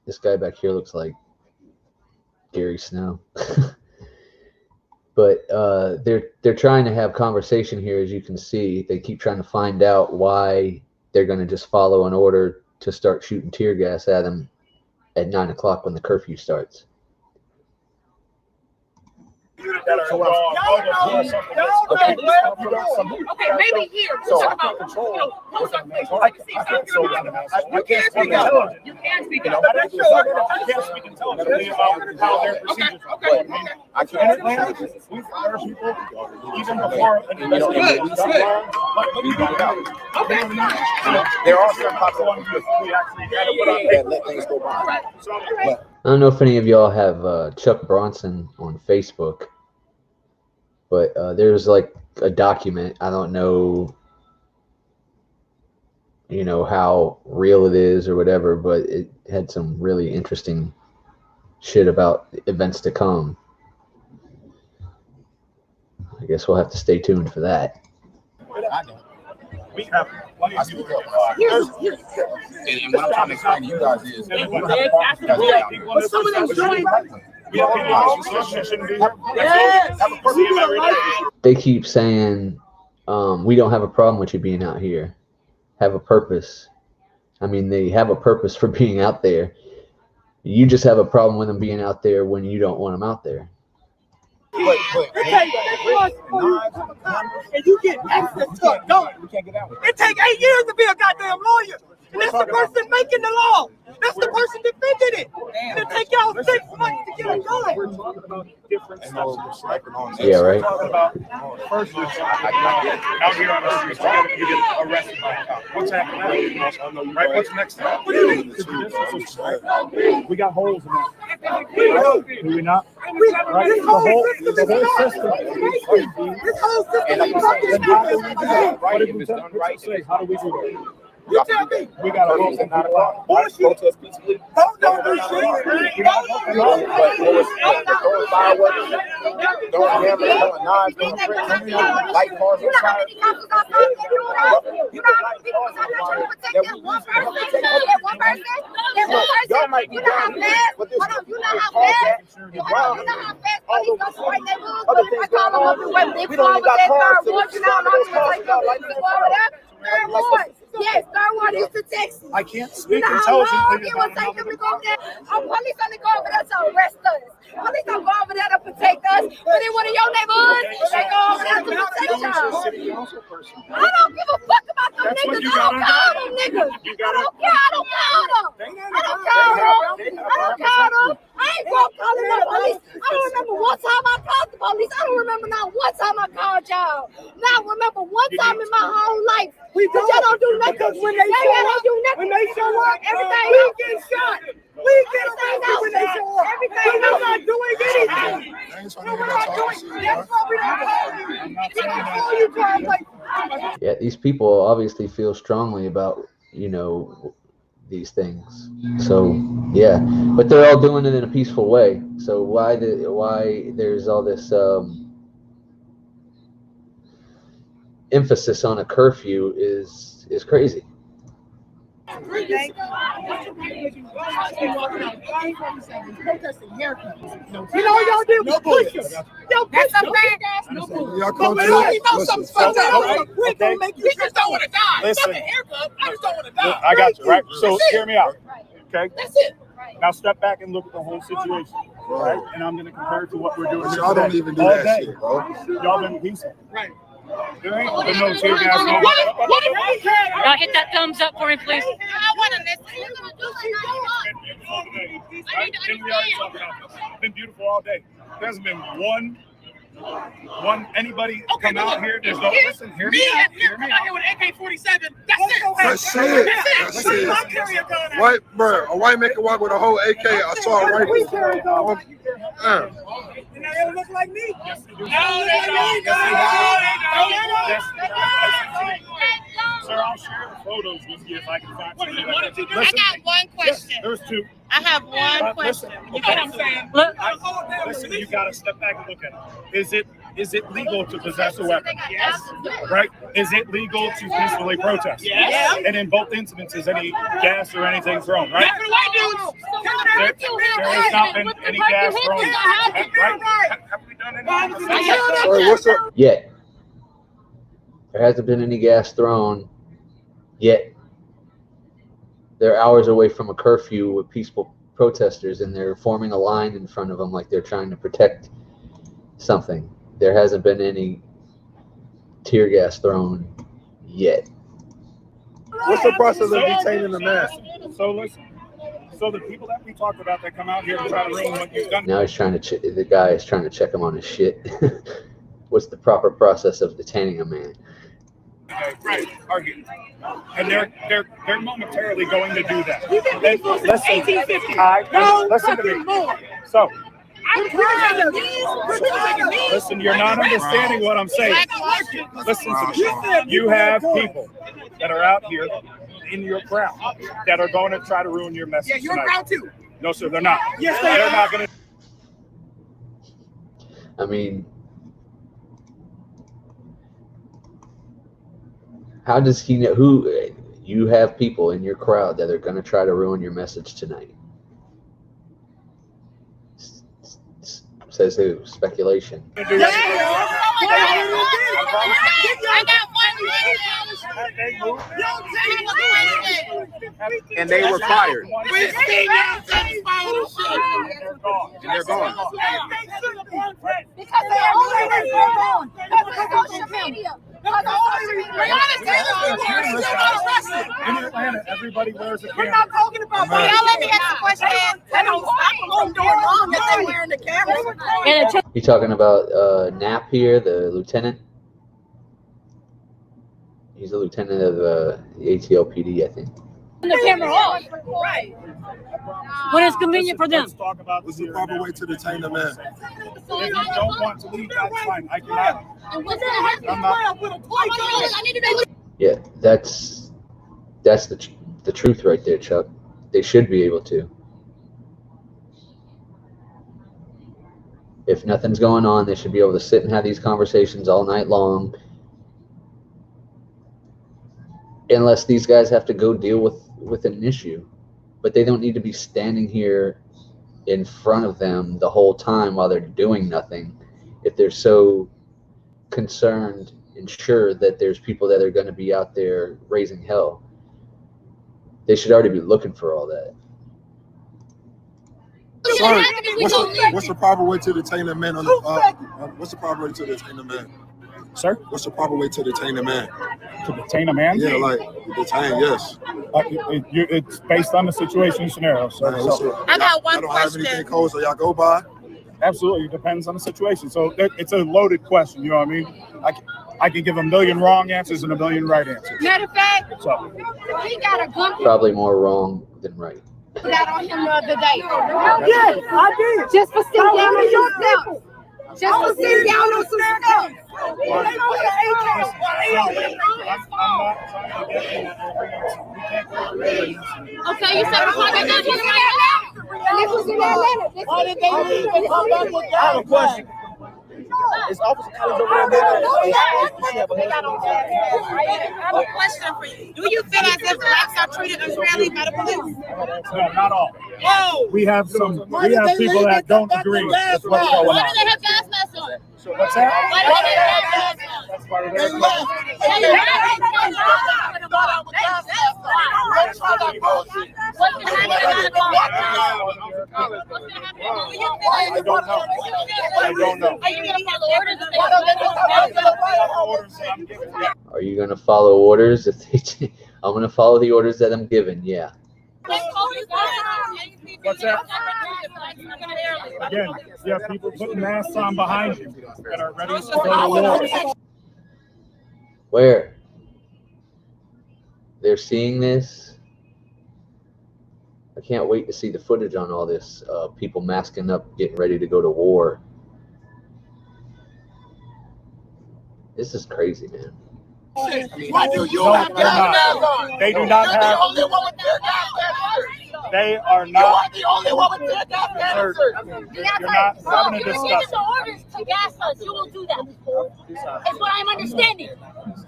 This guy back here looks like Gary Snow. But they're trying to have conversation here, as you can see. They keep trying to find out why they're going to just follow an order to start shooting tear gas at them at 9 o'clock when the curfew starts. Okay, maybe here. We'll talk about, post up places. I can't speak intelligently. You can speak I can't speak intelligently about how their procedures are. In Atlanta, we've hired people even before an investigation is done. But we don't know. There are certain populations that let things go by. I don't know if any of y'all have Chuck Bronson on Facebook, but there's like a document. I don't know, how real it is or whatever, but it had some really interesting shit about events to come. I guess we'll have to stay tuned for that. We have plenty of people. And what I'm trying to explain to you guys is, we don't have a problem with you guys down But some of them join. They keep saying, we don't have a problem with you being out here. Have a purpose. I mean, they have a purpose for being out there. You just have a problem with them being out there when you don't want them out there. It takes 8 months before you become a cop and you get access to a gun. It takes 8 years to be a goddamn lawyer. And that's the person making the law. That's the person defending it. And it take y'all 6 months to get a gun. We're talking about different stuff. Yeah, right. We're talking about first out here on the streets, you get arrested by a cop. What's happening now? Right? What's the next step? We got holes in that. Do we not? Right? This The whole system system. This whole system And like is you said, fucking it's not stupid. right. If it's done right, How do we do that? You tell me. We got a vote at 9 o'clock. Bullshit. Protest peacefully. Don't do shit. Throwing fireworks, throwing hammers, throwing knives, throwing bricks, light cars on fire. Y'all might be down here, but this other things going on. We don't even got cars to respond to those cars. Yes, third one is to Texas. I can't speak intelligently. It will take them to go there. Police only go over there to arrest us. Police don't go over there to protect us. But in one of your neighborhoods, they go over there to protect y'all. I don't give a fuck about them niggas. I don't call them niggas. I don't care. I don't call them. I don't call them. I don't call them. I ain't broke calling the police. I don't remember one time I called the police. I don't remember not one time I called y'all. Not remember one time in my whole life. Y'all don't do nothing. When they show up, everything we get shot. We get shot when they show up. Everything we're not doing anything. We're not doing. That's why we don't call you. Yeah, these people obviously feel strongly about, you know, these things. So yeah, but they're all doing it in a peaceful way. So why there's all this emphasis on a curfew is crazy. You know y'all did was push us. Y'all push us. But we already know something's fucked up. We gonna make you just don't want to die. Listen. Haircut. I just don't want to die. I got you, right? So hear me out. Okay? That's it. Now step back and look at the whole situation. Right? And I'm gonna compare it to what we're doing here Y'all don't today. even do All that day. shit, bro. Y'all been peaceful. Right. There ain't been no tear gas. Y'all hit that thumbs up for me, please. I want to listen. It's been beautiful all day. There hasn't been anybody come out here. There's no listen. Hear me out. Hear me out. Here with AK-47. That's it. That's it. White bro, a white man can walk with a whole AK. I saw a rifle. And they don't look like me. Yes, they do. Sir, I'll share the photos with you if I can find something. I got one question. There's two. I have one question. You know what I'm saying? Listen, you got to step back and look at it. Is it legal to possess a weapon? Yes. Right? Is it legal to peacefully protest? Yes. And in both incidences, any gas or anything thrown, right? There has not been any gas thrown, right? Have we done anything? Sorry, what's up? Yet there hasn't been any gas thrown yet. They're hours away from a curfew with peaceful protesters, and they're forming a line in front of them like they're trying to protect something. There hasn't been any tear gas thrown yet. What's the process of detaining the man? So listen. So the people that we talked about that come out here and try to ruin what you've done. Now he's trying to the guy is trying to check him on his shit. What's the proper process of detaining a man? Right, argue. And they're momentarily going to do that. Listen to me. So listen, you're not understanding what I'm saying. Listen to me. You have people that are out here in your crowd that are going to try to ruin your message. Yeah, you're tonight. proud too. No, sir, they're not. Yes, they're not going to. I mean, how does he know who you have people in your crowd that are going to try to ruin your message tonight? Says who? Speculation. I got And they were fired. one. And they're gone. Because they're always gone. Because of social media. In Atlanta, everybody wears a We're camera. not talking about Y'all let me ask a question. They don't stop them doing wrong if they wearing the camera. You talking about Knapp here, the lieutenant? He's a lieutenant of the ATL PD, I think. The camera off Right. when it's convenient for them. Let's talk about What's the proper way to detain a man? If you don't want to leave, that's fine. I cannot. And what's gonna happen? I'm not. I need to know. Yeah, that's That's the truth right there, Chuck. They should be able to. If nothing's going on, they should be able to sit and have these conversations all night long. Unless these guys have to go deal with an issue. But they don't need to be standing here in front of them the whole time while they're doing nothing. If they're so concerned and sure that there's people that are going to be out there raising hell, they should already be looking for all that. Sorry, what's the proper way to detain a man on the? What's the proper way to detain a man? Sir? What's the proper way to detain a man? To detain a man? Yeah, like detain. Yes. It's based on the situation and scenario. So, I got one I don't question. have anything cold, so y'all go by. Absolutely, it depends on the situation. So it's a loaded question. You know what I mean? I can give a million wrong answers and a million right answers. Matter of fact, So he got a gun Probably more wrong than right. that on him the other day. Yes, I did. Just for sitting down on your some stuff. Just for sitting down on some stuff. They put an AK. Okay, you said we're talking about him right now. This was in Atlanta. Why did they leave and come back with I have a question. Is Officer Collins over there? I have a question for you. Do you feel as if blacks are treated unfairly by the police? no, not all. Oh. We have people that don't agree with what's going Why on. do they have gas masks on? What's that? Why do they have gas masks on? That's part of their I don't know. Are you going to follow orders if they Are you going to follow orders? I'm going to follow the orders that I'm given. Yeah. What's that? Again, you have people putting masks on behind you that are ready to go to war. Where? They're seeing this. I can't wait to see the footage on all this. People masking up, getting ready to go to war. This is crazy, man. Why do you No, have they're not. gas on? They do not You're the have. only one with tear gas. They are You are not. the only one with tear gas. You're not having a If you give discussion. the orders to gas us, you will do that. Is what I'm understanding.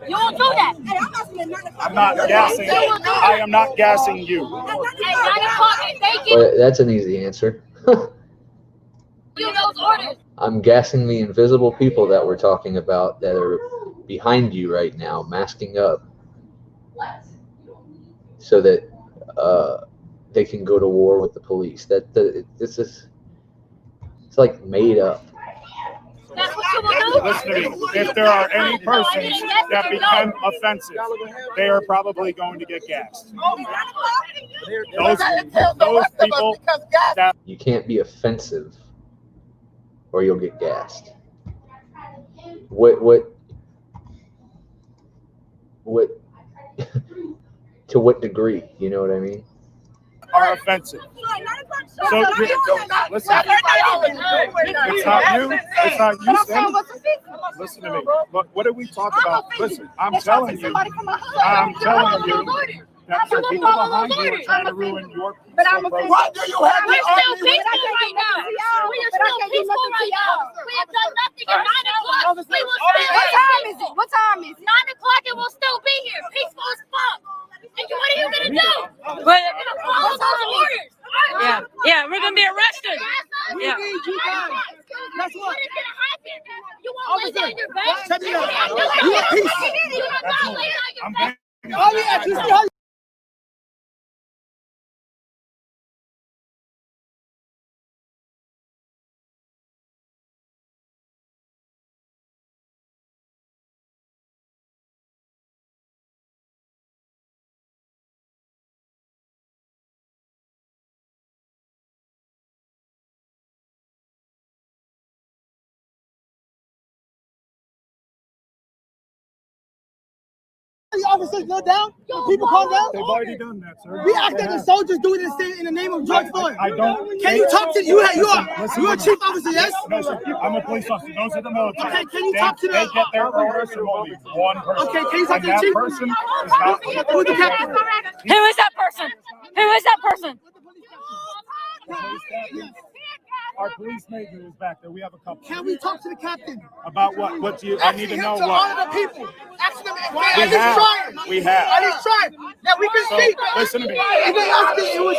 You will do that. I'm not gassing. I am not gassing you. At 9 o'clock, if they give Well, that's an easy answer. you those orders, I'm gassing the invisible people that we're talking about that are behind you right now, masking up, so that they can go to war with the police. This is, it's like made up. that's what you will do. Listen to me. If there are any persons that become offensive, they are probably going to get gassed. Those people that You can't be offensive, or you'll get gassed. What to what degree? You know what I mean? are offensive. So listen, it's not you. It's not you, Sam. Listen to me. What did we talk about? Listen, I'm telling you that the people behind you are trying to ruin your peace. Why do you have We're the still army? peaceful right now. We are still peaceful right now. We have done nothing at 9 o'clock. We will still. What time is it? What time is it? 9 o'clock and we'll still be here. Peaceful as fuck. And what are you gonna do? But You're gonna follow those orders. yeah, we're gonna be arrested. Yeah. That's what is gonna happen. You won't lay down your back. Check it out. You will not lay down your back. Oh yeah, you see how officers kneel down? When people calm down? They've already done that, sir. We asked that the soldiers do it in the name of George Floyd. I don't. Can you talk to you're a chief officer, yes? No, sir. I'm a police officer. Those are the military. Okay, can you talk to They the? get their orders from only one person. Okay, can you talk to the that chief? person is not. Who's the captain? Who is that person? Who is that person? Our police major is back there. We have a couple. Can we talk to the captain? About what? What do you? I need to know To what. honor the people. Ask them at We have. At least try. That we can So, see. listen to me. He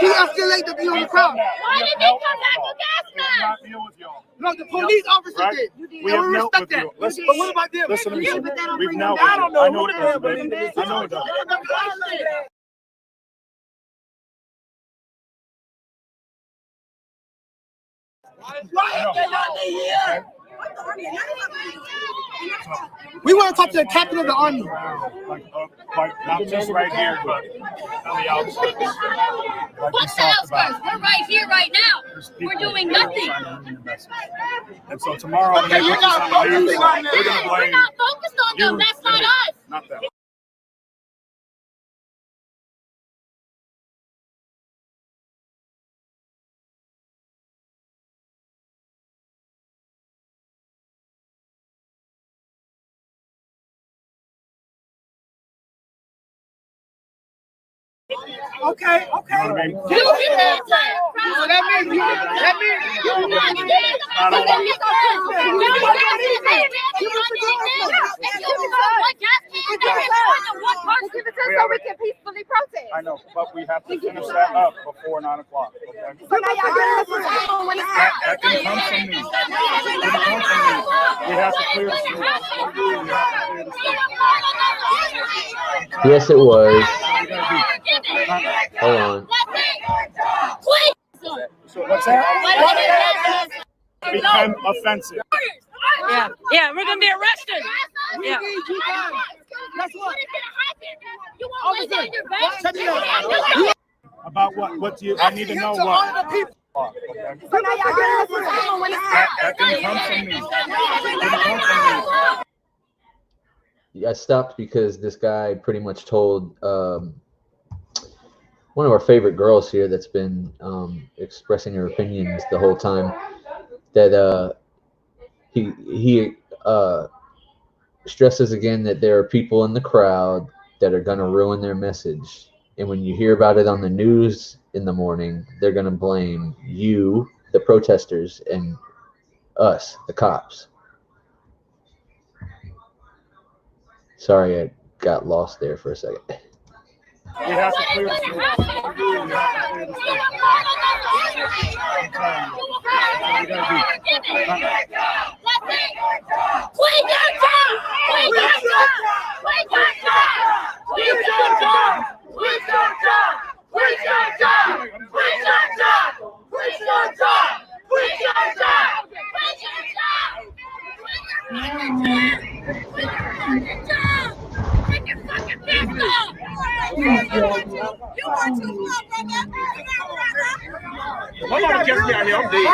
escalate the view on the crowd. Why did they come back with gas masks? Not deal with y'all. No, the police officer Right? did. We And have we knelt respect with that. you. Listen, But what about them? listen to me. Yeah, Sir. but that don't We've bring knelt them with down. you. I know what it does, baby. I know it does. We want to talk to the captain of the army. Like not just right here, but on the outskirts. Like we What's the talked about. outskirts? We're right here, right now. There's people We're doing that are nothing. trying to ruin your message. And so tomorrow, when they put this on the news, they're going to We're blame not focused on them. you, That's not us. not them. Okay. You know what I mean? So that means you So we can peacefully protest. I know, but we have to finish that up before 9 o'clock. Okay? So now y'all getting us when it's That can come from me. That can come from me. We have to clear the street. We have to clear the street. Yes, it was. Hold on. So what's that? Become offensive. Yeah, we're gonna be arrested. Yeah. Guess what? You won't lay down your back. About what? What do you? I need to know To honor what. the people. Okay? so now y'all getting us when it's That can come from me. That can come from me. I stopped because this guy pretty much told one of our favorite girls here that's been expressing her opinions the whole time that he stresses again that there are people in the crowd that are going to ruin their message. And when you hear about it on the news in the morning, they're going to blame you, the protesters, and us, the cops. Sorry, I got lost there for a second. We have to clear the street. We have to clear the street. I'm telling My mama catch me out here. I'm dead.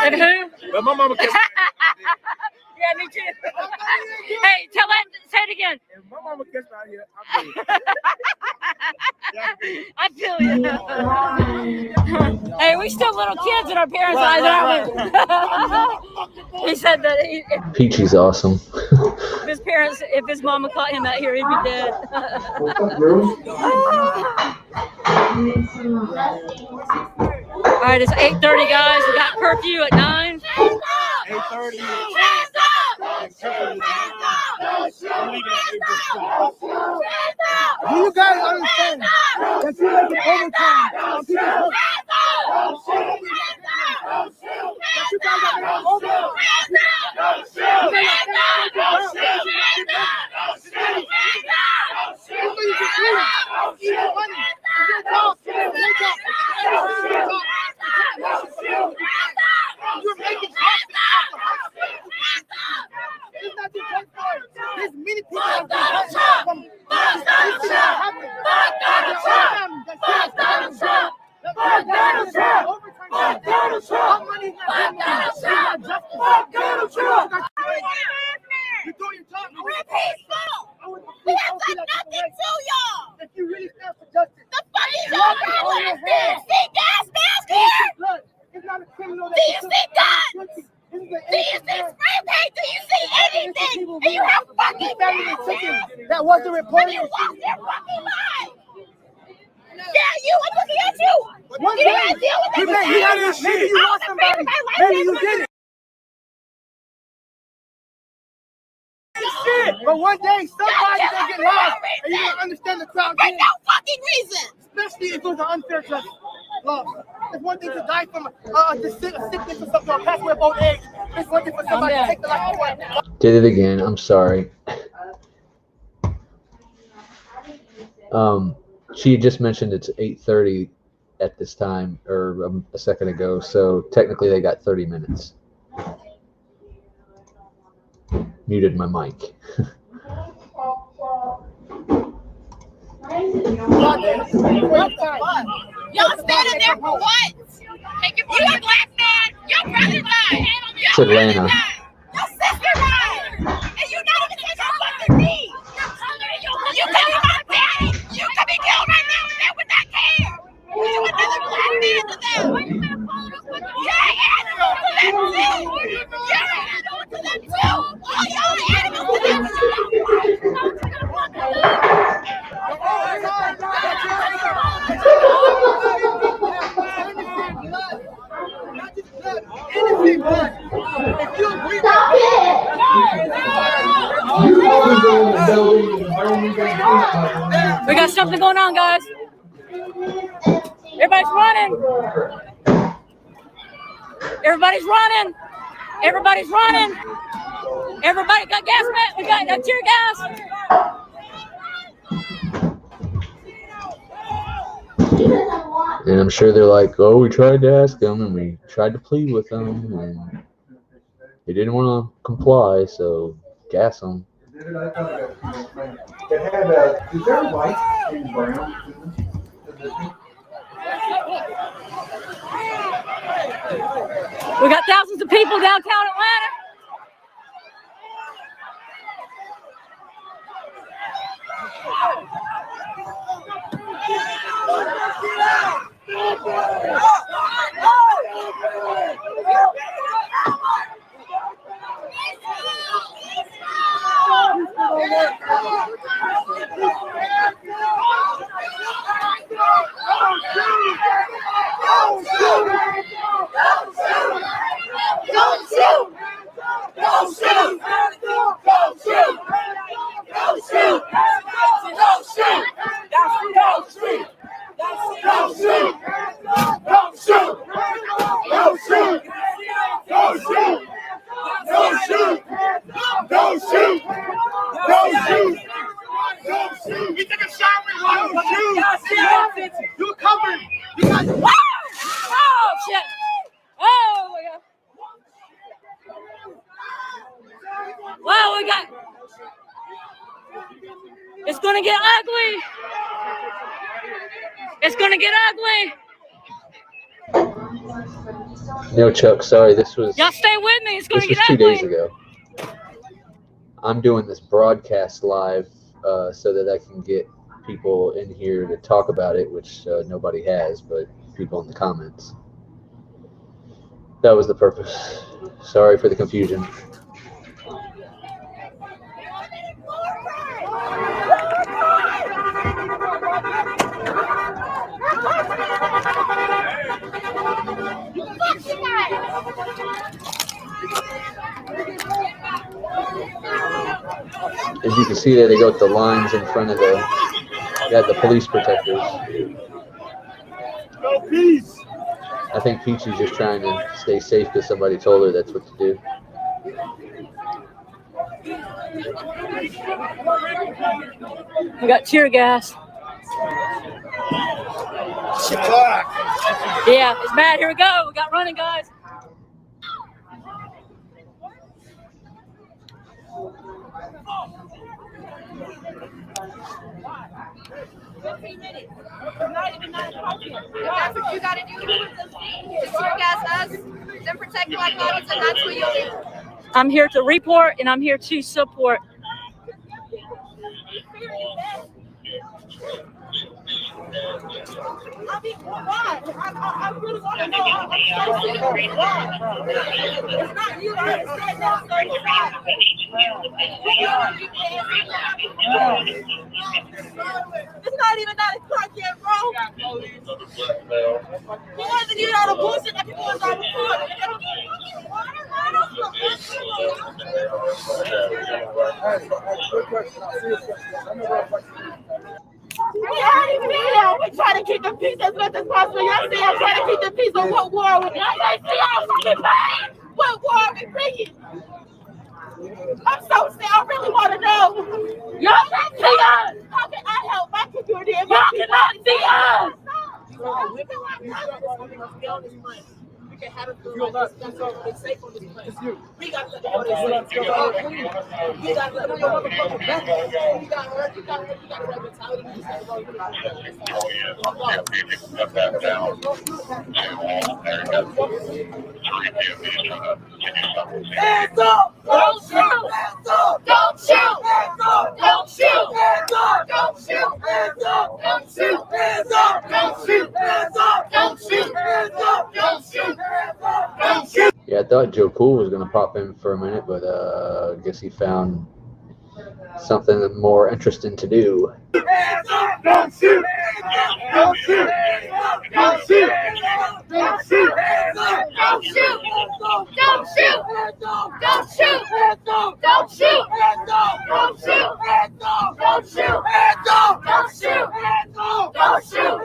And who? But my mama catch me. Yeah, me too. Hey, tell that. Say it again. If my mama catch me out here, I'm dead. I feel you. Hey, we still little kids in our parents' eyes, aren't we? He said that if Peachy's awesome. his parents, if his mama caught him out here, he'd be dead. All right, it's 8:30, guys. We got curfew at 9. 8:30. Do you guys understand that you're making overtime on people's homes? That you guys are making overtime. You're making it's not just one story. There's many people out there from this thing happened. see gas mask here? Look, it's not a criminal. Do you see guns? Do you see spray paint? Do you see anything? And you have fucking guns. That wasn't reported. You lost your fucking mind. Yeah, you. I'm looking at you. You didn't deal with that. He got his shit. Maybe you lost somebody. Maybe you didn't. Shit. But one day somebody's gonna get lost, and you're gonna understand the crowd. For no fucking reason. Especially if it was an unfair justice. Look, it's one thing to die from a sickness or something, or pass away of old age. It's one thing for somebody to take the life away. Did it again. I'm sorry. She just mentioned it's 8:30 at this time, or a second ago. So technically, they got 30 minutes. Muted my mic. Y'all standing there for what? You a black man. Your brother died. It's Atlanta. Your sister died. And you not even take her fucking knee. You could be my daddy. You could be killed right now and they would not care. You another black man to them. You're an animal to them too. You're an animal to them too. All y'all are animals to them We got something going on, guys. Everybody's running. Everybody's running. Everybody's running. Everybody got gas, man. We got tear gas. And I'm sure they're like, oh, we tried to ask them and we tried to plead with them and they didn't want to comply, so gas them. It had is there white and brown? We got thousands of people downtown Atlanta. You're covered. You got Oh shit! Oh my god! Wow, we got. It's gonna get ugly. It's gonna get ugly. No, Chuck, sorry, this was Y'all stay with me. It's gonna get 2 ugly. days ago. I'm doing this broadcast live so that I can get people in here to talk about it, which nobody has, but people in the comments. That was the purpose. Sorry for the confusion. As you can see there, they go with the lines in front of the police protectors. No peace. I think Peachy's just trying to stay safe because somebody told her that's what to do. We got tear gas. Yeah, it's bad. Here we go. We got running, guys. That's what you gotta do. Just tear gas us, then protect black bodies, and that's what you'll do. I'm here to report and I'm here to support. I mean, why? I really want to know. I'm so serious. Why? It's not you. I understand that. So why? It's not even 9 o'clock yet, bro. It wasn't you all the bullshit that people was on recording. We already feel. We try to keep the peace as much as possible. Y'all see, I'm trying to keep the peace on what war with y'all. Y'all see, I'm fucking pain. What war are we bringing? I'm so sad. I really want to know. Y'all can't see us. How can I help my community? Y'all cannot see us. We can have it feel like it's safe on this place. We got to let them know they're safe. We got to let them know motherfuckers back. You got hurt. You got mentality. Hands up! Don't shoot! Hands up! Don't shoot! Hands up! Don't shoot! Hands up! Don't shoot! Hands up! Don't shoot! Hands up! Don't shoot! Hands up! Don't shoot! Hands up! Don't shoot! Hands up! Don't shoot! Yeah, I thought Joe Cool was gonna pop in for a minute, but I guess he found something more interesting to do. Hands up! Don't shoot! Don't shoot! Don't shoot! Don't shoot! Hands up! Don't shoot! Don't shoot! Don't shoot! Don't shoot! Don't shoot! Don't shoot! Don't shoot! Don't shoot!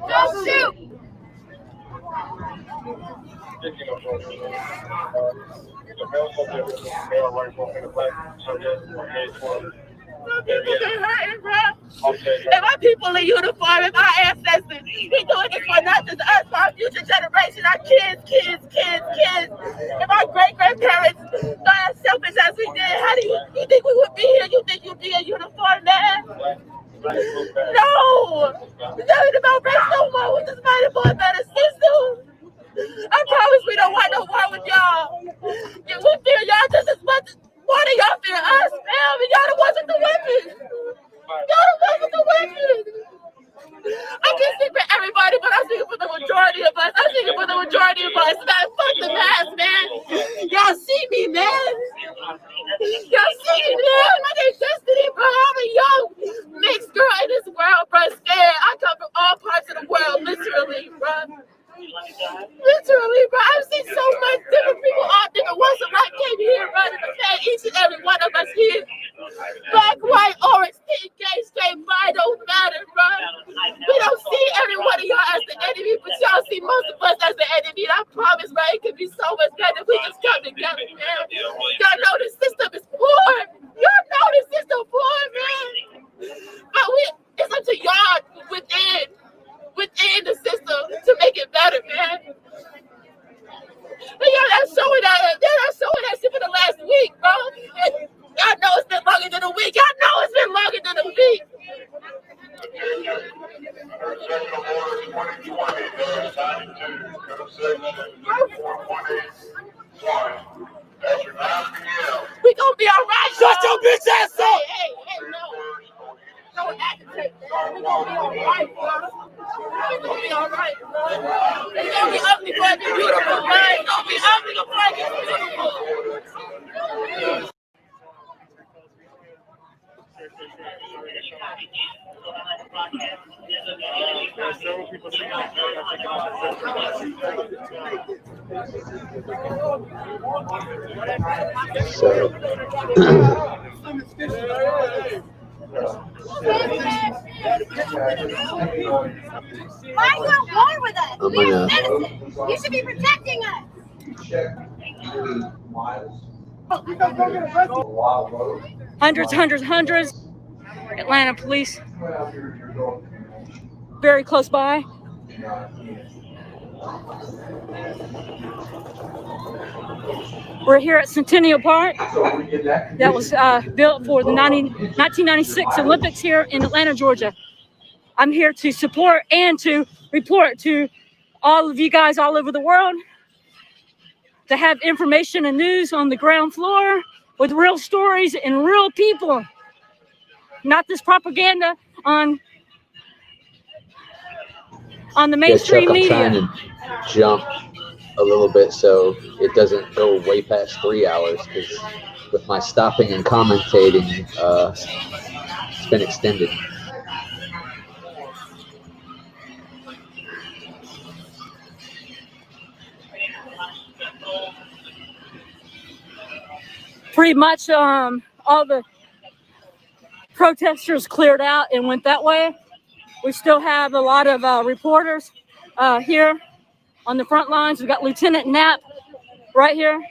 Don't shoot! And my people in uniform and my ancestors, we doing this for not just us, for our future generation, our kids. And my great-grandparents not as selfish as we did. How do you think we would be here? You think you'd be in uniform, man? No! It's not about race no more. We're just fighting for a better system. I promise we don't want no war with y'all. We fear y'all just as much. Why do y'all fear us, man? Y'all the ones with the weapons. Y'all the ones with the weapons. I can't speak for everybody, but I'm speaking for the majority of us. Man, fuck the mask, man. Y'all see me, man. Y'all see me, man. My name's Destiny, bro. I'm a young mixed girl in this world, bro. Scared. I come from all parts of the world, literally, bro. Literally, bro. I've seen so much different people, all different walks of life came here, bro. To defend each and every one of us here. Black, white, orange, pink, gay, straight, bi, don't matter, bro. We don't see every one of y'all as the enemy, but y'all see most of us as the enemy. And I promise, bro, it could be so much better if we just come together, man. Y'all know the system is poor. Y'all know the system poor, man. But it's up to y'all within the system to make it better, man. But y'all not showing that shit for the last week, bro. And y'all know it's been longer than a week. Y'all know it's been longer than a week. We gonna be all right. Shut your bitch ass up! Hey, no. Don't agitate, man. We gonna be all right, bro. We gonna be all right, bro. It's gonna be ugly before it gets beautiful, bro. It's gonna be ugly before it gets beautiful. So Why are you at war with us? I'm We are gonna citizens. You should be protecting us. Hundreds. Atlanta police, very close by. We're here at Centennial Park. That was built for the 1996 Olympics here in Atlanta, Georgia. I'm here to support and to report to all of you guys all over the world to have information and news on the ground floor with real stories and real people. Not this propaganda on on the Yeah, Chuck, mainstream I'm media. trying to jump a little bit so it doesn't go way past 3 hours, because with my stopping and commentating, it's been extended. Pretty much all the protesters cleared out and went that way. We still have a lot of reporters here on the front lines. We got Lieutenant Knapp right here.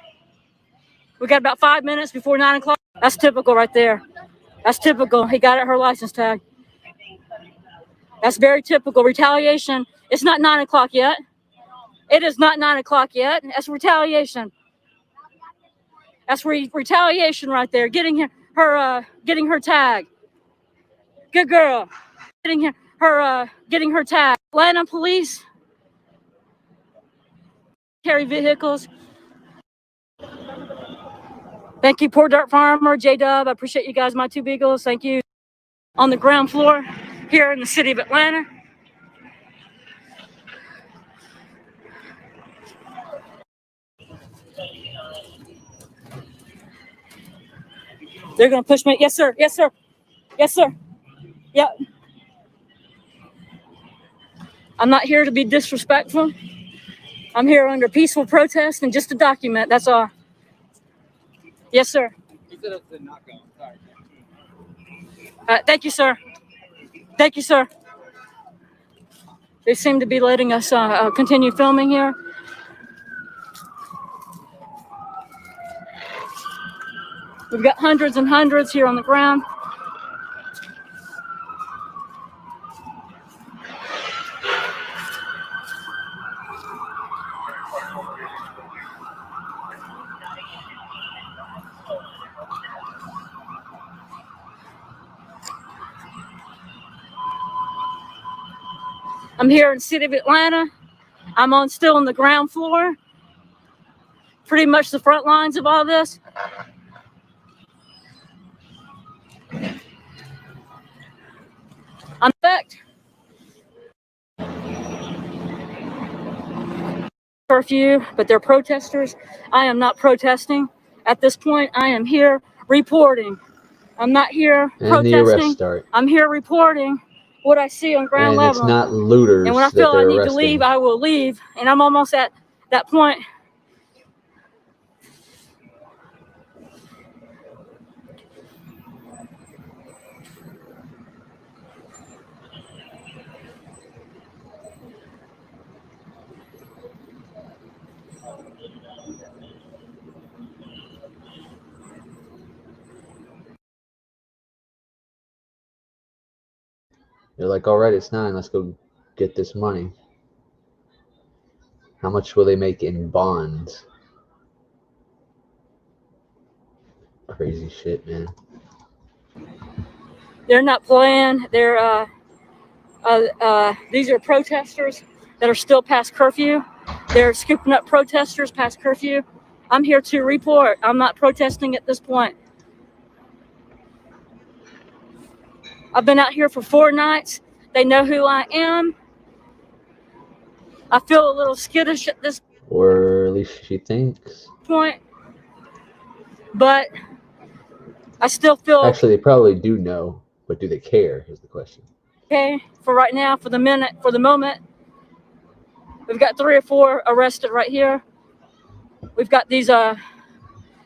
We got about 5 minutes before 9 o'clock. That's typical right there. That's typical. He got her license tag. That's very typical. Retaliation. It's not 9 o'clock yet. It is not 9 o'clock yet. That's retaliation. That's retaliation right there. Getting her tag. Good girl. Getting her tag. Atlanta police carry vehicles. Thank you, Poor Dirt Farmer, J-Dub. I appreciate you guys, my two beagles. Thank you. On the ground floor here in the city of Atlanta. They're gonna push me. Yes, sir. Yes, sir. Yes, sir. Yep. I'm not here to be disrespectful. I'm here under peaceful protest and just to document. That's all. Yes, sir. Thank you, sir. Thank you, sir. They seem to be letting us continue filming here. We've got hundreds and hundreds here on the ground. I'm here in the city of Atlanta. I'm still on the ground floor. Pretty much the front lines of all this. I'm back. Curfew, but they're protesters. I am not protesting. At this point, I am here reporting. I'm not here And the arrest protesting. start. I'm here reporting what I see on ground And level. it's not looters And when I that feel I they're need to arresting. leave, I will leave. And I'm almost at that point. They're like, all right, it's 9. Let's go get this money. How much will they make in bonds? Crazy shit, man. They're not playing. They're these are protesters that are still past curfew. They're scooping up protesters past curfew. I'm here to report. I'm not protesting at this point. I've been out here for 4 nights. They know who I am. I feel a little skittish at this Or at least she thinks. point, but I still feel Actually, they probably do know, but do they care is the question. okay for right now, for the moment. We've got 3 or 4 arrested right here. We've got these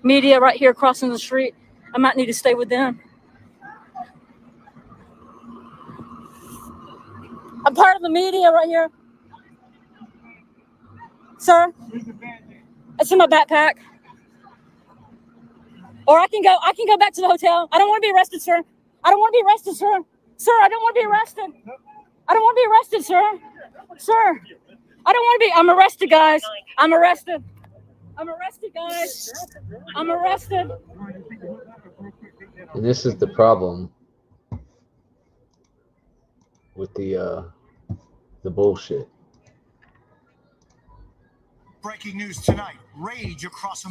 media right here crossing the street. I might need to stay with them. I'm part of the media right here. Sir, it's in my backpack. Or I can go back to the hotel. I don't want to be arrested, sir. I don't want to be arrested, sir. Sir, I don't want to be arrested. I don't want to be arrested, sir. Sir, I don't want to be. I'm arrested, guys. I'm arrested. I'm arrested, guys. I'm arrested. And this is the problem with the bullshit. Breaking news tonight. Rage across.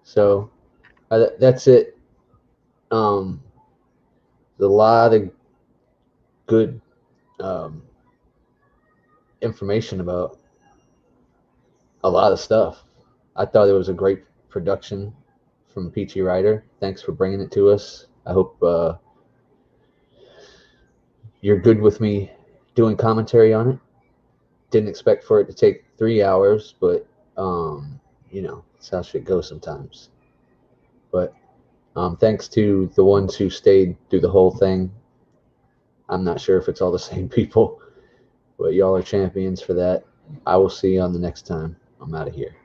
So that's it. The a lot of good information about a lot of stuff. I thought it was a great production from Peachy Ryder. Thanks for bringing it to us. I hope you're good with me doing commentary on it. Didn't expect for it to take 3 hours, but you know, that's how shit goes sometimes. But thanks to the ones who stayed through the whole thing. I'm not sure if it's all the same people, but y'all are champions for that. I will see you on the next time. I'm out of here.